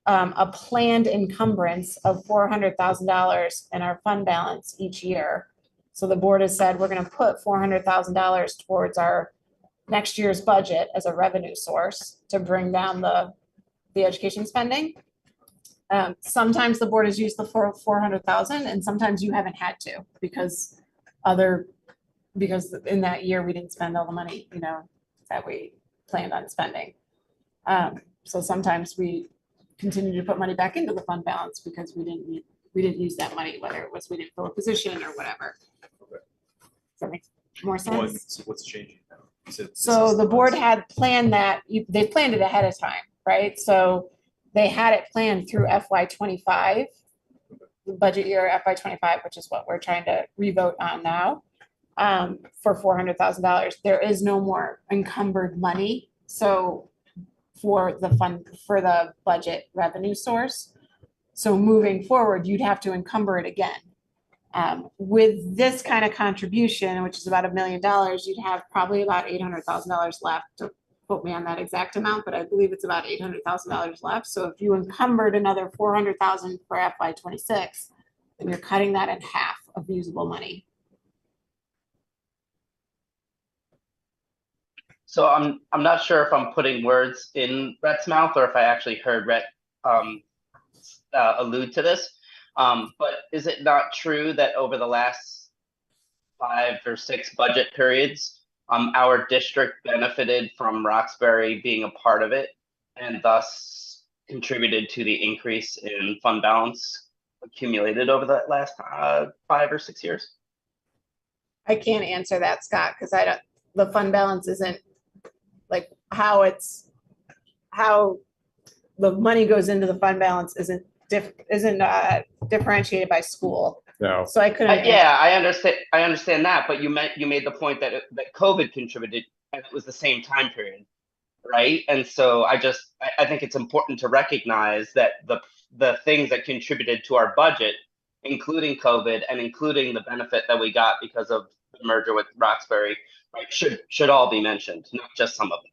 a planned encumbrance of $400,000 in our fund balance each year. So the board has said, we're going to put $400,000 towards our next year's budget as a revenue source to bring down the education spending. Sometimes the board has used the 400,000 and sometimes you haven't had to because in that year we didn't spend all the money, that we planned on spending. So sometimes we continue to put money back into the fund balance because we didn't use that money, whether it was we didn't fill a position or whatever. Does that make more sense? So what's changing now? You said this So is the board last- had planned that, they planned it ahead of time, right? So they had it planned through FY25, the budget year FY25, which is what we're trying to revote on now, for $400,000. There is no more encumbered money. So for the budget revenue source. So moving forward, you'd have to encumber it again. With this kind of contribution, which is about $1 million, you'd have probably about $800,000 left. Don't quote me on that exact amount, but I believe it's about $800,000 left. So if you encumbered another $400,000 for FY26, then you're cutting that in half of usable money. So I'm not sure if I'm putting words in Rhett's mouth or if I actually heard Rhett allude to this. But is it not true that over the last 5 or 6 budget periods, our district benefited from Roxbury being a part of it and thus contributed to the increase in fund balance accumulated over the last 5 or 6 years? I can't answer that, Scott, because the fund balance isn't like how the money goes into the fund balance isn't differentiated by school. No. So I couldn't. Yeah, I understand that, but you made the point that COVID contributed and it was the same time period, right? And so I think it's important to recognize that the the things that contributed to our budget, including COVID and including the benefit that we got because of the merger with Roxbury, right, should all be mentioned, not just some of them.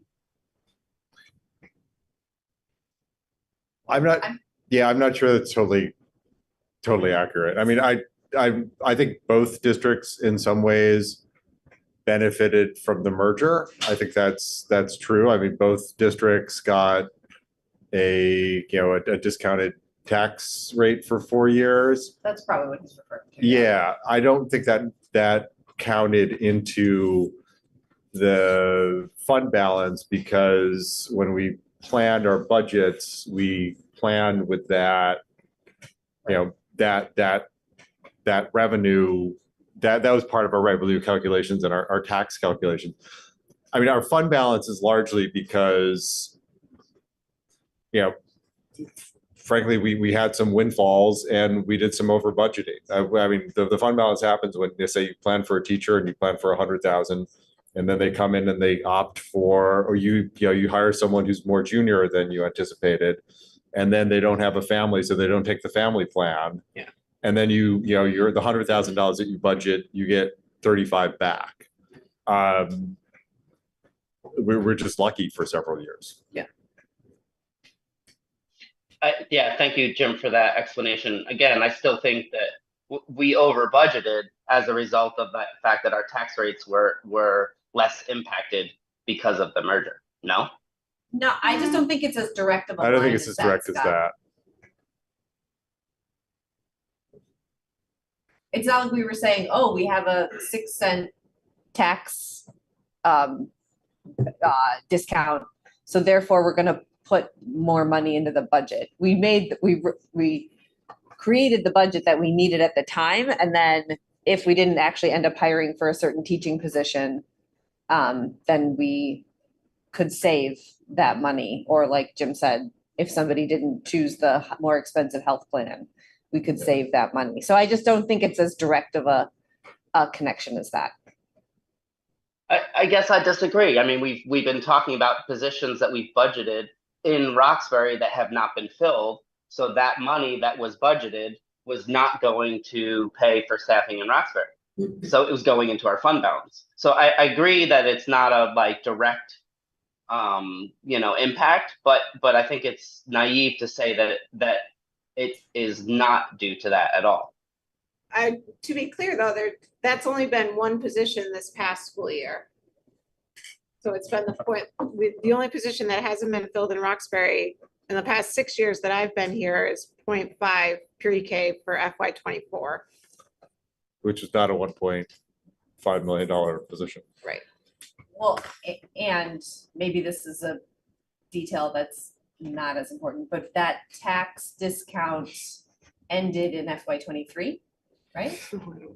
I'm not sure that's totally accurate. I mean, I think both districts in some ways benefited from the merger. I think that's true. I mean, both districts got a discounted tax rate for 4 years. That's probably what he's referring to. Yeah, I don't think that counted into the fund balance, because when we planned our budgets, we planned with that, that revenue, that was part of our revenue calculations and our tax calculations. I mean, our fund balance is largely because, frankly, we had some windfalls and we did some over budgeting. I mean, the fund balance happens when they say you plan for a teacher and you plan for 100,000, and then they come in and they opt for, or you hire someone who's more junior than you anticipated, and then they don't have a family, so they don't take the family plan. Yeah. And then you're the $100,000 that you budget, you get 35 back. We're just lucky for several years. Yeah. Yeah, thank you, Jim, for that explanation. Again, I still think that we over budgeted as a result of the fact that our tax rates were less impacted because of the merger. No? No, I just don't think it's as direct of a I don't line think it's as direct as Scott. that. It's not like we were saying, oh, we have a 6-cent tax discount, so therefore we're gonna put more money into the budget. We created the budget that we needed at the time, and then if we didn't actually end up hiring for a certain teaching position, then we could save that money. Or like Jim said, if somebody didn't choose the more expensive health plan, we could save that money. So I just don't think it's as direct of a connection as that. I guess I disagree. I mean, we've been talking about positions that we've budgeted in Roxbury that have not been filled. So that money that was budgeted was not going to pay for staffing in Roxbury. So it was going into our fund balance. So I agree that it's not a direct impact, but I think it's naive to say that it is not due to that at all. To be clear though, that's only been one position this past school year. So it's been the only position that hasn't been filled in Roxbury in the past 6 years that I've been here is 0.5 pre-K for FY24. Which is not a $1.5 million position. Right. Well, and maybe this is a detail that's not as important, but that tax discount ended in FY23, right?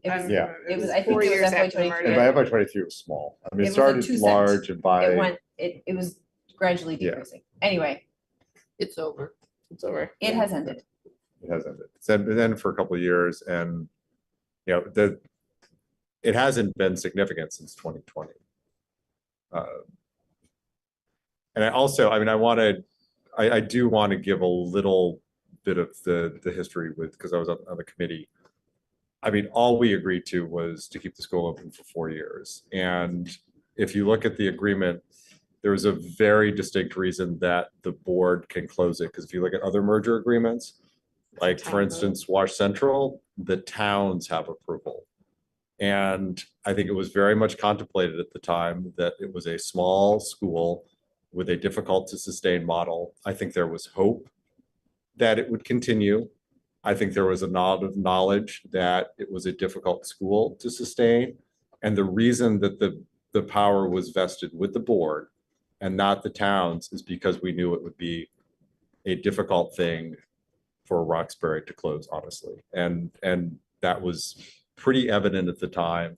Yeah. It was, I think it was FY23. And by FY23 was small. I mean, it was started 2 cents. large and by. It was gradually decreasing. Anyway, It's over. It's over. it has ended. It has ended. It's been for a couple of years, and it hasn't been significant since 2020. And I do want to give a little bit of the history because I was on the committee. I mean, all we agreed to was to keep the school open for 4 years. And if you look at the agreement, there was a very distinct reason that the board can close it. Because if you look at other merger agreements, like for instance, Wash Central, the towns have approval. And I think it was very much contemplated at the time that it was a small school with a difficult to sustain model. I think there was hope that it would continue. I think there was a nod of knowledge that it was a difficult school to sustain. And the reason that the power was vested with the board and not the towns is because we knew it would be a difficult thing for Roxbury to close, honestly. And that was pretty evident at the time.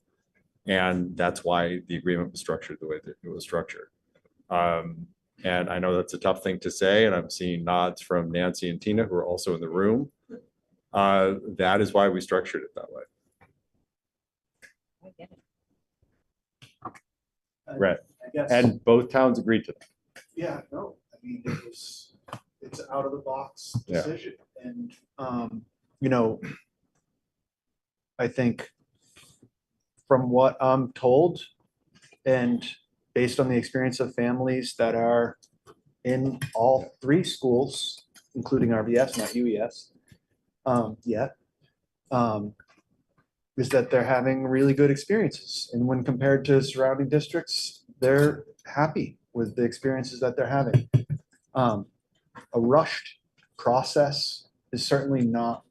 And that's why the agreement was structured the way that it was structured. And I know that's a tough thing to say, and I'm seeing nods from Nancy and Tina, who are also in the room. That is why we structured it that way. Right. I guess. And both towns agreed to that. Yeah, no, I mean, it's an out of the box Yeah. decision. And, you know, I think from what I'm told and based on the experience of families that are in all three schools, including RVS, not UES, yet, is that they're having really good experiences. And when compared to surrounding districts, they're happy with the experiences that they're having. A rushed process is certainly not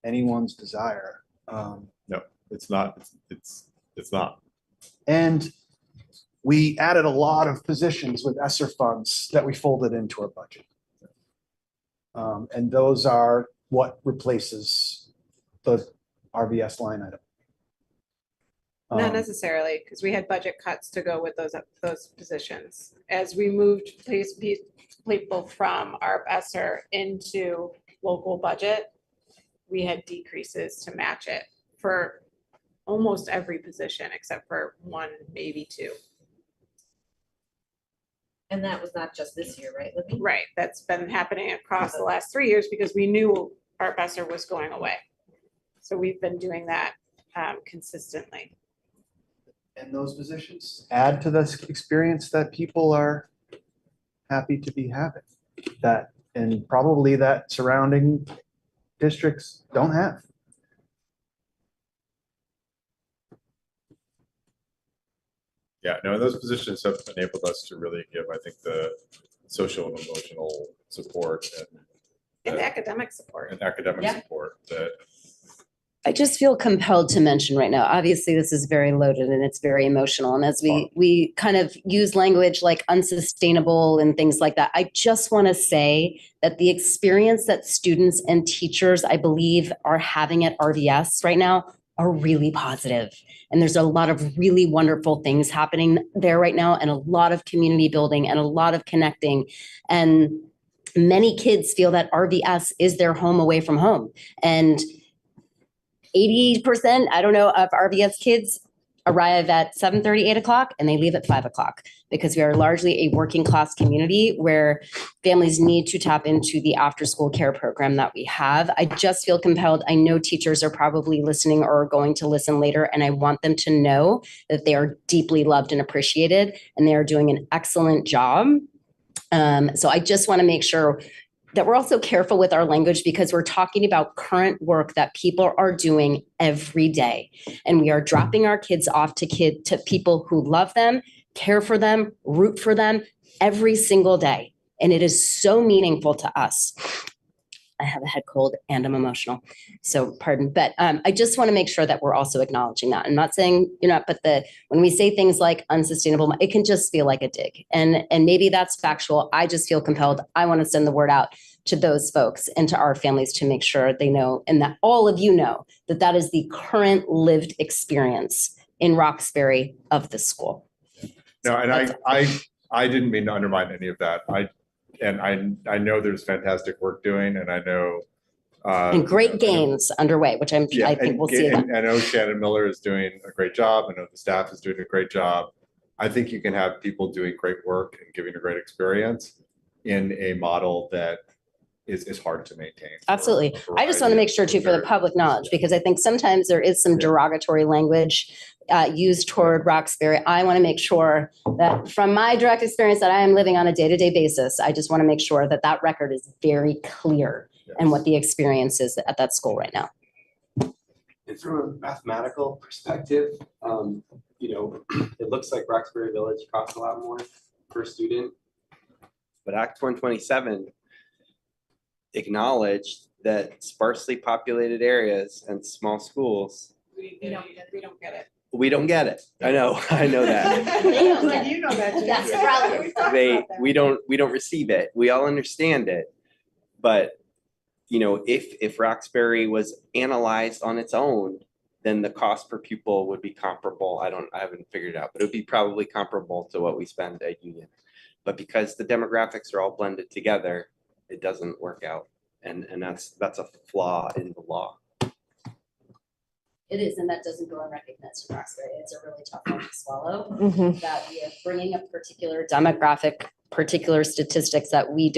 anyone's desire. No, it's not. It's not. And we added a lot of positions with ESSER funds that we folded into our budget. And those are what replaces the RVS line item. Not necessarily, because we had budget cuts to go with those positions. As we moved people from our ESSER into local budget, we had decreases to match it for almost every position except for one, maybe two. And that was not just this year, right, Libby? Right, that's been happening across the last 3 years because we knew our ESSER was going away. So we've been doing that consistently. And those positions add to this experience that people are happy to be having, that, and probably that surrounding districts don't have. Yeah, no, and those positions have enabled us to really give, I think, the social and emotional support And academic support. and academic Yeah. support that I just feel compelled to mention right now, obviously this is very loaded and it's very emotional. And as we kind of use language like unsustainable and things like that, I just want to say that the experience that students and teachers, I believe, are having at RVS right now are really positive. And there's a lot of really wonderful things happening there right now and a lot of community building and a lot of connecting. And many kids feel that RVS is their home away from home. And 80%, I don't know, of RVS kids arrive at 7:30, 8 o'clock, and they leave at 5 o'clock because we are largely a working class community where families need to tap into the after school care program that we have. I just feel compelled. I know teachers are probably listening or going to listen later, and I want them to know that they are deeply loved and appreciated, and they are doing an excellent job. So I just want to make sure that we're also careful with our language because we're talking about current work that people are doing every day. And we are dropping our kids off to people who love them, care for them, root for them every single day. And it is so meaningful to us. I have a head cold and I'm emotional, so pardon. But I just want to make sure that we're also acknowledging that. I'm not saying, but when we say things like unsustainable, it can just feel like a dig. And maybe that's factual. I just feel compelled. I want to send the word out to those folks and to our families to make sure they know, and that all of you know, that that is the current lived experience in Roxbury of the school. no, and I didn't mean to undermine any of that. I know there's fantastic work doing, and I know And great gains underway, which I think we'll see. I know Shannon Miller is doing a great job. I know the staff is doing a great job. I think you can have people doing great work and giving a great experience in a model that is hard to maintain. Absolutely. I just want to make sure too, for the public knowledge, because I think sometimes there is some derogatory language used toward Roxbury. I want to make sure that from my direct experience that I am living on a day-to-day basis, I just want to make sure that that record is very clear and what the experience is at that school right now. And from a mathematical perspective, it looks like Roxbury Village costs a lot more per student. But Act 127 acknowledged that sparsely populated areas and small schools, We don't get it. we don't get it. I know that. You know that. We don't receive it. We all understand it. But if Roxbury was analyzed on its own, then the cost per pupil would be comparable. I haven't figured it out, but it would be probably comparable to what we spend at Union. But because the demographics are all blended together, it doesn't work out. And that's a flaw in the law. It is, and that doesn't go unrecognized in Roxbury. It's a really tough one to swallow. Mhm. That we are bringing a particular demographic, particular statistics that we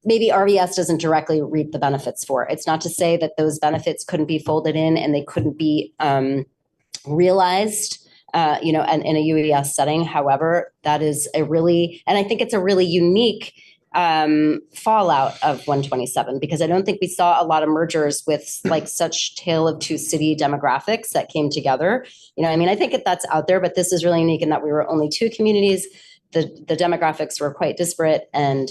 maybe RVS doesn't directly reap the benefits for. It's not to say that those benefits couldn't be folded in and they couldn't be realized, in a UES setting. However, that is and I think it's a really unique fallout of 127, because I don't think we saw a lot of mergers with like such tale of two city demographics that came together. I think that's out there, but this is really unique in that we were only two communities. The demographics were quite disparate, and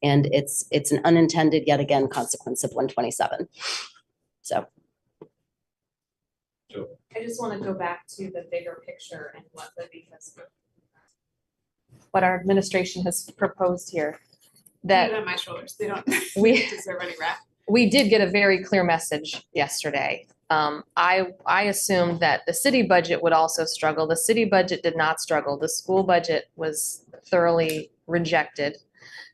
it's an unintended yet again consequence of 127. So. I just want to go back to the bigger picture and what our administration has proposed here. That on my shoulders. They don't we deserve any rap. We did get a very clear message yesterday. I assumed that the city budget would also struggle. The city budget did not struggle. The school budget was thoroughly rejected.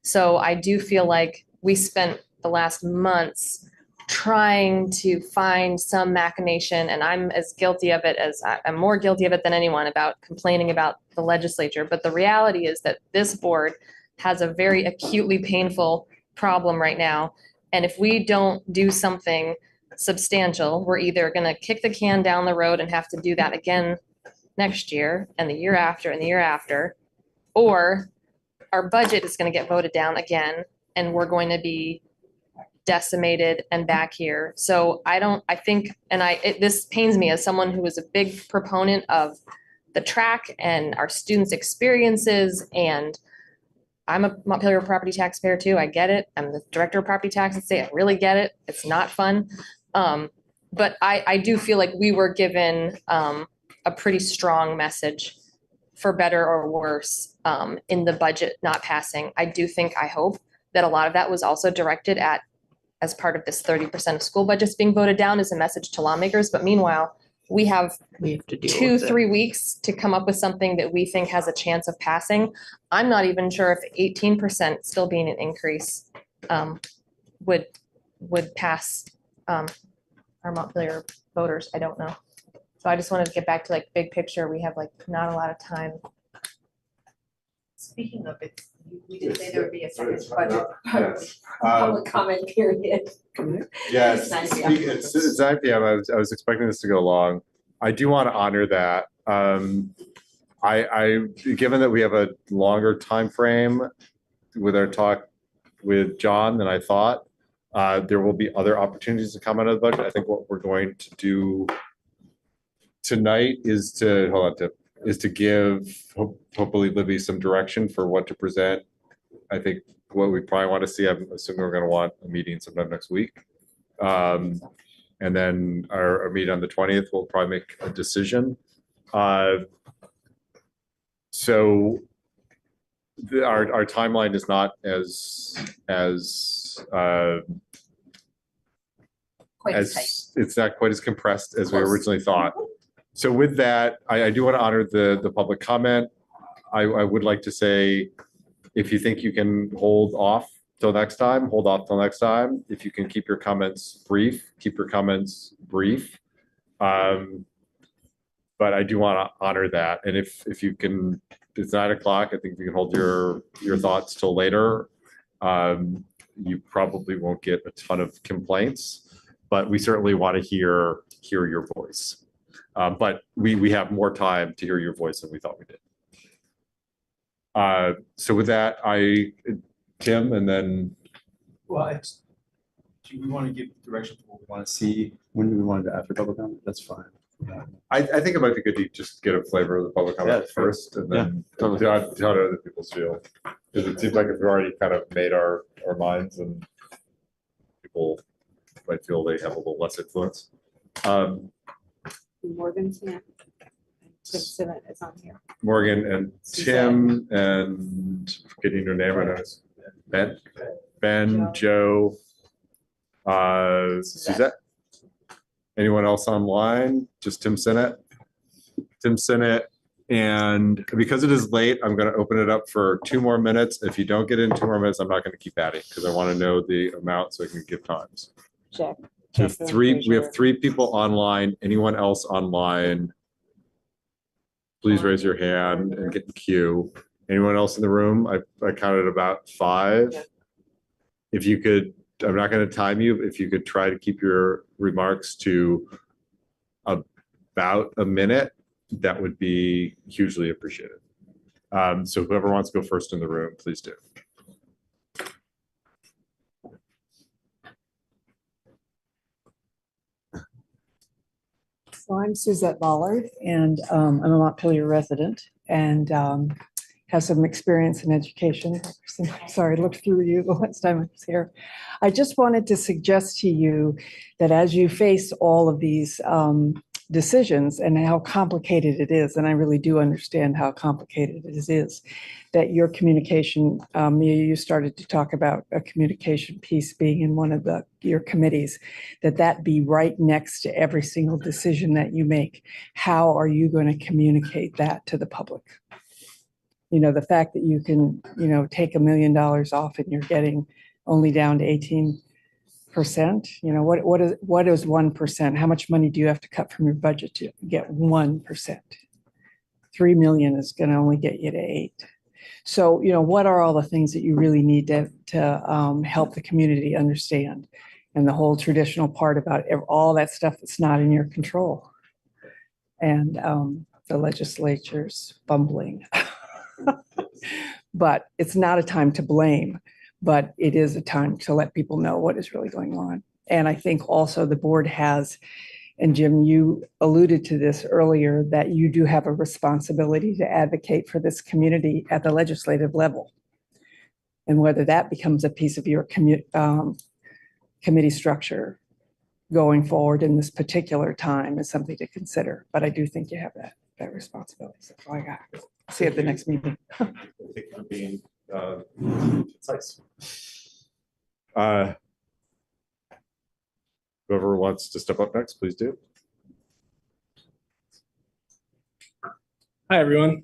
So I do feel like we spent the last months trying to find some machination, and I'm as guilty of it as I'm more guilty of it than anyone about complaining about the legislature. But the reality is that this board has a very acutely painful problem right now. And if we don't do something substantial, we're either going to kick the can down the road and have to do that again next year and the year after and the year after, or our budget is going to get voted down again and we're going to be decimated and back here. So this pains me as someone who is a big proponent of the track and our students' experiences, and I'm a Montpelier property taxpayer too. I get it. I'm the director of property taxes. I really get it. It's not fun. But I do feel like we were given a pretty strong message, for better or worse, in the budget not passing. I hope that a lot of that was also directed at, as part of this 30% of school budgets being voted down, as a message to lawmakers. But meanwhile, we have to deal 2-3 weeks to come up with something that we think has a chance of passing. I'm not even sure if 18% still being an increase would pass our Montpelier voters. I don't know. So I just wanted to get back to big picture. We have not a lot of time. Speaking of it, we did say there would be a second Yes. budget Yes. public comment period. Yes, It's 9 p.m. it's 9 p.m. I was expecting this to go long. I do want to honor that. Given that we have a longer time frame with our talk with John than I thought, there will be other opportunities to come out of the budget. I think what we're going to do tonight is to give hopefully Libby some direction for what to present. I think what we probably want to see, I'm assuming we're going to want a meeting sometime next week. And then our meeting on the 20th, we'll probably make a decision. So our timeline is not as it's not quite as compressed as we originally thought. So with that, I do want to honor the public comment. I would like to say, if you think you can hold off till next time, hold off till next time. If you can keep your comments brief, keep your comments brief. But I do want to honor that. And if you can, it's 9 o'clock. I think if you can hold your thoughts till later, you probably won't get a ton of complaints, but we certainly want to hear your voice. But we have more time to hear your voice than we thought we did. So with that, Tim, and then. Well, do we want to give direction for what we want to see? When do we want to after public comment? That's fine. I think it might be good to just get a flavor of the public comment first, and then tell how other people feel. Because it seems like if we've already kind of made our minds, and people might feel they have a little less influence. Morgan's here. Tim Simmons is on here. Morgan and Tim and getting your name right now. Ben, Joe, Suzette. Anyone else online? Just Tim Sinnott. Tim Sinnott. And because it is late, I'm going to open it up for 2 more minutes. If you don't get in 2 more minutes, I'm not going to keep adding because I want to know the amount so I can give times. Check. So we have 3 people online. Anyone else online? Please raise your hand and get in the queue. Anyone else in the room? I counted about 5. if you could, I'm not going to time you, if you could try to keep your remarks to about a minute, that would be hugely appreciated. So whoever wants to go first in the room, please do. So I'm Suzette Ballard, and I'm a Montpelier resident and have some experience in education. Sorry, I looked through you the last time I was here. I just wanted to suggest to you that as you face all of these decisions and how complicated it is, and I really do understand how complicated it is, that your communication, you started to talk about a communication piece being in one of your committees, that be right next to every single decision that you make. How are you going to communicate that to the public? You know, the fact that you can, take $1 million off and you're getting only down to 18%, what is 1%? How much money do you have to cut from your budget to get 1%? 3 million is going to only get you to 8. So, what are all the things that you really need to help the community understand? And the whole traditional part about all that stuff that's not in your control. And the legislature's bumbling. But it's not a time to blame, but it is a time to let people know what is really going on. And I think also the board has, and Jim, you alluded to this earlier, that you do have a responsibility to advocate for this community at the legislative level. And whether that becomes a piece of your committee structure going forward in this particular time is something to consider. But I do think you have that responsibility. So that's all I got. See you at the next meeting. Thank you for being concise. Whoever wants to step up next, please do. Hi, everyone.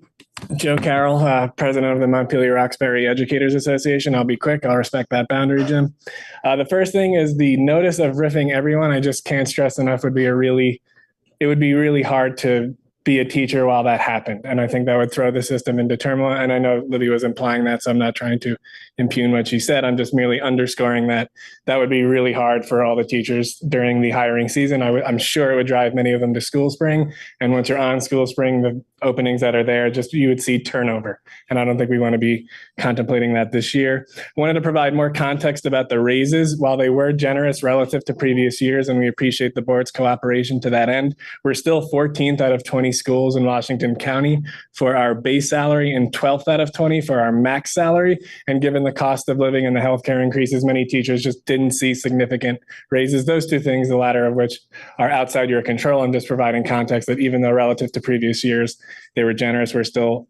Joe Carroll, president of the Montpelier-Roxbury Educators Association. I'll be quick. I'll respect that boundary, Jim. The first thing is the notice of riffing everyone. I just can't stress enough it would be really hard to be a teacher while that happened. And I think that would throw the system into turmoil. And I know Libby was implying that, so I'm not trying to impugn what she said. I'm just merely underscoring that would be really hard for all the teachers during the hiring season. I'm sure it would drive many of them to School Spring. And once you're on School Spring, the openings that are there, you would see turnover. And I don't think we want to be contemplating that this year. Wanted to provide more context about the raises. While they were generous relative to previous years, and we appreciate the board's cooperation to that end, we're still 14th out of 20 schools in Washington County for our base salary and 12th out of 20 for our max salary. And given the cost of living and the healthcare increases, many teachers just didn't see significant raises. Those two things, the latter of which are outside your control. I'm just providing context that even though relative to previous years, they were generous, we're still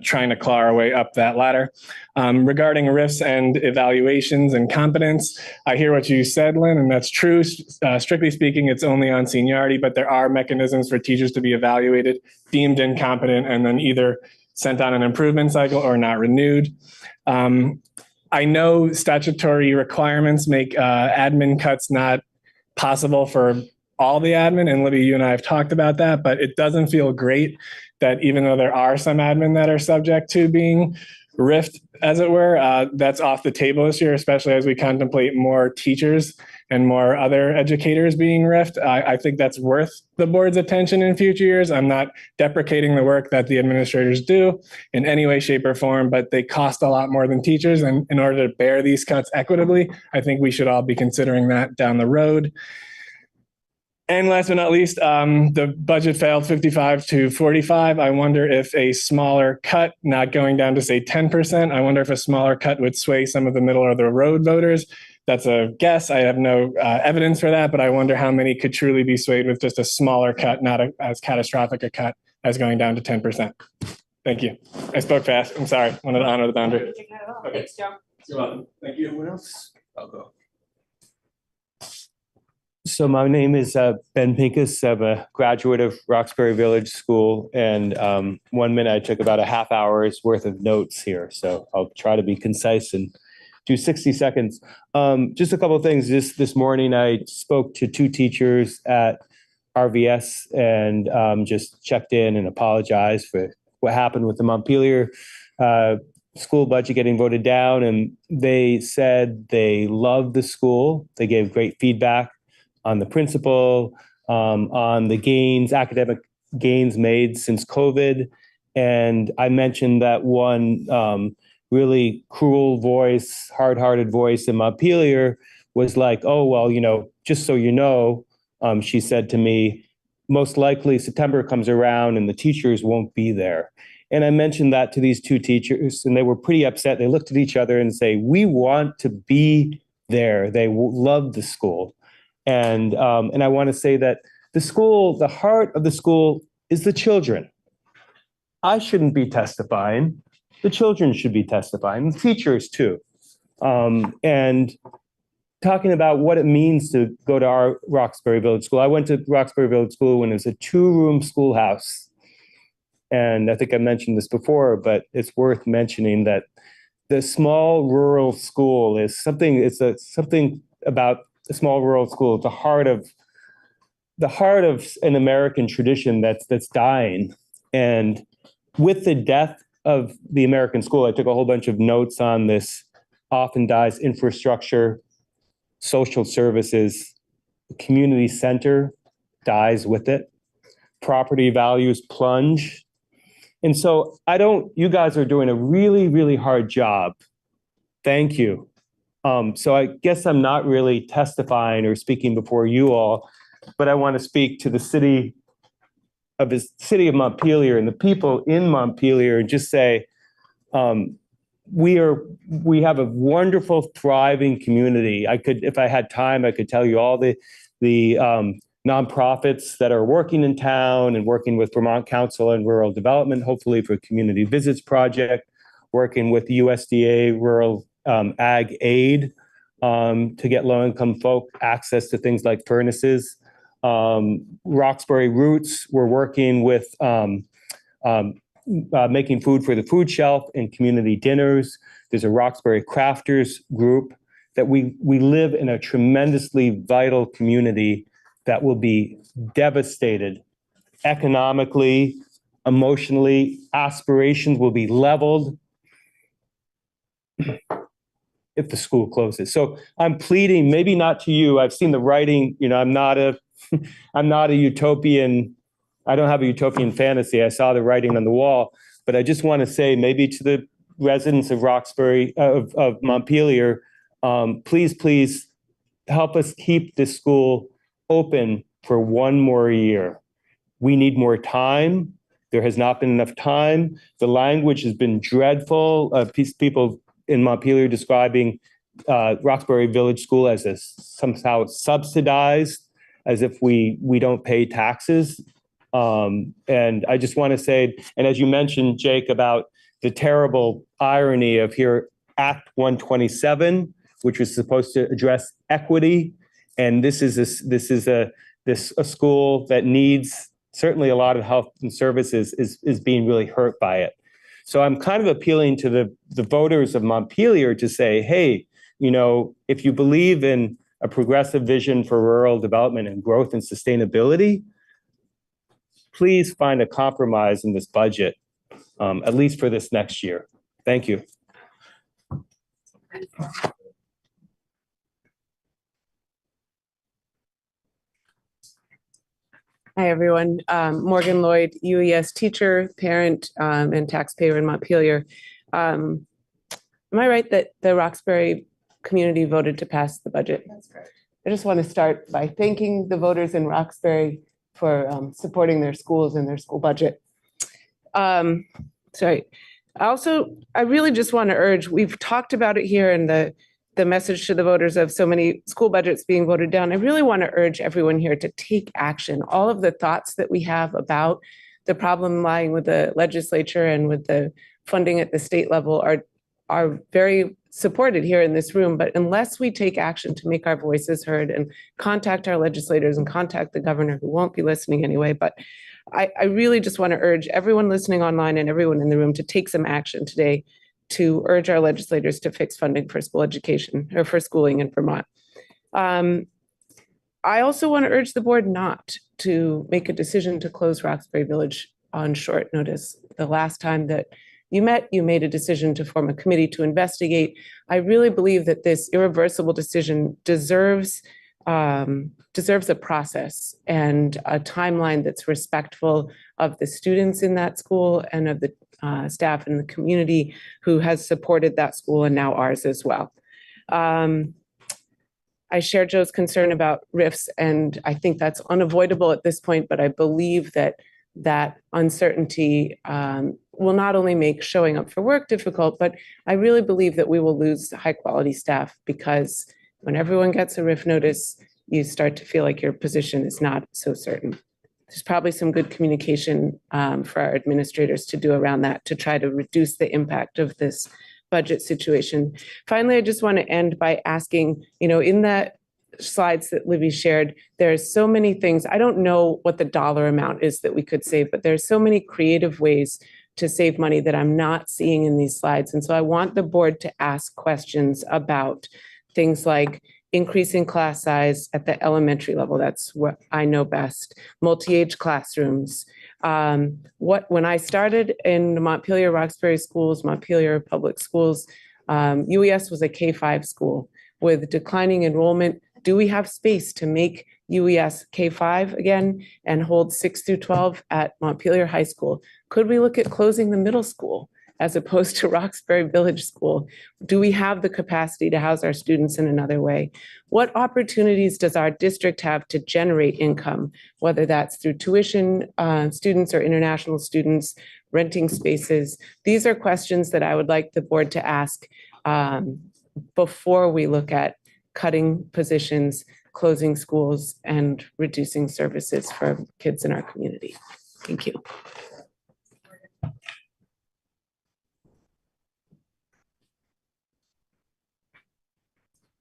trying to claw our way up that ladder. Regarding RIFs and evaluations and competence, I hear what you said, Lynn, and that's true. Strictly speaking, it's only on seniority, but there are mechanisms for teachers to be evaluated, deemed incompetent, and then either sent on an improvement cycle or not renewed. I know statutory requirements make admin cuts not possible for all the admin, and Libby, you and I have talked about that, but it doesn't feel great that even though there are some admin that are subject to being riffed, as it were, that's off the table this year, especially as we contemplate more teachers and more other educators being riffed. I think that's worth the board's attention in future years. I'm not deprecating the work that the administrators do in any way, shape, or form, but they cost a lot more than teachers. And in order to bear these cuts equitably, I think we should all be considering that down the road. And last but not least, the budget failed 55 to 45. I wonder if a smaller cut, not going down to say 10%, I wonder if a smaller cut would sway some of the middle of the road voters. That's a guess. I have no evidence for that, but I wonder how many could truly be swayed with just a smaller cut, not as catastrophic a cut as going down to 10%. Thank you. I spoke fast. I'm sorry. Wanted to honor the boundary. Okay. Thanks, Joe. You're welcome. Thank you. Anyone else? I'll go. So my name is Ben Pincus. I'm a graduate of Roxbury Village School, and 1 minute I took about a half hour's worth of notes here. So I'll try to be concise and do 60 seconds. Just a couple of things. This morning I spoke to 2 teachers at RVS and just checked in and apologized for what happened with the Montpelier school budget getting voted down, and they said they loved the school. They gave great feedback on the principal, on the gains, academic gains made since COVID. And I mentioned that one really cruel voice, hard-hearted voice in Montpelier was like, oh, well, just so you know, she said to me, most likely September comes around and the teachers won't be there. And I mentioned that to these two teachers, and they were pretty upset. They looked at each other and say, we want to be there. They love the school. And I want to say that the school, the heart of the school is the children. I shouldn't be testifying. The children should be testifying, the teachers too. And talking about what it means to go to our Roxbury Village School. I went to Roxbury Village School when it was a 2-room schoolhouse. And I think I mentioned this before, but it's worth mentioning that the small rural school is something, something about the small rural school. It's the heart of an American tradition that's dying. And with the death of the American school, I took a whole bunch of notes on this often dies infrastructure, social services, community center dies with it, property values plunge. And so you guys are doing a really, really hard job. Thank you. So I guess I'm not really testifying or speaking before you all, but I want to speak to the city of Montpelier and the people in Montpelier and just say, we have a wonderful, thriving community. If I had time, I could tell you all the nonprofits that are working in town and working with Vermont Council on Rural Development, hopefully for Community Visits Project, working with the USDA Rural Ag Aid to get low-income folk access to things like furnaces. Roxbury Roots, we're working with making food for the food shelf and community dinners. There's a Roxbury Crafters group that we live in a tremendously vital community that will be devastated economically, emotionally, aspirations will be leveled if the school closes. So I'm pleading, maybe not to you. I've seen the writing, I'm not a utopian. I don't have a utopian fantasy. I saw the writing on the wall, but I just want to say maybe to the residents of Roxbury, of Montpelier, please help us keep this school open for one more year. We need more time. There has not been enough time. The language has been dreadful. People in Montpelier describing Roxbury Village School as somehow subsidized, as if we don't pay taxes. And I just want to say, and as you mentioned, Jake, about the terrible irony of here, Act 127, which was supposed to address equity, and this is a school that needs certainly a lot of health and services is being really hurt by it. So I'm kind of appealing to the voters of Montpelier to say, hey, if you believe in a progressive vision for rural development and growth and sustainability, please find a compromise in this budget, at least for this next year. Thank you. Hi, everyone. Morgan Lloyd, UES teacher, parent, and taxpayer in Montpelier. Am I right that the Roxbury community voted to pass the budget? That's correct. I just want to start by thanking the voters in Roxbury for supporting their schools and their school budget. Sorry. I really just want to urge, we've talked about it here in the message to the voters of so many school budgets being voted down. I really want to urge everyone here to take action. All of the thoughts that we have about the problem lying with the legislature and with the funding at the state level are very supported here in this room. But unless we take action to make our voices heard and contact our legislators and contact the governor, who won't be listening anyway, but I really just want to urge everyone listening online and everyone in the room to take some action today to urge our legislators to fix funding for school education or for schooling in Vermont. I also want to urge the board not to make a decision to close Roxbury Village on short notice. The last time that you met, you made a decision to form a committee to investigate. I really believe that this irreversible decision deserves a process and a timeline that's respectful of the students in that school and of the staff and the community who has supported that school and now ours as well. I share Joe's concern about RIFs, and I think that's unavoidable at this point, but I believe that uncertainty will not only make showing up for work difficult, but I really believe that we will lose high quality staff, because when everyone gets a RIF notice, you start to feel like your position is not so certain. There's probably some good communication for our administrators to do around that to try to reduce the impact of this budget situation. Finally, I just want to end by asking, in that slides that Libby shared, there's so many things. I don't know what the dollar amount is that we could save, but there's so many creative ways to save money that I'm not seeing in these slides. And so I want the board to ask questions about things like increasing class size at the elementary level. That's what I know best. Multi-age classrooms. When I started in the Montpelier-Roxbury schools, Montpelier Public Schools, UES was a K-5 school with declining enrollment. Do we have space to make UES K-5 again and hold 6 through 12 at Montpelier High School? Could we look at closing the middle school as opposed to Roxbury Village School? Do we have the capacity to house our students in another way? What opportunities does our district have to generate income, whether that's through tuition students or international students, renting spaces? These are questions that I would like the board to ask before we look at cutting positions, closing schools, and reducing services for kids in our community. Thank you.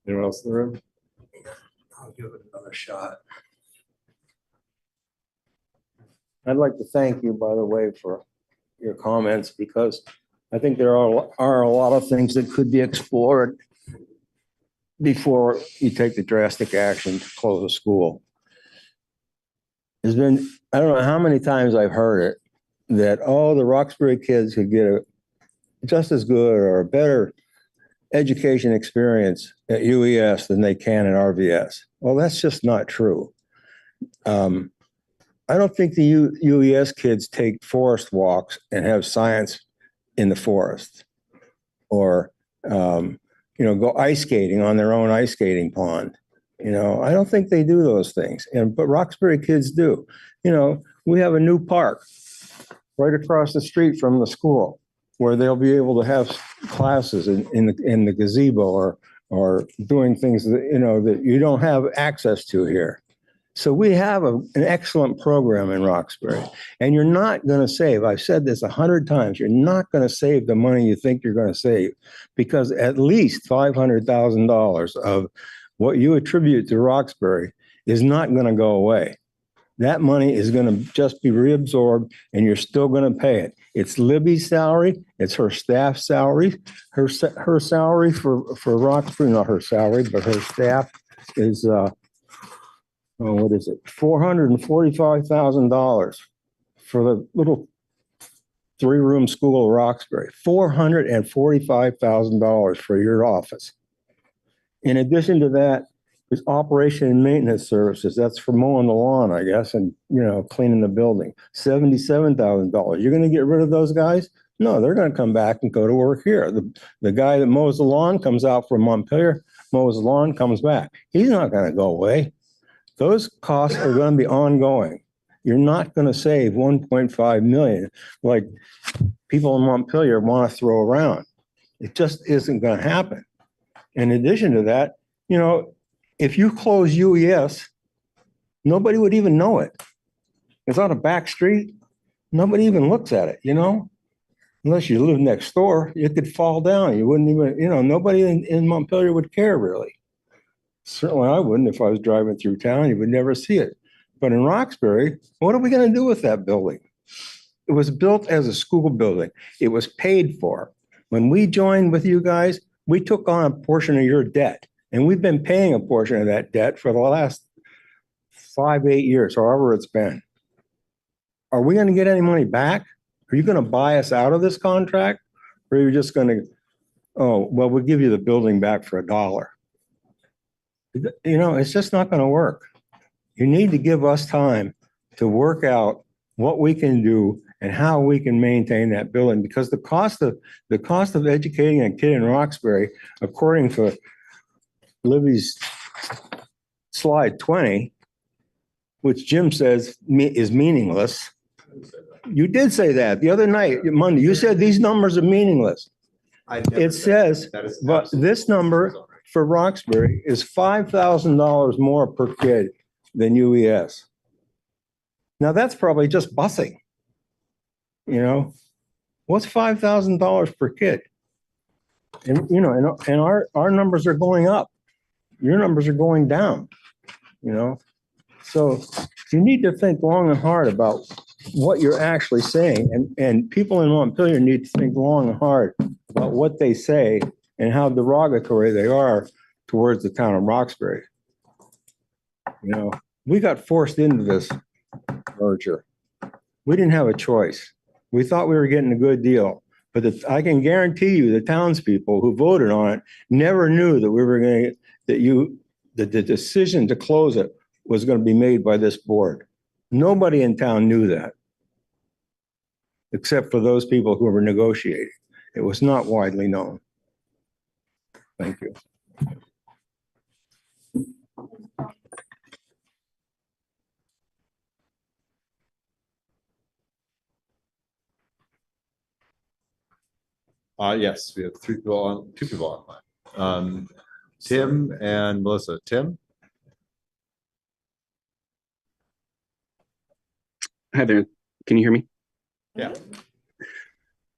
Anyone else in the room? I'll give it another shot. I'd like to thank you, by the way, for your comments, because I think there are a lot of things that could be explored before you take the drastic action to close a school. There's been, I don't know how many times I've heard it, that, oh, the Roxbury kids could get a just as good or a better education experience at UES than they can in RVS. Well, that's just not true. I don't think the UES kids take forest walks and have science in the forest, or go ice skating on their own ice skating pond. I don't think they do those things. But Roxbury kids do. We have a new park right across the street from the school where they'll be able to have classes in the gazebo or doing things that, that you don't have access to here. So we have an excellent program in Roxbury, and you're not going to save. I've said this 100 times. You're not going to save the money you think you're going to save, because at least $500,000 of what you attribute to Roxbury is not going to go away. That money is going to just be reabsorbed, and you're still going to pay it. It's Libby's salary. It's her staff's salary. Her salary for Roxbury, not her salary, but her staff is what is it? $445,000 for the little 3-room school of Roxbury. $445,000 for your office. In addition to that, there's operation and maintenance services. That's for mowing the lawn, I guess, and cleaning the building. $77,000. You're going to get rid of those guys? No, they're going to come back and go to work here. The guy that mows the lawn comes out from Montpelier, mows the lawn, comes back. He's not going to go away. Those costs are going to be ongoing. You're not going to save $1.5 million like people in Montpelier want to throw around. It just isn't going to happen. In addition to that, if you close UES, nobody would even know it. It's on a back street. Nobody even looks at it, unless you live next door. It could fall down. You wouldn't even, nobody in Montpelier would care really. Certainly I wouldn't. If I was driving through town, you would never see it. But in Roxbury, what are we going to do with that building? It was built as a school building. It was paid for. When we joined with you guys, we took on a portion of your debt, and we've been paying a portion of that debt for the last 5, 8 years, however it's been. Are we going to get any money back? Are you gonna buy us out of this contract? Or are you just gonna, oh, well, we'll give you the building back for $1? You know, it's just not gonna work. You need to give us time to work out what we can do and how we can maintain that building, because the cost of educating a kid in Roxbury, according to Libby's slide 20, which Jim says is meaningless. You did say that the other night, Monday. You said these numbers are meaningless. It says, but this number for Roxbury is $5,000 more per kid than UES. Now that's probably just busing. You know, what's $5,000 per kid? And you know, and our numbers are going up. Your numbers are going down. You know, so you need to think long and hard about what you're actually saying, and people in Montpelier need to think long and hard about what they say and how derogatory they are towards the town of Roxbury. You know, we got forced into this merger. We didn't have a choice. We thought we were getting a good deal, but I can guarantee you the townspeople who voted on it never knew that we were going to, that the decision to close it was going to be made by this board. Nobody in town knew that, except for those people who were negotiating. It was not widely known. Thank you. Yes, we have two people online. Tim and Melissa. Tim? Hi there. Can you hear me? Yeah.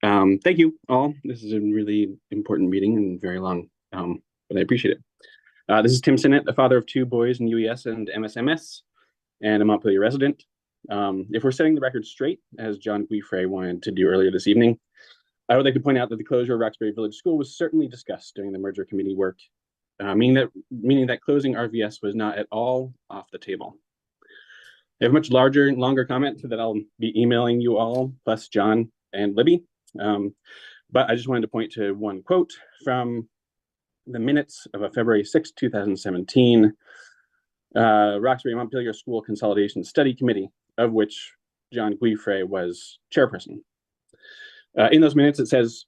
Thank you all. This is a really important meeting and very long, but I appreciate it. This is Tim Sinnott, a father of 2 boys in UES and MSMS, and a Montpelier resident. If we're setting the record straight, as John Guifrey wanted to do earlier this evening, I would like to point out that the closure of Roxbury Village School was certainly discussed during the merger committee work, meaning that closing RVS was not at all off the table. I have a much longer comment that I'll be emailing you all, plus John and Libby. But I just wanted to point to one quote from the minutes of a February 6, 2017 Roxbury Montpelier School Consolidation Study Committee, of which John Guifrey was chairperson. In those minutes, it says,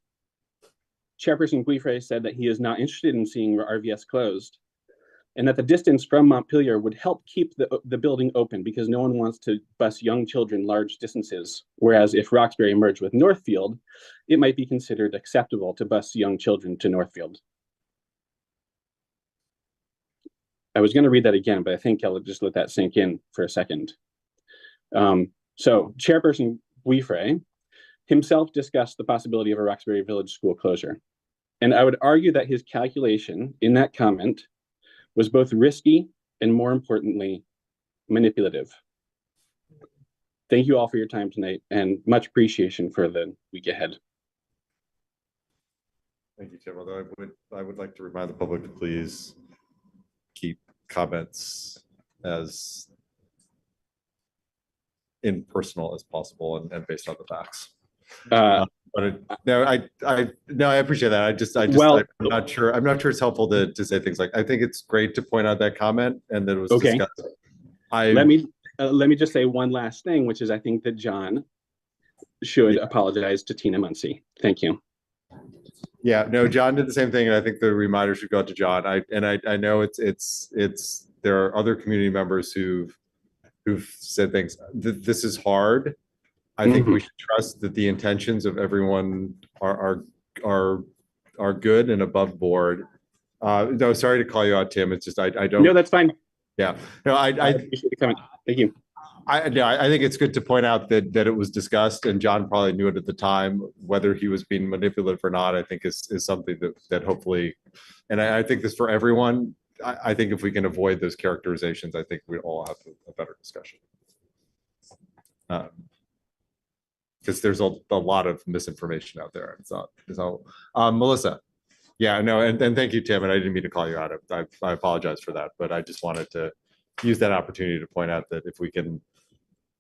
Chairperson Guifrey said that he is not interested in seeing RVS closed, and that the distance from Montpelier would help keep the building open because no one wants to bus young children large distances. Whereas if Roxbury merged with Northfield, it might be considered acceptable to bus young children to Northfield. I was going to read that again, but I think I'll just let that sink in for a second. So Chairperson Guifrey himself discussed the possibility of a Roxbury Village School closure. And I would argue that his calculation in that comment was both risky and, more importantly, manipulative. Thank you all for your time tonight, and much appreciation for the week ahead. Thank you, Tim. Although I would like to remind the public to please keep comments as impersonal as possible and based on the facts. But I appreciate that. I'm not sure it's helpful to say things like, I think it's great to point out that comment and that it was discussed. Let me just say one last thing, which is I think that John should apologize to Tina Muncy. Thank you. Yeah, no, John did the same thing, and I think the reminder should go to John. I know there are other community members who've said things. This is hard. I think we should trust that the intentions of everyone are good and above board. No, sorry to call you out, Tim. It's just I don't. No, that's fine. Yeah, no, I appreciate the comment. Thank you. I think it's good to point out that it was discussed, and John probably knew it at the time. Whether he was being manipulative or not, I think is something that hopefully, and I think this for everyone. I think if we can avoid those characterizations, I think we all have a better discussion. Because there's a lot of misinformation out there. So Melissa. Yeah, no, and thank you, Tim. And I didn't mean to call you out. I apologize for that, but I just wanted to use that opportunity to point out that if we can,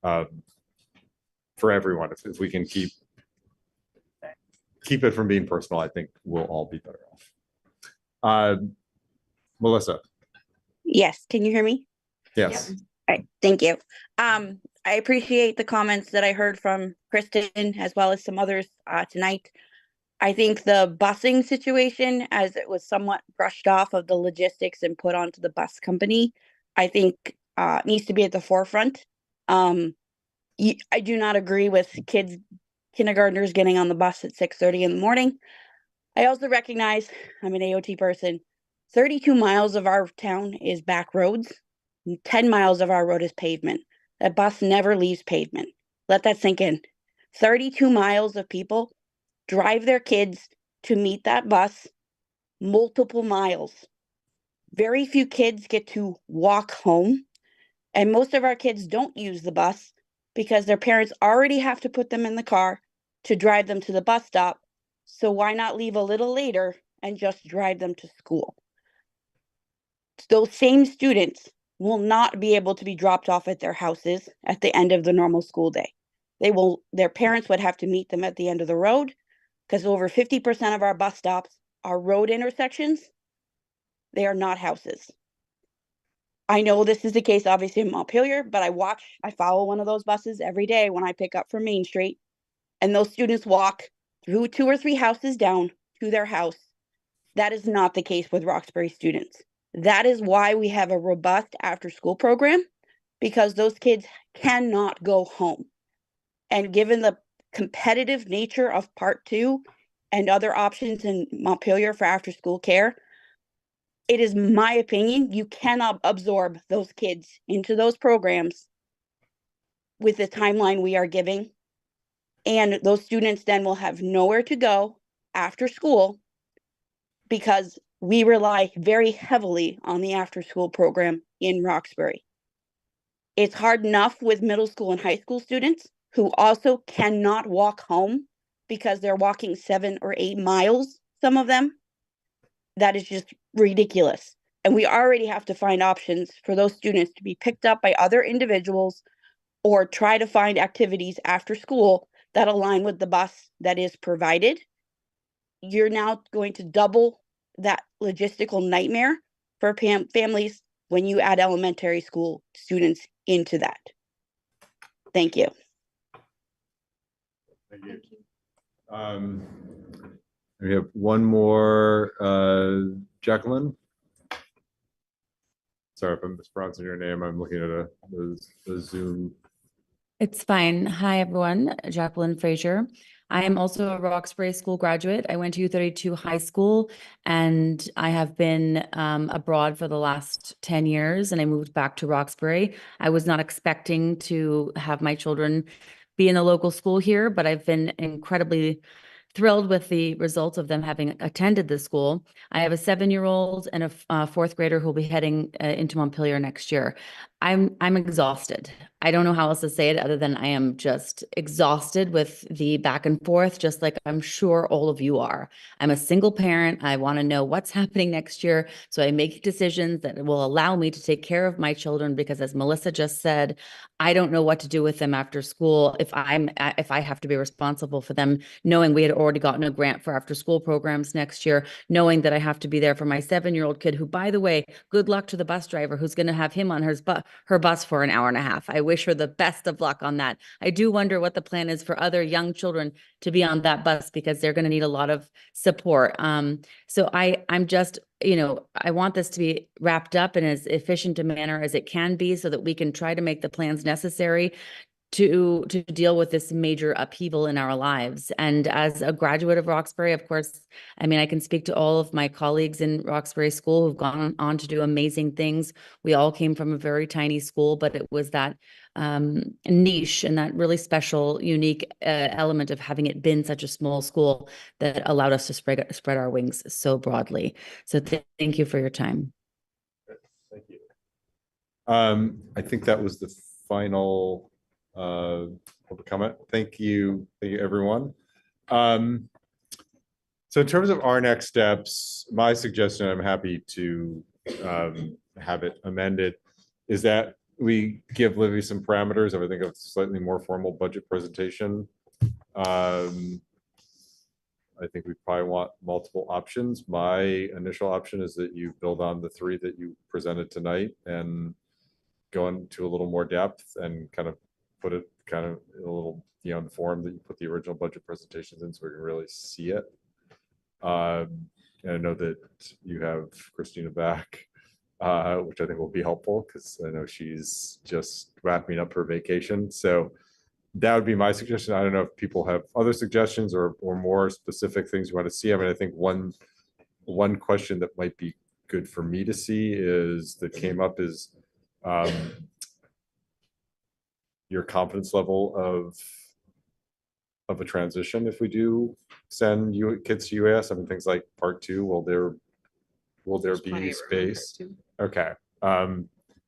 for everyone, if we can keep keep it from being personal, I think we'll all be better off. Melissa, Yes, can you hear me? yes. All right, thank you. I appreciate the comments that I heard from Kristen as well as some others tonight. I think the busing situation, as it was somewhat brushed off of the logistics and put onto the bus company, I think needs to be at the forefront. I do not agree with kids, kindergartners getting on the bus at 6:30 in the morning. I also recognize I'm an AOT person. 32 miles of our town is back roads. 10 miles of our road is pavement. That bus never leaves pavement. Let that sink in. 32 miles of people drive their kids to meet that bus multiple miles. Very few kids get to walk home, and most of our kids don't use the bus because their parents already have to put them in the car to drive them to the bus stop. So why not leave a little later and just drive them to school? Those same students will not be able to be dropped off at their houses at the end of the normal school day. Their parents would have to meet them at the end of the road, because over 50% of our bus stops are road intersections. They are not houses. I know this is the case obviously in Montpelier, but I follow one of those buses every day when I pick up from Main Street, and those students walk through 2 or 3 houses down to their house. That is not the case with Roxbury students. That is why we have a robust after-school program, because those kids cannot go home. And given the competitive nature of Part 2 and other options in Montpelier for after-school care, it is my opinion you cannot absorb those kids into those programs with the timeline we are giving. And those students then will have nowhere to go after school, because we rely very heavily on the after-school program in Roxbury. It's hard enough with middle school and high school students who also cannot walk home because they're walking 7 or 8 miles, some of them. That is just ridiculous. And we already have to find options for those students to be picked up by other individuals or try to find activities after school that align with the bus that is provided. You're now going to double that logistical nightmare for families when you add elementary school students into that. Thank you. Thank you. We have one more, Jacqueline. Sorry if I'm mispronouncing your name. I'm looking at the Zoom. It's fine. Hi, everyone. Jacqueline Frazier. I am also a Roxbury School graduate. I went to U32 High School, and I have been abroad for the last 10 years, and I moved back to Roxbury. I was not expecting to have my children be in a local school here, but I've been incredibly thrilled with the results of them having attended the school. I have a 7-year-old and a 4th grader who will be heading into Montpelier next year. I'm exhausted. I don't know how else to say it other than I am just exhausted with the back and forth, just like I'm sure all of you are. I'm a single parent. I want to know what's happening next year, so I make decisions that will allow me to take care of my children, because as Melissa just said, I don't know what to do with them after school if I have to be responsible for them, knowing we had already gotten a grant for after school programs next year, knowing that I have to be there for my 7-year-old kid, who, by the way, good luck to the bus driver who's going to have him on her bus for an hour and a half. I wish her the best of luck on that. I do wonder what the plan is for other young children to be on that bus, because they're going to need a lot of support. So I'm just, I want this to be wrapped up in as efficient a manner as it can be, so that we can try to make the plans necessary to deal with this major upheaval in our lives. And as a graduate of Roxbury, of course, I mean, I can speak to all of my colleagues in Roxbury School who've gone on to do amazing things. We all came from a very tiny school, but it was that niche and that really special, unique element of having it been such a small school that allowed us to spread our wings so broadly. So thank you for your time. Thank you. I think that was the final public comment. Thank you, everyone. So in terms of our next steps, my suggestion, I'm happy to have it amended, is that we give Livy some parameters of, I think, a slightly more formal budget presentation. I I think we probably want multiple options. My initial option is that you build on the three that you presented tonight and go into a little more depth and kind of put it kind of in a little, you know, in the form that you put the original budget presentations in so we can really see it. And I know that you have Christina back, which I think will be helpful because I know she's just wrapping up her vacation. So that would be my suggestion. I don't know if people have other suggestions or more specific things you want to see. I mean, I think one question that might be good for me to see is that came up is your confidence level of a transition if we do send you kids to UAS. I mean, things like part 2, will there plenty be of room in space? part 2. Okay.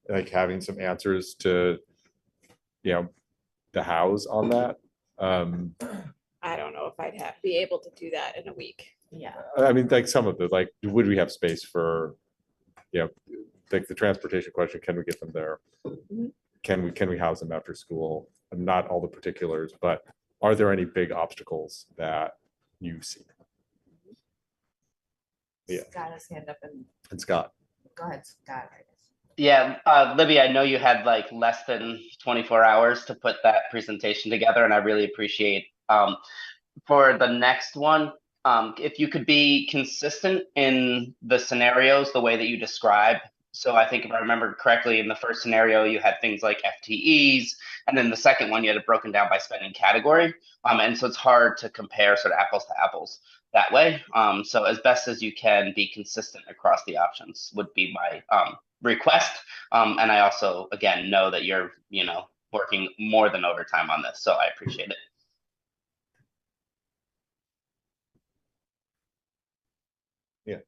Like having some answers to, you know, the hows on that. I don't know if I'd be able to do that in a week. Yeah. I mean, like some of the, like, would we have space for, you know, like the transportation question, can we get them there? Mhm. Can we house them after school? Not all the particulars, but are there any big obstacles that you see? Yeah. Scott has hand up And Scott. go ahead, Scott. Yeah, Libby, I know you had like less than 24 hours to put that presentation together, and I really appreciate for the next one, if you could be consistent in the scenarios the way that you describe. So I think if I remember correctly, in the first scenario, you had things like FTEs, and then the second one, you had it broken down by spending category. And so it's hard to compare sort of apples to apples that way. So as best as you can be consistent across the options would be my request. And I also, again, know that you're, you know, working more than overtime on this, so I appreciate it. Yeah.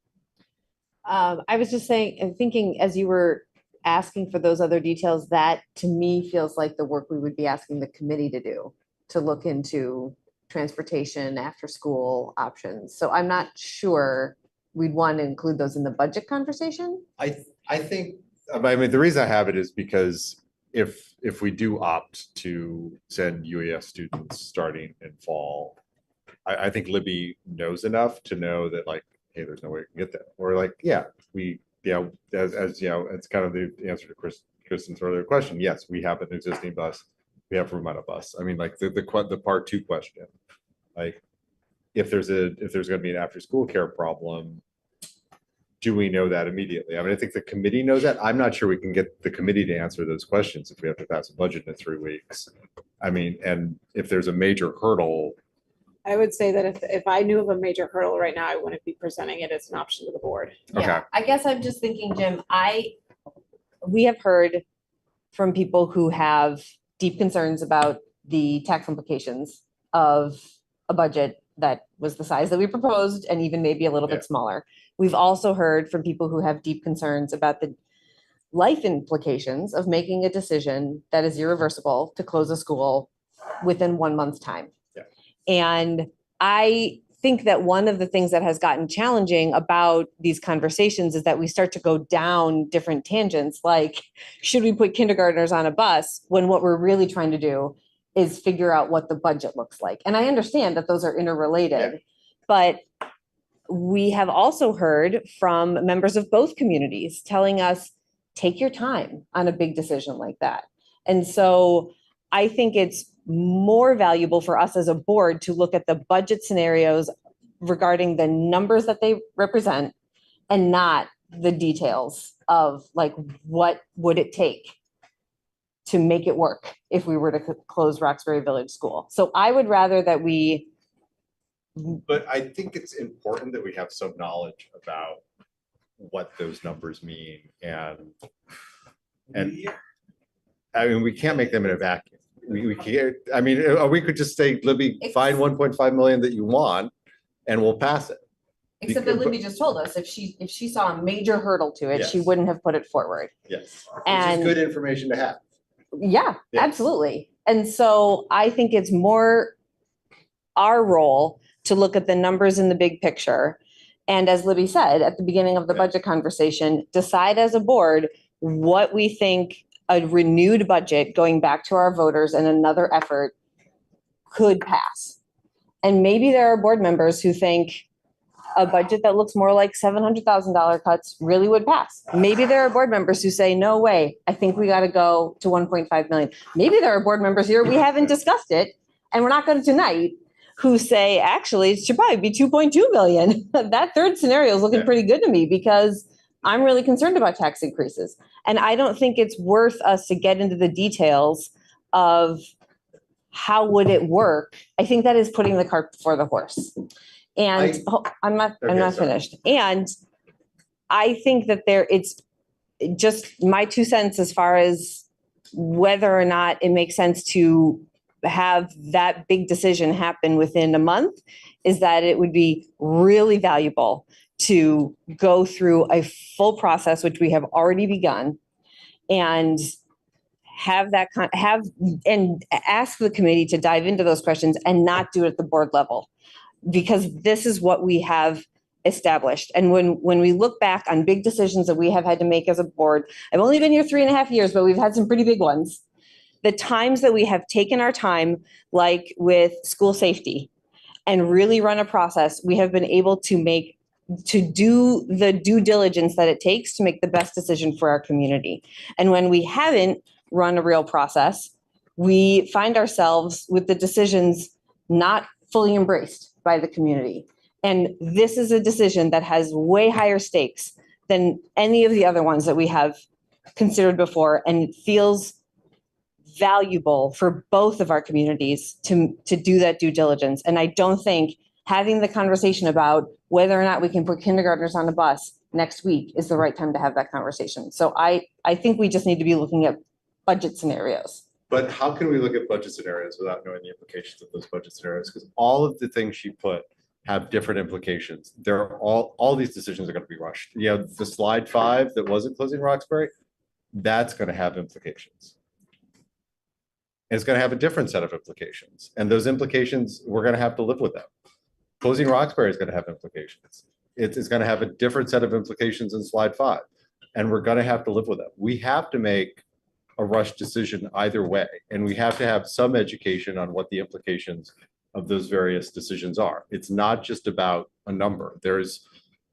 I was just saying and thinking as you were asking for those other details, that to me feels like the work we would be asking the committee to do, to look into transportation, after school options. So I'm not sure we'd want to include those in the budget conversation. I think, I mean, the reason I have it is because if we do opt to send UAS students starting in fall, I think Libby knows enough to know that, like, hey, there's no way we can get there. Or like, yeah, we, you know, as you know, it's kind of the answer to Kristen's earlier question. Yes, we have an existing bus. We have room on a bus. I mean, like the part 2 question, like if there's going to be an after school care problem, do we know that immediately? I mean, I think the committee knows that. I'm not sure we can get the committee to answer those questions if we have to pass a budget in 3 weeks. I mean, and if there's a major hurdle. I would say that if I knew of a major hurdle right now, I wouldn't be presenting it as an option to the board. Yeah, I guess I'm just thinking, Jim, we have heard from people who have deep concerns about the tax implications of a budget that was the size that we proposed and even maybe a little bit smaller. We've also heard from people who have deep concerns about the life implications of making a decision that is irreversible to close a school within 1 month's time. Yeah. And I think that one of the things that has gotten challenging about these conversations is that we start to go down different tangents, like, should we put kindergartners on a bus, when what we're really trying to do is figure out what the budget looks like. And I understand that those are interrelated, but we have also heard from members of both communities telling us, take your time on a big decision like that. And so I think it's more valuable for us as a board to look at the budget scenarios regarding the numbers that they represent and not the details of, like, what would it take to make it work if we were to close Roxbury Village School. So I would rather that we. But I think it's important that we have some knowledge about what those numbers mean, and I mean, we can't make them in a vacuum. We can't, I mean, we could just say, Libby, find 1.5 million that you want and we'll pass it. Except that Libby just told us if she saw a major hurdle to it, she Yes. wouldn't have put it forward. Yes, which And is good information to have. Yeah, absolutely. And so I think it's more our role to look at the numbers in the big picture. And as Libby said at the beginning of the budget conversation, decide as a board what we think a renewed budget going back to our voters and another effort could pass. And maybe there are board members who think a budget that looks more like $700,000 cuts really would pass. Maybe there are board members who say, no way, I think we got to go to 1.5 million. Maybe there are board members here, we haven't discussed it, and we're not going to tonight, who say, actually, it should probably be 2.2 million. That third scenario is looking pretty good to me because I'm really concerned about tax increases. And I don't think it's worth us to get into the details of how would it work. I think that is putting the cart before the horse. And I'm not sorry. finished. And I think that it's just my 2 cents as far as whether or not it makes sense to have that big decision happen within a month is that it would be really valuable to go through a full process, which we have already begun, and have and ask the committee to dive into those questions and not do it at the board level, because this is what we have established. And when we look back on big decisions that we have had to make as a board, I've only been here 3.5 years, but we've had some pretty big ones. The times that we have taken our time, like with school safety, and really run a process, we have been able to do the due diligence that it takes to make the best decision for our community. And when we haven't run a real process, we find ourselves with the decisions not fully embraced by the community. And this is a decision that has way higher stakes than any of the other ones that we have considered before, and it feels valuable for both of our communities to do that due diligence. And I don't think having the conversation about whether or not we can put kindergartners on a bus next week is the right time to have that conversation. So I think we just need to be looking at budget scenarios. But how can we look at budget scenarios without knowing the implications of those budget scenarios? Because all of the things she put have different implications. They're all these decisions are going to be rushed. You know, the slide 5 that wasn't closing Roxbury, that's going to have implications. And it's going to have a different set of implications. And those implications, we're going to have to live with them. Closing Roxbury is going to have implications. It's going to have a different set of implications in slide 5. And we're going to have to live with them. We have to make a rushed decision either way. And we have to have some education on what the implications of those various decisions are. It's not just about a number.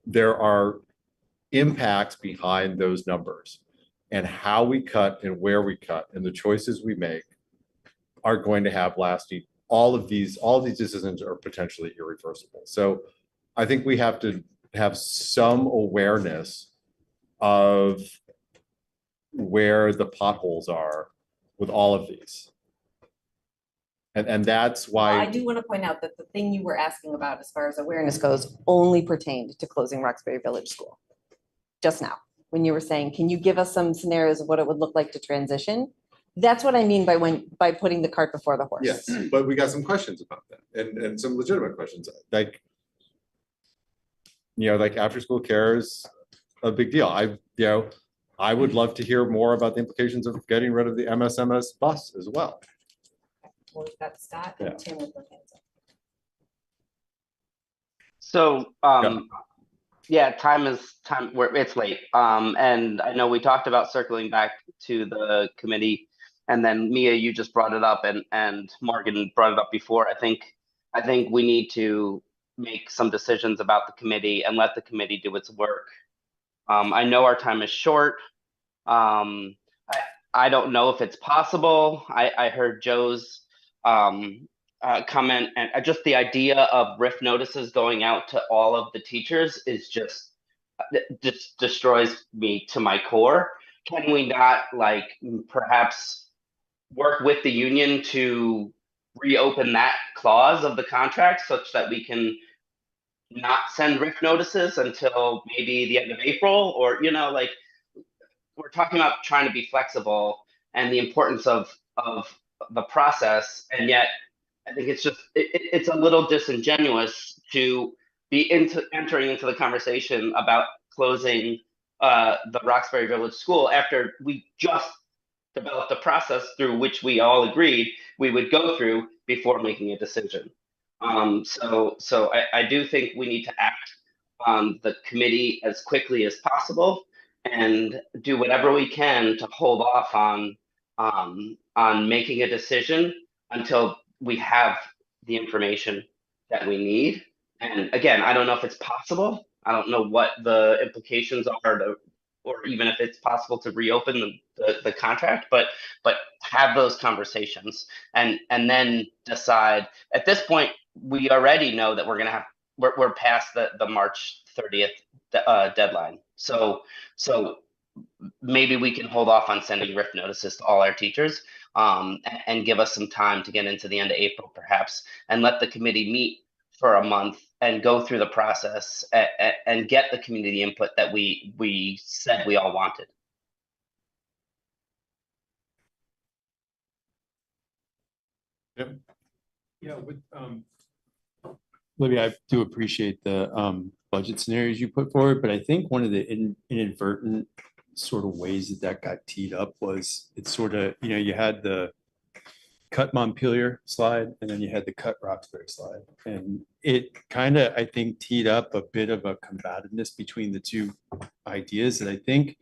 There are impacts behind those numbers, and how we cut and where we cut and the choices we make are going to have lasting. All of these decisions are potentially irreversible. So I think we have to have some awareness of where the potholes are with all of these. And that's why I do want to point out that the thing you were asking about as far as awareness goes only pertained to closing Roxbury Village School. Just now, when you were saying, can you give us some scenarios of what it would look like to transition? That's what I mean by putting the cart before the horse. Yes, but we got some questions about that, and some legitimate questions. Like, like after school care is a big deal. I would love to hear more about the implications of getting rid of the MSMS bus as well. We've got Scott and Tim with their hands up. So, time it's late. And I know we talked about circling back to the committee, and then Mia, you just brought it up, and Morgan brought it up before. I think we need to make some decisions about the committee and let the committee do its work. I know our time is short. I don't know if it's possible. I heard Joe's comment, and just the idea of RIF notices going out to all of the teachers is just destroys me to my core. Can we not perhaps work with the union to reopen that clause of the contract such that we can not send RIF notices until maybe the end of April? Or we're talking about trying to be flexible and the importance of the process, and yet I think it's a little disingenuous to be entering into the conversation about closing the Roxbury Village School after we just developed a process through which we all agreed we would go through before making a decision. So I do think we need to act on the committee as quickly as possible and do whatever we can to hold off on making a decision until we have the information that we need. And again, I don't know if it's possible. I don't know what the implications are to, or even if it's possible to reopen the contract, but have those conversations and then decide. At this point, we already know that we're past the March 30th deadline. So maybe we can hold off on sending RIF notices to all our teachers and give us some time to get into the end of April perhaps, and let the committee meet for a month and go through the process and get the community input that we said we all wanted. Yep. Yeah, with Libby, I do appreciate the budget scenarios you put forward, but I think one of the inadvertent sort of ways that got teed up was it's sort of, you had the cut Montpelier slide and then you had the cut Roxbury slide. And it kind of, I think, teed up a bit of a combativeness between the two ideas. And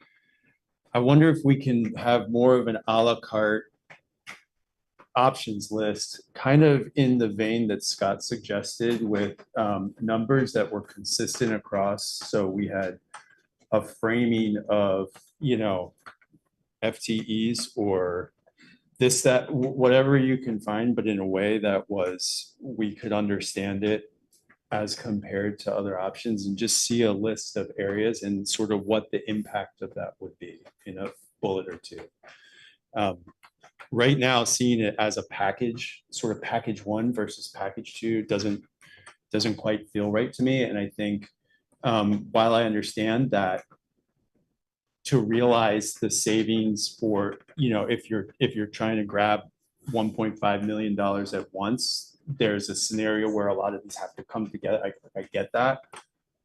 I wonder if we can have more of an a la carte options list, kind of in the vein that Scott suggested, with numbers that were consistent across. So we had a framing of, FTEs or this, that, whatever you can find, but in a way that we could understand it as compared to other options, and just see a list of areas and sort of what the impact of that would be in a bullet or two. Right now, seeing it as a package, sort of package one versus package two doesn't quite feel right to me. And I think while I understand that to realize the savings for, if you're trying to grab $1.5 million at once, there's a scenario where a lot of these have to come together. I get that.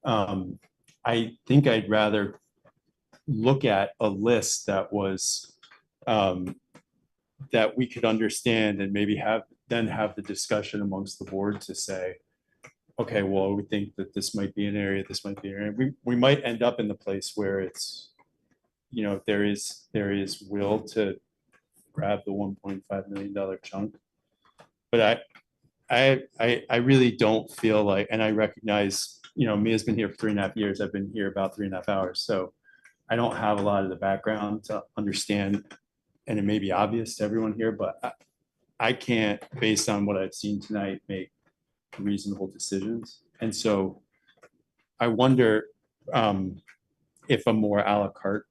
I think I'd rather look at a list that was that we could understand, and maybe have the discussion amongst the board to say, okay, well, we think that this might be an area, this might be an area. We might end up in the place where it's, there is will to grab the $1.5 million chunk. But I really don't feel like, and I recognize, Mia's been here for 3.5 years. I've been here about 3.5 hours. So I don't have a lot of the background to understand, and it may be obvious to everyone here, but I can't, based on what I've seen tonight, make reasonable decisions. And so I wonder if a more a la carte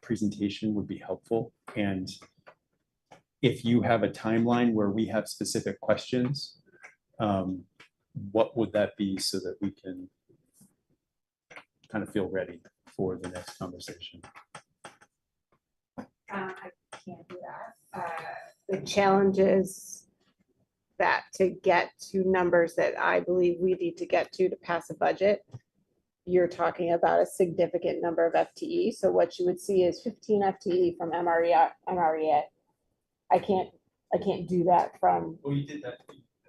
presentation would be helpful. And if you have a timeline where we have specific questions, what would that be, so that we can kind of feel ready for the next conversation? I can't do that. The challenge is that to get to numbers that I believe we need to get to pass a budget, you're talking about a significant number of FTE. So what you would see is 15 FTE from MREA. I can't do that from. Well, you did that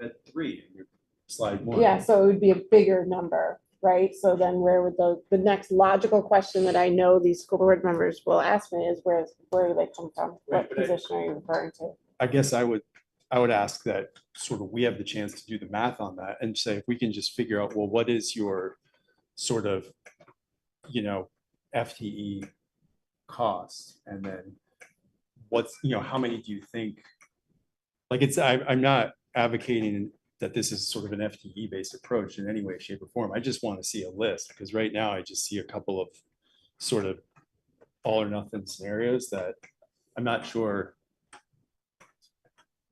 at 3 in your slide 1. Yeah, so it would be a bigger number, right? So then where would the next logical question that I know these school board members will ask me is where do they come from? Right, What position are you referring to? I guess I would ask that sort of we have the chance to do the math on that and say, if we can just figure out, well, what is your sort of, FTE cost, and then what's, how many do you think, like, I'm not advocating that this is sort of an FTE based approach in any way, shape, or form. I just want to see a list, because right now I just see a couple of sort of all or nothing scenarios that I'm not sure.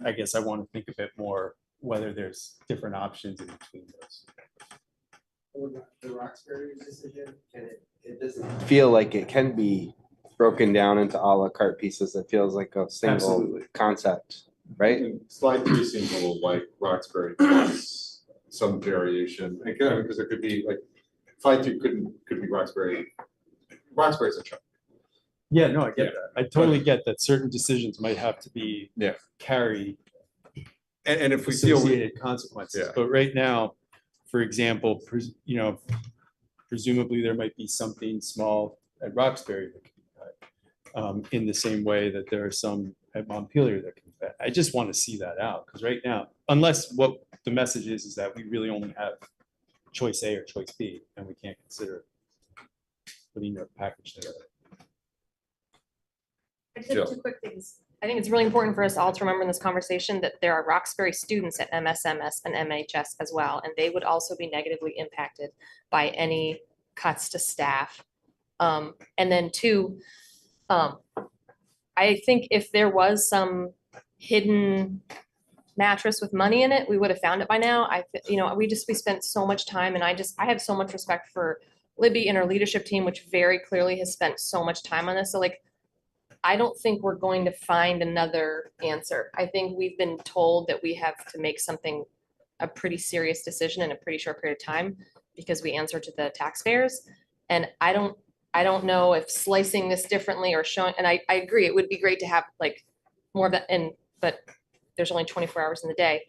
I guess I want to think a bit more whether there's different options in between those. The Roxbury decision, it doesn't feel like it can be broken down into a la carte pieces. It feels like a single Absolutely. concept, right? Slide 3 seems a little like Roxbury plus some variation. Again, because it could be like slide 2 could be Roxbury. Roxbury's a chunk. Yeah, no, I get that. I totally get that certain decisions might have to be carry and if we feel associated consequences. But right now, for example, presumably there might be something small at Roxbury that can be cut, in the same way that there are some at Montpelier that can be cut. I just want to see that out, because right now, unless what the message is that we really only have choice A or choice B, and we can't consider putting a package together. I just have two quick things. I think it's really important for us all to remember in this conversation that there are Roxbury students at MSMS and MHS as well, and they would also be negatively impacted by any cuts to staff. And then two, I think if there was some hidden mattress with money in it, we would have found it by now. We spent so much time, and I have so much respect for Libby and her leadership team, which very clearly has spent so much time on this. So like, I don't think we're going to find another answer. I think we've been told that we have to make a pretty serious decision in a pretty short period of time because we answer to the taxpayers. And I don't know if slicing this differently or showing, and I agree, it would be great to have like more of that, but there's only 24 hours in the day.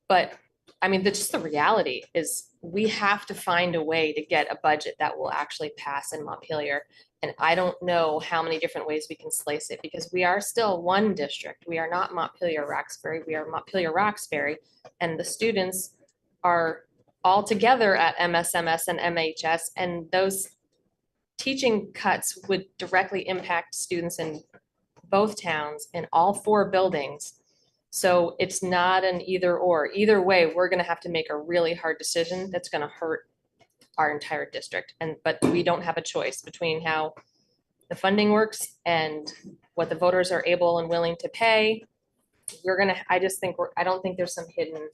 But I mean, just the reality is we have to find a way to get a budget that will actually pass in Montpelier. And I don't know how many different ways we can slice it because we are still one district. We are not Montpelier-Roxbury. We are Montpelier-Roxbury. And the students are all together at MSMS and MHS. And those teaching cuts would directly impact students in both towns in all 4 buildings. So it's not an either or. Either way, we're going to have to make a really hard decision that's going to hurt our entire district. But we don't have a choice between how the funding works and what the voters are able and willing to pay. I don't think there's some hidden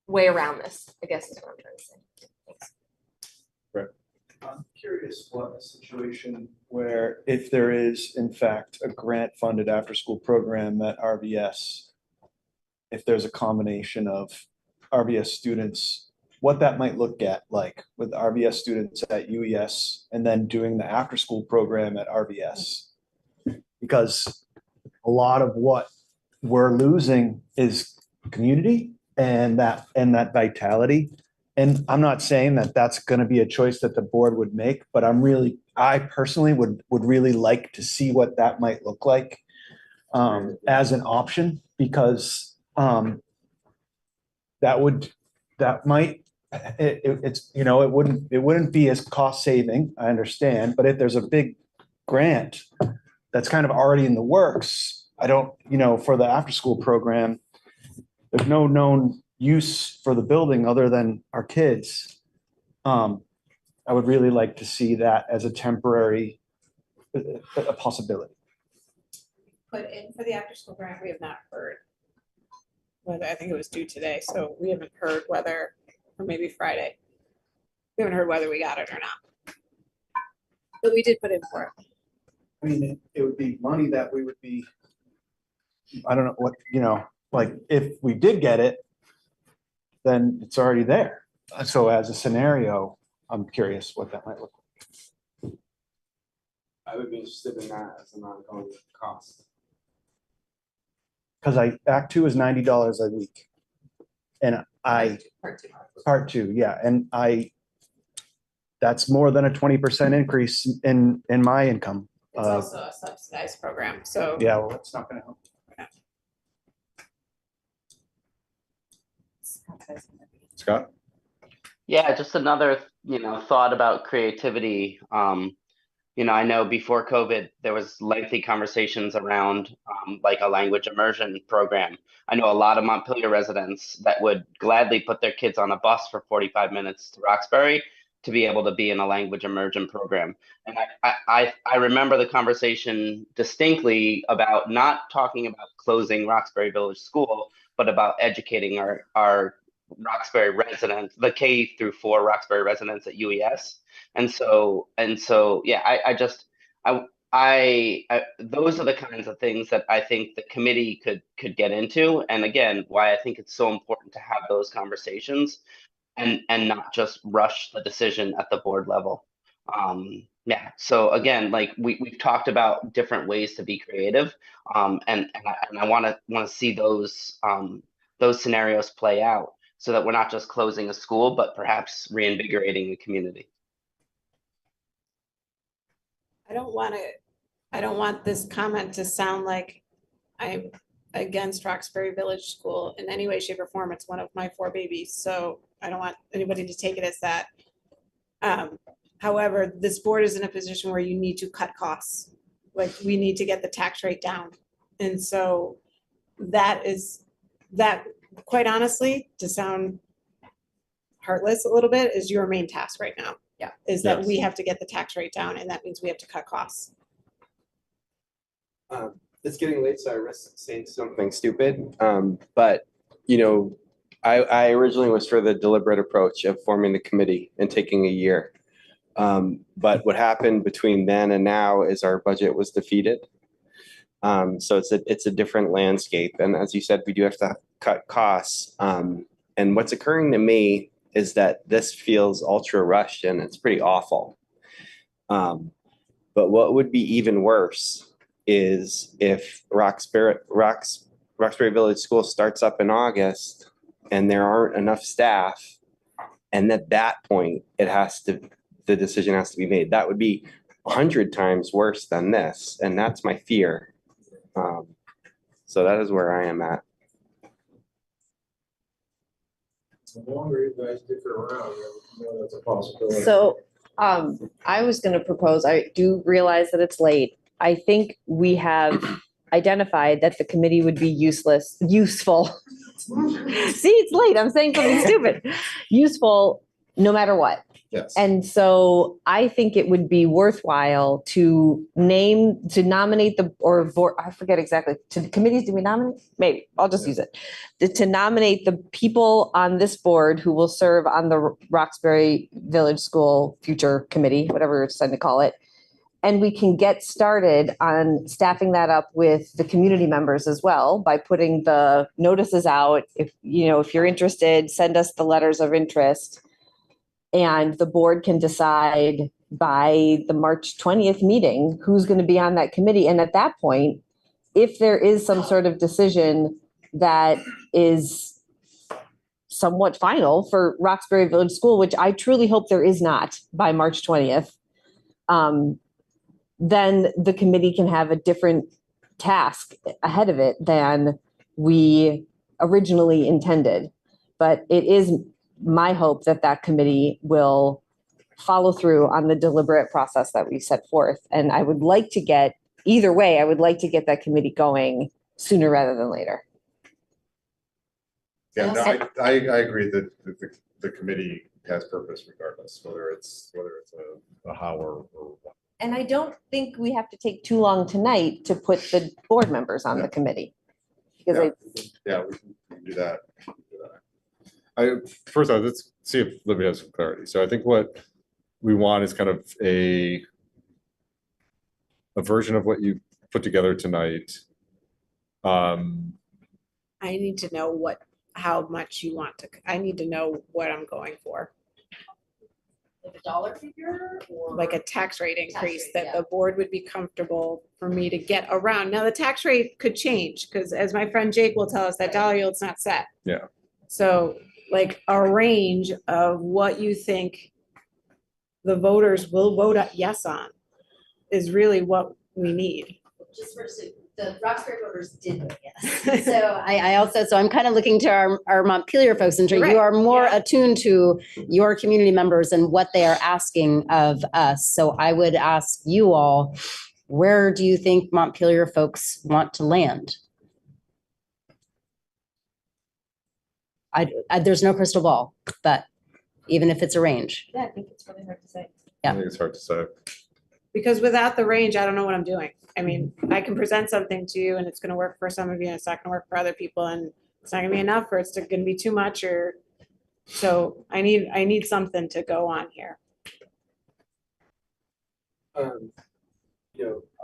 way around this, I guess is what I'm trying to say. Thanks. Right. I'm curious what a situation where if there is in fact a grant funded after school program at RVS, if there's a combination of RVS students, what that might look at like with RVS students at UES and then doing the after school program at RVS. Because a lot of what we're losing is community and that vitality. And I'm not saying that that's going to be a choice that the board would make, but I personally would really like to see what that might look like as an option, because it wouldn't be as cost saving, I understand, but if there's a big grant that's kind of already in the works, for the after school program, there's no known use for the building other than our kids. I would really like to see that as a temporary a possibility. Put in for the after school grant, we have not heard whether, I think it was due today, so we haven't heard whether, or maybe Friday. We haven't heard whether we got it or not. But we did put in for it. I mean, it would be money that we would be, I don't know what, like if we did get it, then it's already there. So as a scenario, I'm curious what that might look like. I would be interested in that as an ongoing cost. Because Act 2 is $90 a week. And part two, yeah. And that's more than a 20% increase in my income. It's also a subsidized program, so. Yeah, well, that's not gonna help. Scott? Yeah, just another, thought about creativity. I know before COVID, there was lengthy conversations around like a language immersion program. I know a lot of Montpelier residents that would gladly put their kids on a bus for 45 minutes to Roxbury to be able to be in a language immersion program. And I remember the conversation distinctly about not talking about closing Roxbury Village School, but about educating our Roxbury residents, the K through 4 Roxbury residents at UES. And so, yeah, those are the kinds of things that I think the committee could get into. And again, why I think it's so important to have those conversations and not just rush the decision at the board level. Yeah. So again, like we've talked about different ways to be creative, and I want to see those scenarios play out so that we're not just closing a school, but perhaps reinvigorating the community. I don't want this comment to sound like I'm against Roxbury Village School in any way, shape, or form. It's one of my 4 babies, so I don't want anybody to take it as that. However, this board is in a position where you need to cut costs. Like, we need to get the tax rate down. And so that, quite honestly, to sound heartless a little bit, is your main task right now. Yeah. Is that Yes. we have to get the tax rate down, and that means we have to cut costs. It's getting late, so I risk saying something stupid. But, you know, I originally was for the deliberate approach of forming the committee and taking a year. But what happened between then and now is our budget was defeated. So it's a different landscape. And as you said, we do have to cut costs. And what's occurring to me is that this feels ultra rushed and it's pretty awful. But what would be even worse is if Roxbury Village School starts up in August and there aren't enough staff, and at that point the decision has to be made. That would be 100 times worse than this, and that's my fear. So that is where I am at. The longer you guys stick around, you know that's a possibility. So I was going to propose, I do realize that it's late. I think we have identified that the committee would be useful. See, it's late. I'm saying something stupid. Useful no matter what. Yes. And so I think it would be worthwhile to nominate I forget exactly, to the committees, do we nominate? Maybe, I'll just use it. To nominate the people on this board who will serve on the Roxbury Village School Future Committee, whatever we're deciding to call it. And we can get started on staffing that up with the community members as well by putting the notices out. If you're interested, send us the letters of interest. And the board can decide by the March 20th meeting who's going to be on that committee. And at that point, if there is some sort of decision that is somewhat final for Roxbury Village School, which I truly hope there is not by March 20th, then the committee can have a different task ahead of it than we originally intended. But it is my hope that that committee will follow through on the deliberate process that we set forth. And I would like to get, either way, I would like to get that committee going sooner rather than later. Yeah, no, I agree that the committee has purpose regardless, whether it's a how or what. And I don't think we have to take too long tonight to put the board members on the committee. Because Yeah, we can do that. First off, let's see if Libby has some clarity. So I think what we want is kind of a version of what you put together tonight. I need to know how much you want to, I need to know what I'm going for. Like a dollar figure or? Like a tax rate increase rate, that yeah. the board would be comfortable for me to get around. Now, the tax rate could change because as my friend Jake will tell us, that dollar yield's not set. Yeah. So like a range of what you think the voters will vote yes on is really what we need. Just for the Roxbury voters did vote yes. So so I'm kind of looking to our Montpelier folks and Right. you are more attuned to your community members and what they are asking of us. So I would ask you all, where do you think Montpelier folks want to land? There's no crystal ball, but even if it's a range. Yeah, I think it's really hard to say. I think it's hard to say. Because without the range, I don't know what I'm doing. I mean, I can present something to you and it's gonna work for some of you and it's not gonna work for other people and it's not gonna be enough or it's gonna be too much so I need something to go on here.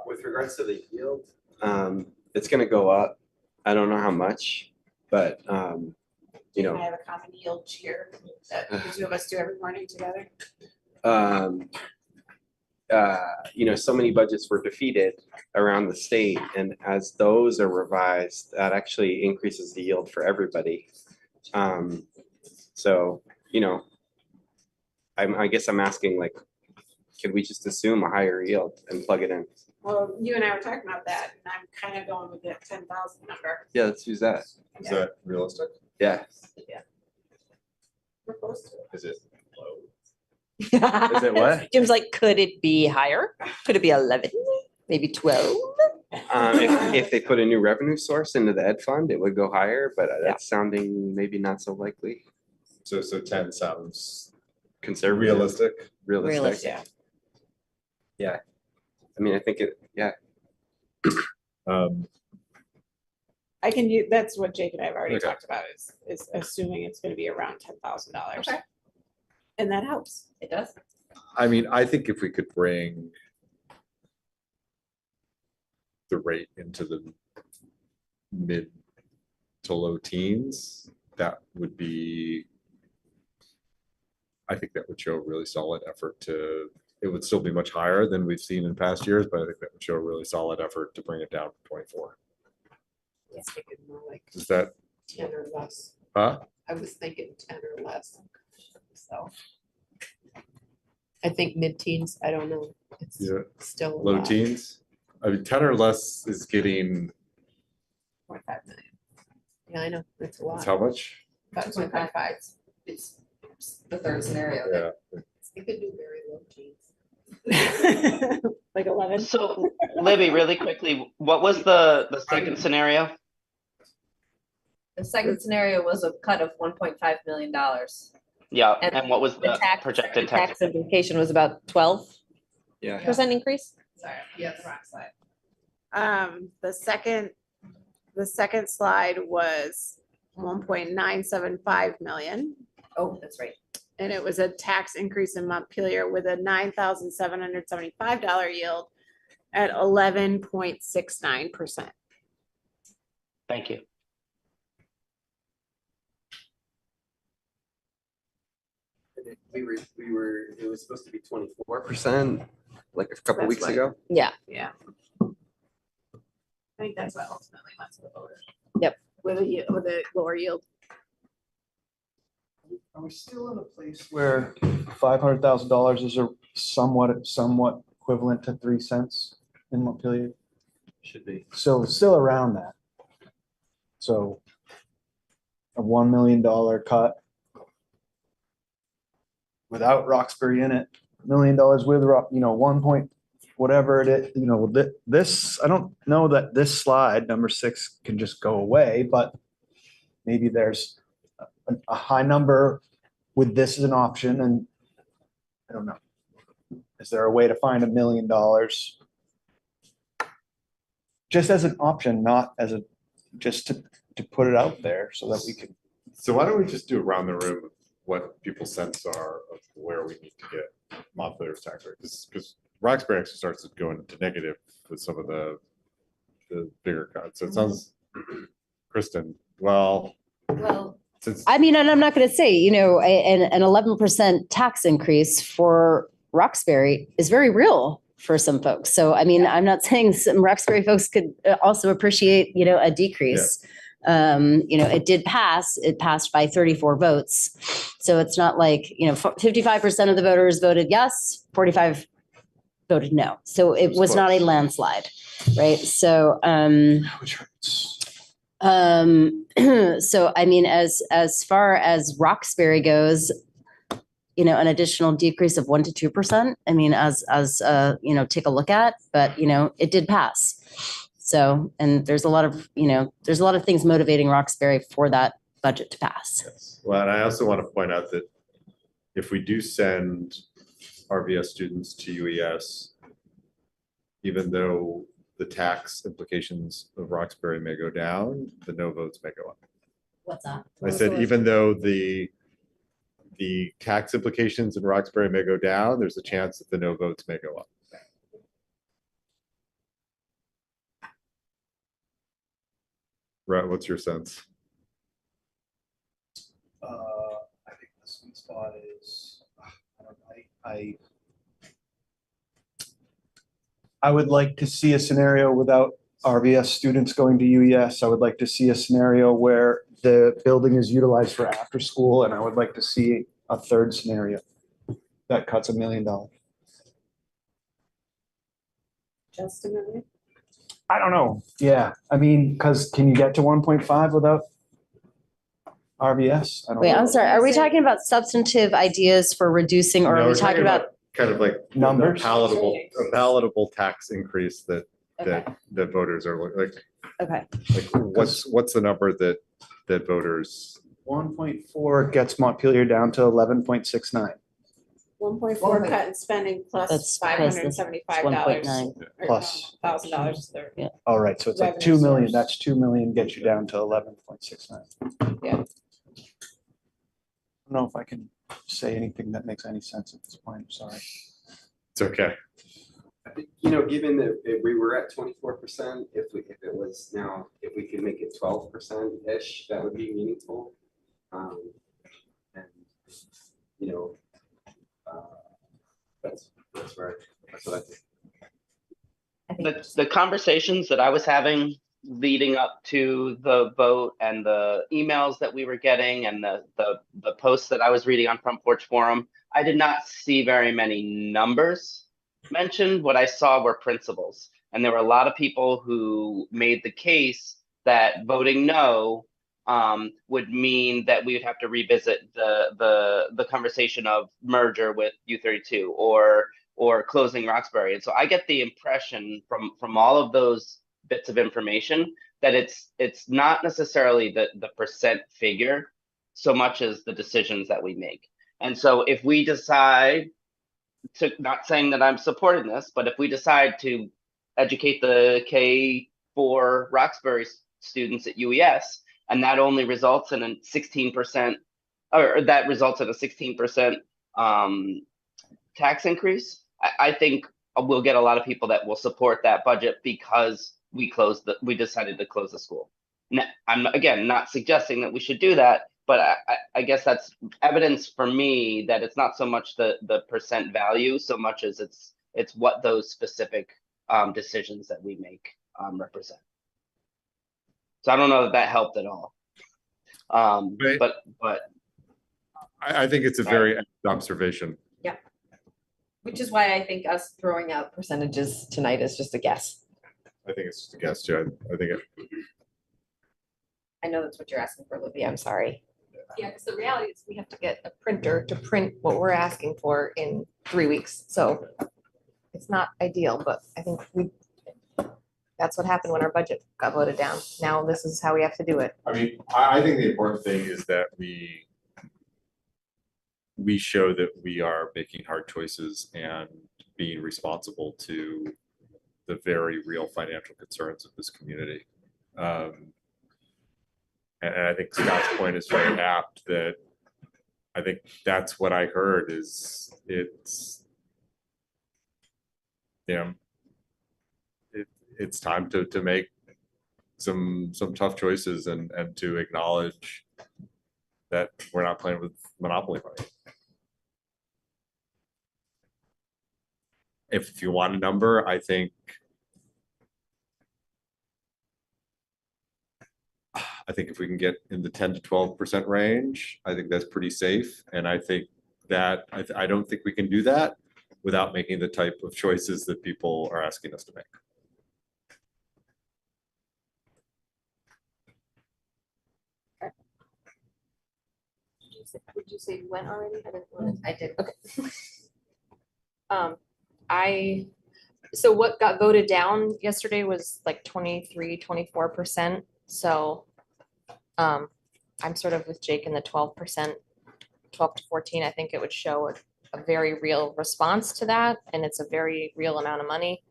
With regards to the yield, it's going to go up. I don't know how much, but I have a common yield cheer that the two of us do every morning together. so many budgets were defeated around the state, and as those are revised, that actually increases the yield for everybody. I guess I'm asking, like, can we just assume a higher yield and plug it in? Well, you and I were talking about that, and I'm kind of going with the 10,000 number. Yeah, let's use that. Is that realistic? Yeah. We're close to it. Is it low? Is it what? Jim's like, could it be higher? Could it be 11? Maybe 12? If they put a new revenue source into the ed fund, it would go higher, but that's sounding maybe not so likely. So 10 sounds Conservative. realistic. Realistic. Yeah. I mean, I think yeah. I can use, that's what Jake and I have already Okay. talked about is assuming it's gonna be around $10,000. Okay. And that helps. It does. I mean, I think if we could bring the rate into the mid to low teens, that would be, I think that would show a really solid effort to, it would still be much higher than we've seen in past years, but I think that would show a really solid effort to bring it down to 24. I was thinking more like Is that, 10 or less. huh? I was thinking 10 or less. So I think mid-teens, I don't know. It's Yeah. still a Low lot. teens? I mean, 10 or less is getting, 0.5 million. Yeah, I know, that's a lot. it's how much? About 2.55. It's the third scenario. Yeah. They could do very low teens. Like 11. So Libby, really quickly, what was the second scenario? The second scenario was a cut of $1.5 million. Yeah, And and what was The the tax, projected the tax? tax implication was about 12% Yeah. increase. Sorry, yeah, the wrong slide. The second slide was 1.975 million. Oh, that's right. And it was a tax increase in Montpelier with a $9,775 yield at 11.69%. Thank you. We were, it was supposed to be 24% like a couple That's weeks right. ago. Yeah. Yeah. I think that's what ultimately went to the voters. Yep. With a lower yield. Are we still in a place where $500,000 is a somewhat equivalent to 3 cents in Montpelier? Should be. So it's still around that. So a $1 million cut without Roxbury in it, $1 million with, 1 point, whatever it is, this, I don't know that this slide, number 6, can just go away, but maybe there's a high number with this as an option, and I don't know. Is there a way to find $1 million just as an option, not as a, just to put it out there so that we can. So why don't we just do around the room of what people's sense are of where we need to get Montpelier's tax rate? Because Roxbury actually starts to go into negative with some of the bigger cuts. So it sounds, Kristen, well, since I mean, and I'm not going to say, an 11% tax increase for Roxbury is very real for some folks. So, I mean, I'm not saying some Roxbury folks could also appreciate, a decrease. It did pass. It passed by 34 votes. So it's not like, 55% of the voters voted yes, 45 voted no. So it was not a landslide, right? So, so I mean, as far as Roxbury goes, an additional decrease of 1 to 2%. I mean, as take a look at, but it did pass. So, and there's a lot of things motivating Roxbury for that budget to pass. yes. Well, and I also want to point out that if we do send RVS students to UES, even though the tax implications of Roxbury may go down, the no votes may go up. What's that? I said, even though the tax implications in Roxbury may go down, there's a chance that the no votes may go up. Right, what's your sense? I think the sweet spot is, I would like to see a scenario without RVS students going to UES. I would like to see a scenario where the building is utilized for after school, and I would like to see a third scenario that cuts $1 million. Just a minute. I don't know. Yeah, I mean, because can you get to 1.5 without RBS? I don't Wait, know. I'm sorry. Are we talking about substantive ideas for reducing, or No, are we we're talking about? kind of like Numbers? a palatable tax increase that Okay. that voters are like Okay. what's the number that voters 1.4 gets Montpelier down to 11.69. 1.4 cut in spending plus That's $575. 1.9. Plus. $1,000 there. Yeah. All right, so it's like Revenue 2 million. source. That's 2 million gets you down to 11.69. Yeah. I don't know if I can say anything that makes any sense at this point. I'm sorry. it's okay. I think, you know, given that if we were at 24%, if it was now, if we could make it 12%-ish, that would be meaningful. And, you know, that's what I think. The conversations that I was having leading up to the vote and the emails that we were getting and the posts that I was reading on Front Porch Forum, I did not see very many numbers mentioned. What I saw were principles. And there were a lot of people who made the case that voting no would mean that we would have to revisit the conversation of merger with U32 or closing Roxbury. And so I get the impression from all of those bits of information that it's not necessarily the percent figure so much as the decisions that we make. And so if we decide to, not saying that I'm supporting this, but if we decide to educate the K4 Roxbury students at UES, and that only results in a 16%, or that results in a 16% tax increase, I think we'll get a lot of people that will support that budget because we decided to close the school. Now, I'm again not suggesting that we should do that, but I guess that's evidence for me that it's not so much the percent value so much as it's what those specific decisions that we make represent. So I don't know that helped at all. But I think it's a very accurate observation. Yeah. Which is why I think us throwing out percentages tonight is just a guess. I think it's just a guess too. I think I know that's what you're asking for, Libby. I'm sorry. Yeah, because the reality is we have to get a printer to print what we're asking for in 3 weeks. So it's not ideal, but I think that's what happened when our budget got voted down. Now this is how we have to do it. I mean, I think the important thing is that we show that we are making hard choices and being responsible to the very real financial concerns of this community. And I think Scott's point is very apt that I think that's what I heard is it's, you know, it's time to make some tough choices and to acknowledge that we're not playing with monopoly money. If you want a number, I think if we can get in the 10 to 12% range, I think that's pretty safe. And I think that I don't think we can do that without making the type of choices that people are asking us to make. Would you say you went already? I did. Okay. So what got voted down yesterday was like 23-24%. So I'm sort of with Jake in the 12%, 12 to 14. I think it would show a very real response to that. And it's a very real amount of money.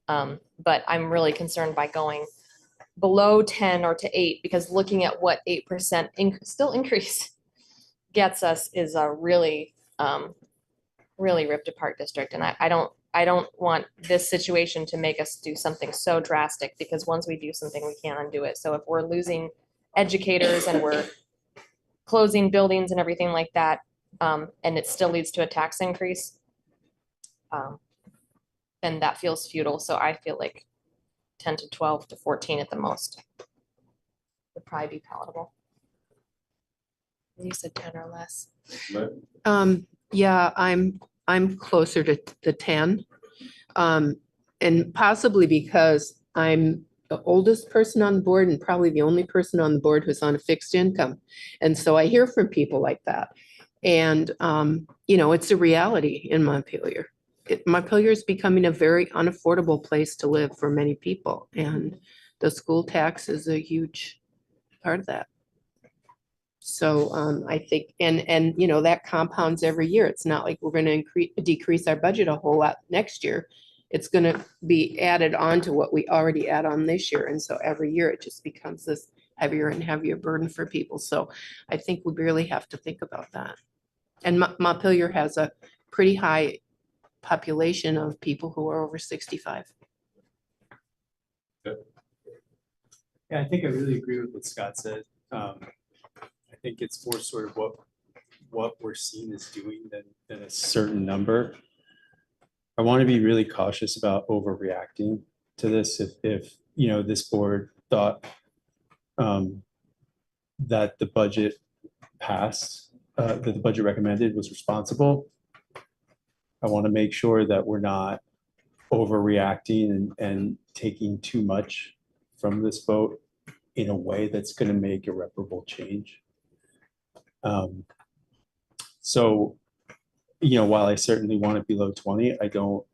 But I'm really concerned by going below 10 or to 8, because looking at what 8% still increase gets us is a really, really ripped apart district. And I don't want this situation to make us do something so drastic, because once we do something, we can't undo it. So if we're losing educators and we're closing buildings and everything like that, and it still leads to a tax increase, then that feels futile. So I feel like 10 to 12 to 14 at the most would probably be palatable. You said 10 or less. Yeah, I'm closer to the 10. And possibly because I'm the oldest person on the board and probably the only person on the board who's on a fixed income. And so I hear from people like that. And, it's a reality in Montpelier. Montpelier is becoming a very unaffordable place to live for many people. And the school tax is a huge part of that. So I think, and that compounds every year. It's not like we're going to decrease our budget a whole lot next year. It's going to be added on to what we already add on this year. And so every year it just becomes this heavier and heavier burden for people. So I think we really have to think about that. And Montpelier has a pretty high population of people who are over 65. Yeah, I think I really agree with what Scott said. I think it's more sort of what we're seen as doing than a certain number. I want to be really cautious about overreacting to this. If this board thought that the budget passed, that the budget recommended was responsible, I want to make sure that we're not overreacting and taking too much from this vote in a way that's going to make irreparable change. So, while I certainly want it below 20, I don't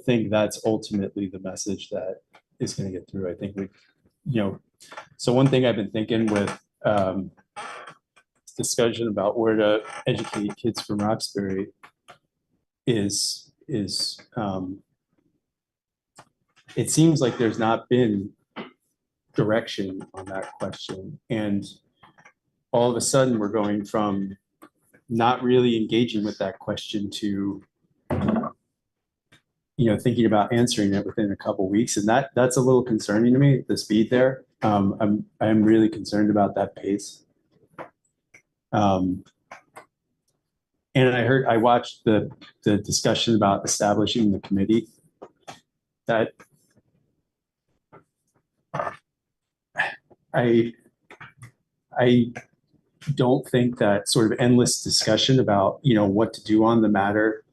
think that's ultimately the message that is going to get through. I think so one thing I've been thinking with discussion about where to educate kids from Roxbury is it seems like there's not been direction on that question. And all of a sudden we're going from not really engaging with that question to, thinking about answering it within a couple of weeks. And that's a little concerning to me, the speed there. I'm really concerned about that pace. And I watched the discussion about establishing the committee. That I don't think that sort of endless discussion about, what to do on the matter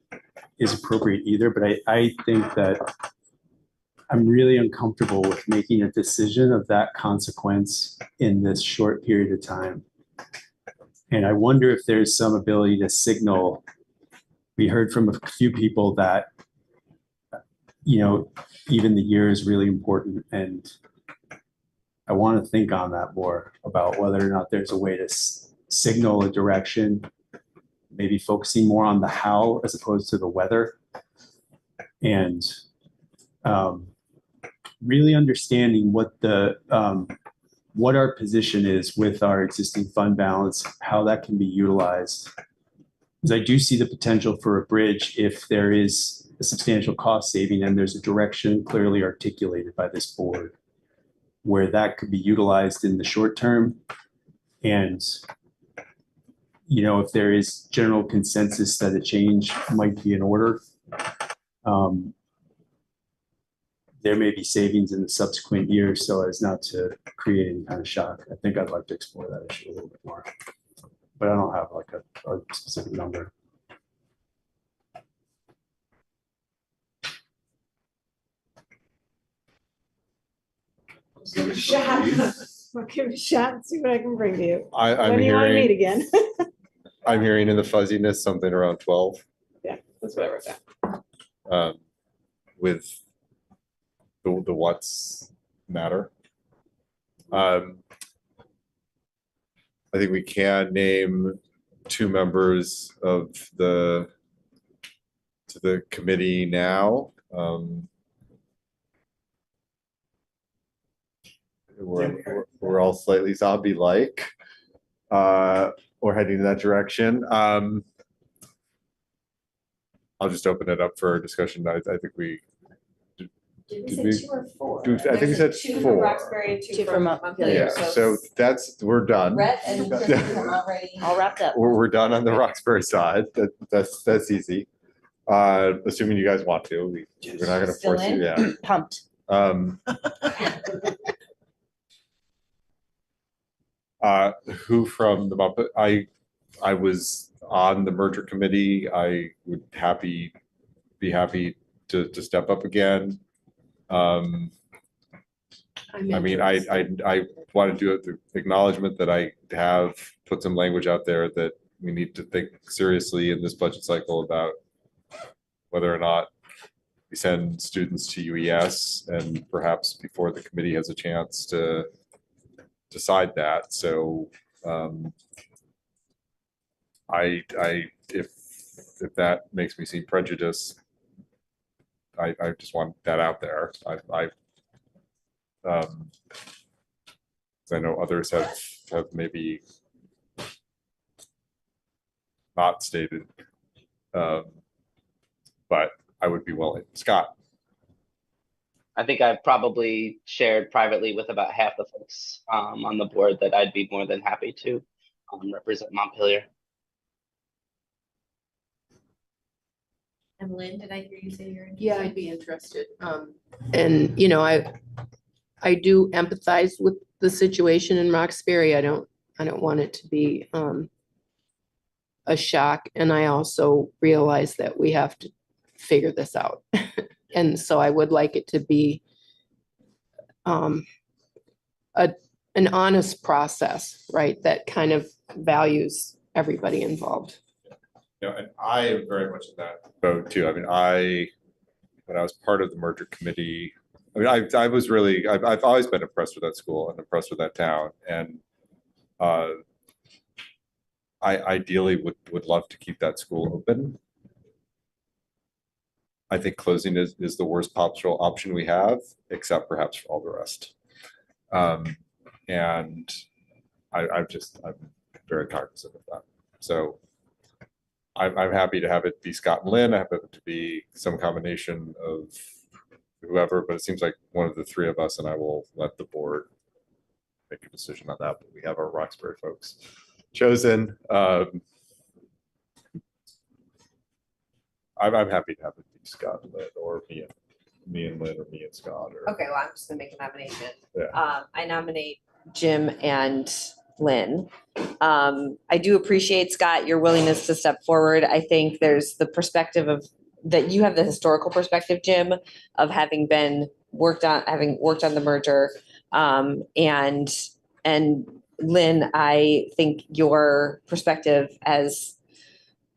is appropriate either. But I think that I'm really uncomfortable with making a decision of that consequence in this short period of time. And I wonder if there's some ability to signal. We heard from a few people that, even the year is really important. And I want to think on that more about whether or not there's a way to signal a direction, maybe focusing more on the how as opposed to the whether. And really understanding what our position is with our existing fund balance, how that can be utilized. Because I do see the potential for a bridge if there is a substantial cost saving and there's a direction clearly articulated by this board where that could be utilized in the short term. And, if there is general consensus that a change might be in order, there may be savings in the subsequent years so as not to create any kind of shock. I think I'd like to explore that issue a little bit more, but I don't have like a specific number. Give it a shot. I'll give it a shot and see what I can bring to you. I'm When do you want to meet hearing, again? I'm hearing in the fuzziness, something around 12, Yeah, that's what I wrote down. with the what's matter. I think we can name 2 members of to the committee now. We're all slightly zombie-like. Or heading in that direction. I'll just open it up for discussion. I think we Did did we we say 2 or 4? do. I think we said Two 4. from Roxbury and 2 from Montpelier. Yeah. So we're done. Rhett and Kristen have already. All wrapped up. We're done on the Roxbury side. That's easy. Assuming you guys want to. We're not going to Still force you. in? Yeah. Pumped. Who from the Muppet? I was on the merger committee, I would be happy to step up again. I mean, I want to do it through acknowledgement that I have put some language out there that we need to think seriously in this budget cycle about whether or not we send students to UES, and perhaps before the committee has a chance to decide that. So if that makes me seem prejudiced, I just want that out there. I know others have maybe not stated, but I would be willing. Scott. I think I've probably shared privately with about half the folks on the board that I'd be more than happy to represent Montpelier. And Lynn, did I hear you say you're interested? Yeah, I'd be interested. And you know, I do empathize with the situation in Roxbury. I don't want it to be a shock. And I also realize that we have to figure this out. And so I would like it to be an honest process, right? That kind of values everybody involved. You know, and I am very much in that boat too. I mean, when I was part of the merger committee, I mean, I've always been impressed with that school and impressed with that town. And I ideally would love to keep that school open. I think closing is the worst possible option we have, except perhaps for all the rest. And I'm very cognizant of that. So I'm happy to have it be Scott and Lynn. I have it to be some combination of whoever, but it seems like one of the three of us, and I will let the board make a decision on that. But we have our Roxbury folks chosen. I'm happy to have it be Scott and Lynn, or me and Lynn, or me and Scott. Or, Okay, well, I'm just gonna make a nomination. Yeah. I nominate Jim and Lynn. I do appreciate, Scott, your willingness to step forward. I think there's the perspective of that you have the historical perspective, Jim, of having worked on the merger. And Lynn, I think your perspective, as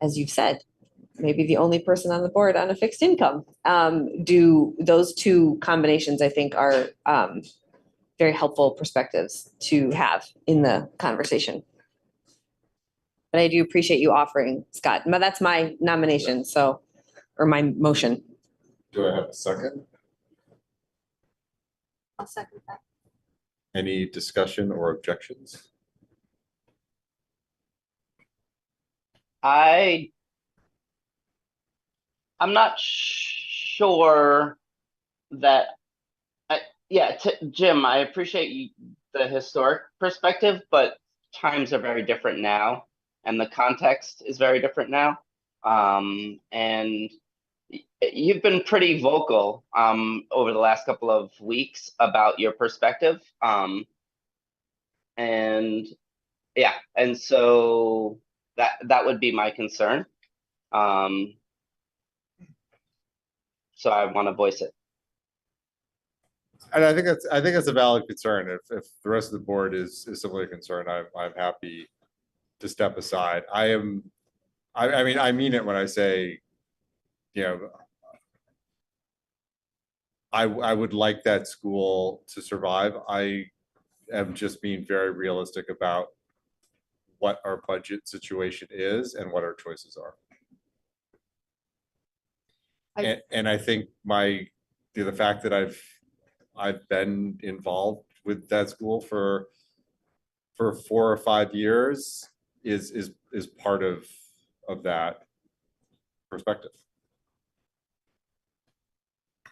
you've said, maybe the only person on the board on a fixed income. Do those two combinations, I think, are very helpful perspectives to have in the conversation. But I do appreciate you offering, Scott. But that's my nomination, or my motion. do I have a second? I'll second that. Any discussion or objections? I'm not sure that, Jim, I appreciate the historic perspective, but times are very different now and the context is very different now. And you've been pretty vocal over the last couple of weeks about your perspective. And so that would be my concern. So I want to voice it. And I think that's a valid concern. If the rest of the board is similarly concerned, I'm happy to step aside. I mean I mean it when I say, you know, I would like that school to survive. I am just being very realistic about what our budget situation is and what our choices are. And I think the fact that I've been involved with that school for 4 or 5 years is part of that perspective.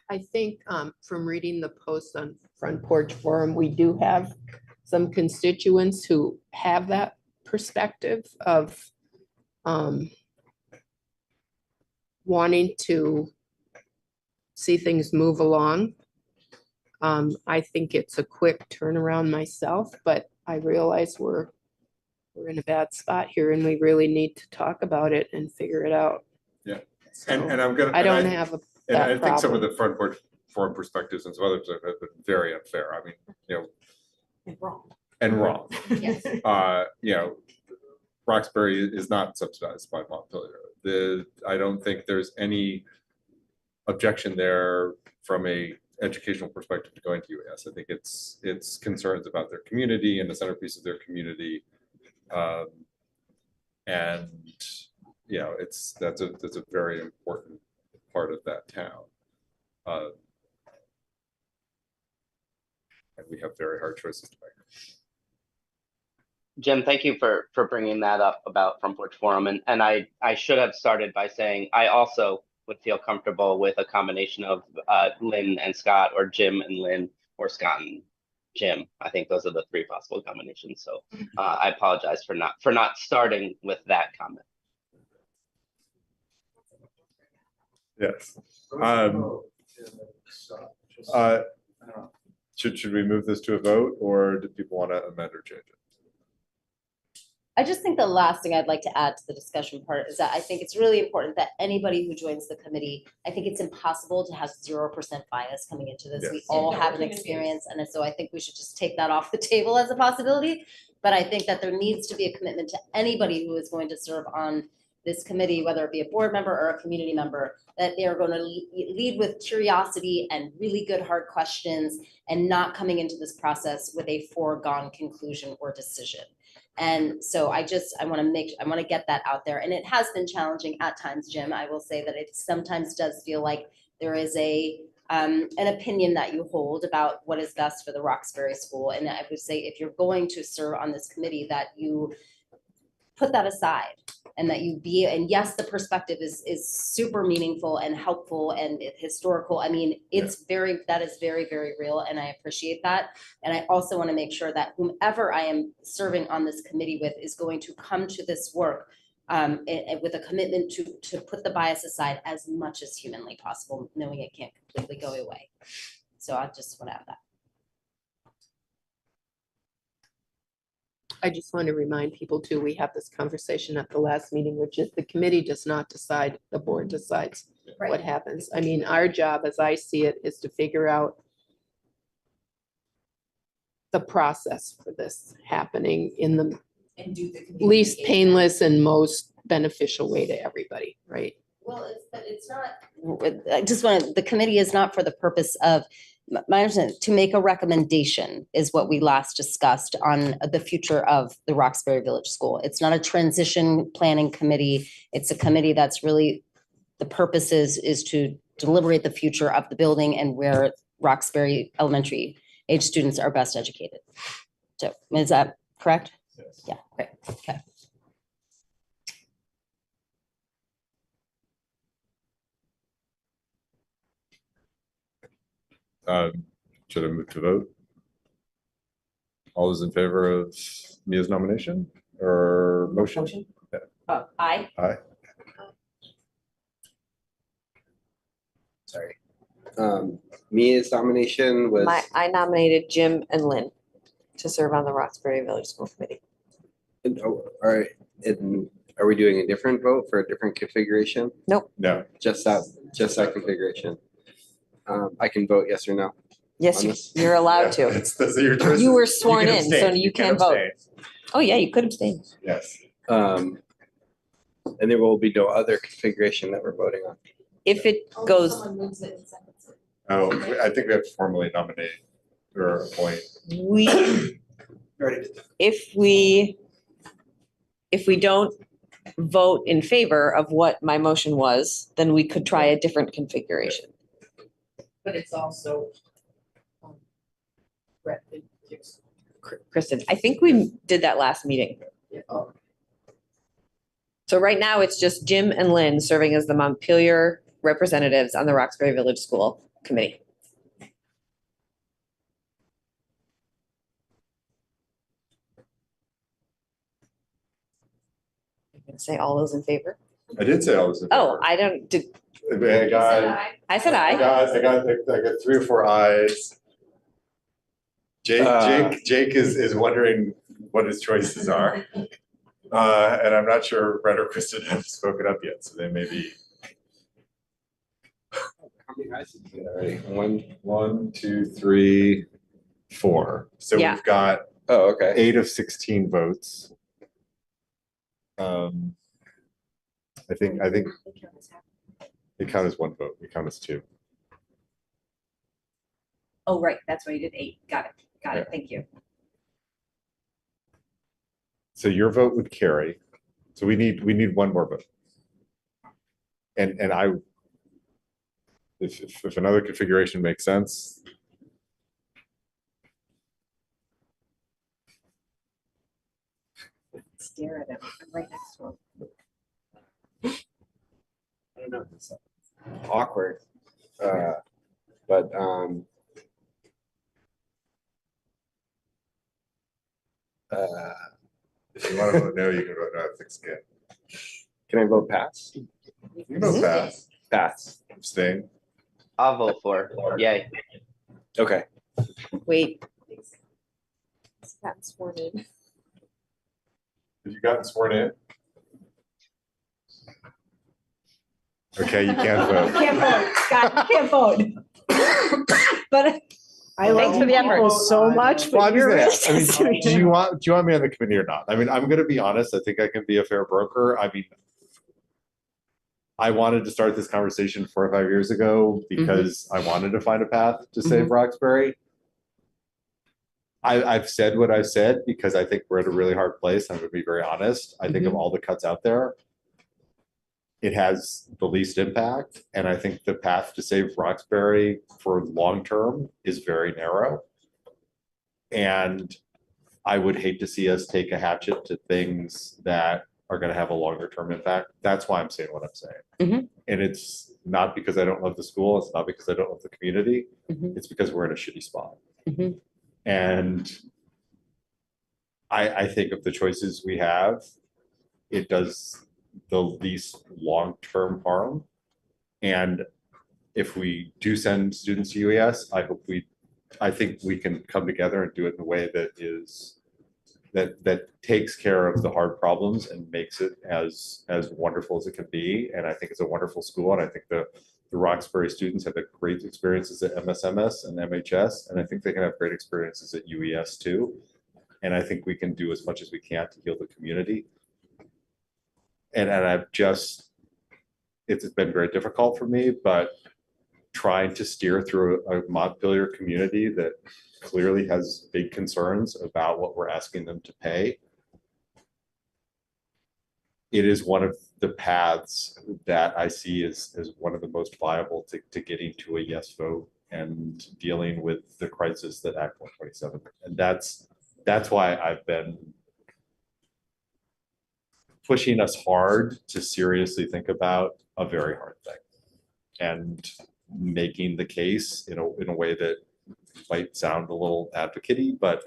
I think from reading the posts on Front Porch Forum, we do have some constituents who have that perspective of wanting to see things move along. I think it's a quick turnaround myself, but I realize we're we're in a bad spot here and we really need to talk about it and figure it out. Yeah. So, And I'm gonna. I don't have And I that think some of problem. the front board forum perspectives and some others have been very unfair. I mean, you know, and wrong. Yes. You know, Roxbury is not subsidized by Montpelier. I don't think there's any objection there from a educational perspective to going to UAS. I think it's concerns about their community and the centerpiece of their community. And you know, that's a very important part of that town. And we have very hard choices to make. Jim, thank you for bringing that up about Front Porch Forum. And I should have started by saying I also would feel comfortable with a combination of Lynn and Scott, or Jim and Lynn, or Scott and Jim. I think those are the three possible combinations. So I apologize for not starting with that comment. Yes. Should we move this to a vote, or do people want to amend or change it? I just think the last thing I'd like to add to the discussion part is that I think it's really important that anybody who joins the committee, I think it's impossible to have 0% bias coming into this. We Yes. all No, have we're an human experience, and so I think we should just take that off the table as a possibility. But I think that there needs to be a commitment to anybody who is going to serve on this committee, whether it be a board member or a community member, that they are going to lead with curiosity and really good hard questions, and not coming into this process with a foregone conclusion or decision. And so I want to get that out there. And it has been challenging at times, Jim. I will say that it sometimes does feel like there is an opinion that you hold about what is best for the Roxbury School. And I would say, if you're going to serve on this committee, that you put that aside, and that you be, and yes, the perspective is super meaningful and helpful and historical. I mean, that is very, very real, and I appreciate that. And I also want to make sure that whomever I am serving on this committee with is going to come to this work with a commitment to put the bias aside as much as humanly possible, knowing it can't completely go away. So I just want to add that. I just want to remind people too, we have this conversation at the last meeting, which is the committee does not decide, the board decides what happens. I mean, our job, as I see it, is to figure out the process for this happening in the least painless and most beneficial way to everybody, right? Well, it's not, I just want, the committee is not for the purpose of, my understanding, to make a recommendation is what we last discussed on the future of the Roxbury Village School. It's not a transition planning committee. It's a committee that's really, the purpose is to deliberate the future of the building and where Roxbury elementary age students are best educated. So is that correct? Yes. Yeah, great, okay. Should I move to vote? All those in favor of Mia's nomination or motion? Yeah. Aye. Aye. Sorry. Mia's nomination was. I nominated Jim and Lynn to serve on the Roxbury Village School Committee. Oh, all right. And are we doing a different vote for a different configuration? Nope. No. Just that configuration. I can vote yes or no. Yes, you're allowed to. Those are your choices. You were sworn can in, so abstain. you can vote. abstain. Oh, yeah, you could abstain. Yes. And there will be no other configuration that we're voting on. If it goes, Oh, I think we have to formally nominate or appoint. if we don't vote in favor of what my motion was, then we could try a different configuration. But it's also. Kristen, I think we did that last meeting. So right now it's just Jim and Lynn serving as the Montpelier representatives on the Roxbury Village School Committee. I'm gonna say all those in favor. I did say all those in favor. Oh, I don't, did, I got I said aye. I got 3 or 4 ayes. Jake is wondering what his choices are. And I'm not sure Brett or Kristen have spoken up yet, so they may be. How many guys did you get already? One, two, three, four. So Yeah. we've got Oh, okay. 8 of 16 votes. I think they count as 1 vote. We count as 2. Oh, right, that's why you did 8. Got it. Got it. Yeah. Thank you. So your vote would carry. So we need 1 more vote. And if another configuration makes sense. Stare at him. I'm right next to him. I don't know. It's awkward. But if you want to vote no, you can vote no. It's good. Can I vote pass? You can vote pass. Pass. Abstain. I'll vote for. Yay. Okay. Wait. Got sworn in. Have you gotten sworn in? Okay, you can't vote. Can't vote, Scott, you can't vote. But I love for the effort. people so much, Well, but I'm you're just gonna ask, I mean, racist. do you want me on the committee or not? I mean, I'm gonna be honest. I think I can be a fair broker. I mean, I wanted to start this conversation 4 or 5 years ago because I wanted to find a path to save Roxbury. I've said what I've said because I think we're at a really hard place. I'm gonna be very honest. I think of all the cuts out there, it has the least impact. And I think the path to save Roxbury for long term is very narrow. And I would hate to see us take a hatchet to things that are going to have a longer term impact. That's why I'm saying what I'm saying. And it's not because I don't love the school. It's not because I don't love the community. It's because we're in a shitty spot. And I think of the choices we have, it does the least long-term harm. And if we do send students to UES, I think we can come together and do it in a way that is that takes care of the hard problems and makes it as wonderful as it can be. And I think it's a wonderful school. And I think the Roxbury students have had great experiences at MSMS and MHS. And I think they can have great experiences at UES too. And I think we can do as much as we can to heal the community. And I've just, it's been very difficult for me, but trying to steer through a Montpelier community that clearly has big concerns about what we're asking them to pay. It is one of the paths that I see as one of the most viable to getting to a yes vote and dealing with the crisis that Act 127. And that's why I've been pushing us hard to seriously think about a very hard thing and making the case in a way that might sound a little advocate-y, but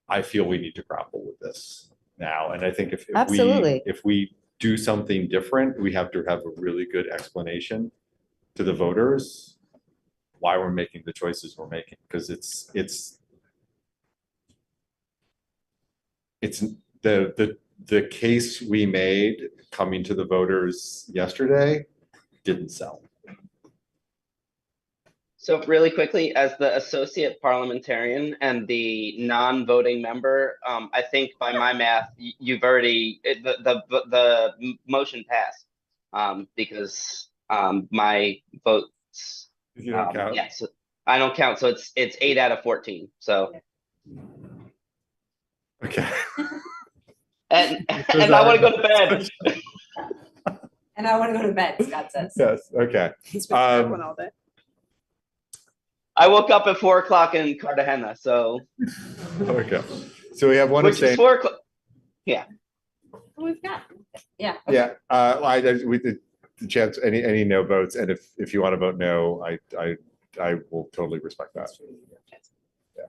I feel we need to grapple with this now. And I think if we do something different, we have to have a really good explanation to the voters why we're making the choices we're making, because it's the case we made coming to the voters yesterday didn't sell. So really quickly, as the associate parliamentarian and the non-voting member, I think by my math, you've already, the motion passed because my votes. You don't count? Yes, I don't count. So it's 8 out of 14. So. Okay. And I want to go to bed. And I want to go to bed, Scott says. Yes, okay. He's been struggling all day. I woke up at 4 o'clock in Cartagena, so. Okay. So we have one Which is 4 o'clock. Yeah. We've got, yeah. Yeah, we did the chance, any no votes, and if you want to vote no, I will totally respect that. Yeah.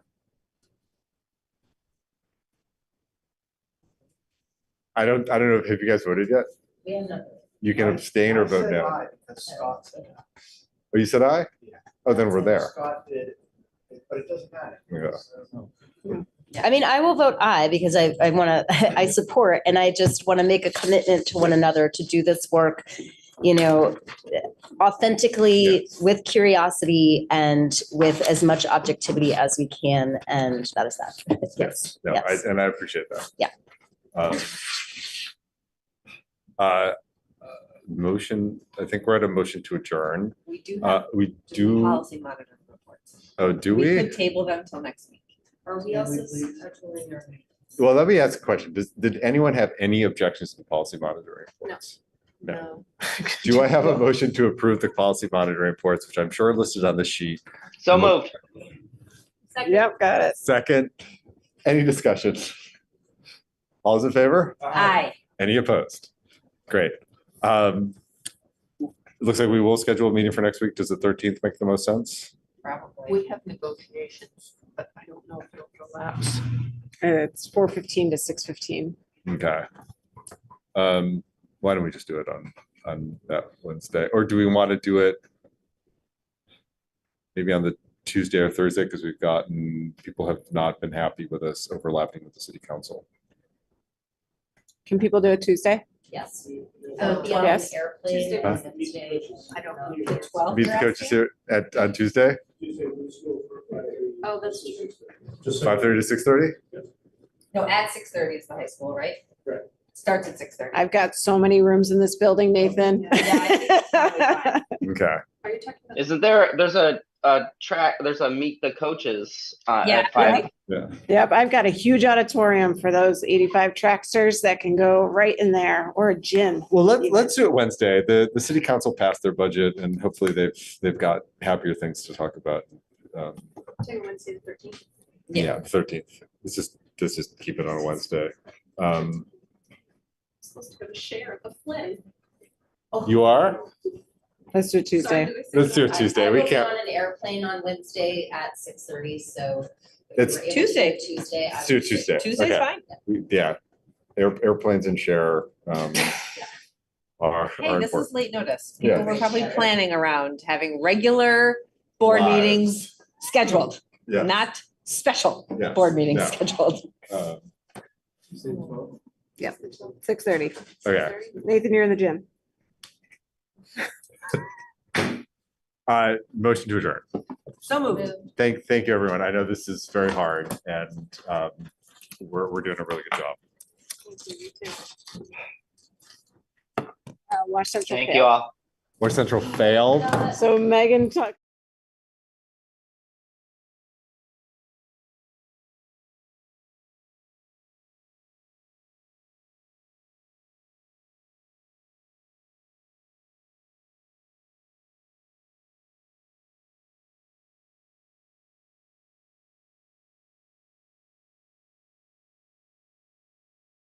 I don't know, have you guys voted yet? We have nothing. You can abstain or vote no. Oh, you said aye? Yeah. Oh, then we're there. Scott did, but it doesn't matter. Yeah. I mean, I will vote aye because I want to, I support, and I just want to make a commitment to one another to do this work, you know, authentically, with curiosity and with as much objectivity as we can. And that is that. Yes. No, Yes. and I appreciate that. Yeah. Motion, I think we're at a motion to adjourn. We do We do, policy monitor reports. oh, do We we? could table them till next week. Are we also scheduling our? Well, let me ask a question. Did anyone have any objections to the policy monitoring reports? No. Do I have a motion to approve the policy monitoring reports, which I'm sure are listed on the sheet? So moved. Yep, got it. Second, any discussion? All those in favor? Aye. Any opposed? Great. Looks like we will schedule a meeting for next week. Does the 13th make the most sense? Probably. We have negotiations, but I don't know if it'll collapse. It's 4:15 to 6:15. Okay. Why don't we just do it on that Wednesday? Or do we want to do it maybe on the Tuesday or Thursday? Because we've gotten, people have not been happy with us overlapping with the city council. Can people do it Tuesday? Yes. Yes. Airplane Huh? Wednesday. I don't know, the 12th. Meet you're the coaches asking? here on Tuesday, Oh, that's true. 5:30 to 6:30? No, at 6:30 is the high school, right? Right. Starts at 6:30. I've got so many rooms in this building, Nathan. Okay. Are you talking about? Isn't there's a track, there's a meet the coaches Yeah. at 5. Yeah. Yep, I've got a huge auditorium for those 85 tracksters that can go right in there, or a gym. Well, let's do it Wednesday. The city council passed their budget and hopefully they've got happier things to talk about. Say Wednesday the 13th. Yeah, the 13th. Let's just keep it on a Wednesday. Supposed to go to share the Flynn. You are? Let's do Tuesday. Let's do it Tuesday. We can't. On an airplane on Wednesday at 6:30, so. It's Tuesday. Tuesday. Let's do it Tuesday. Tuesday's Okay. fine. Yeah. Airplanes and share are Hey, this important. is late notice. Yeah. People were probably planning around having regular board Lives. meetings scheduled, Yeah. not special Yes. board meetings No. scheduled. Yep, 6:30. Okay. Nathan, you're in the gym. Motion to adjourn. So moved. Thank you, everyone. I know this is very hard and we're doing a really good job. Wash Central. Thank you all. West Central failed. So Megan talked.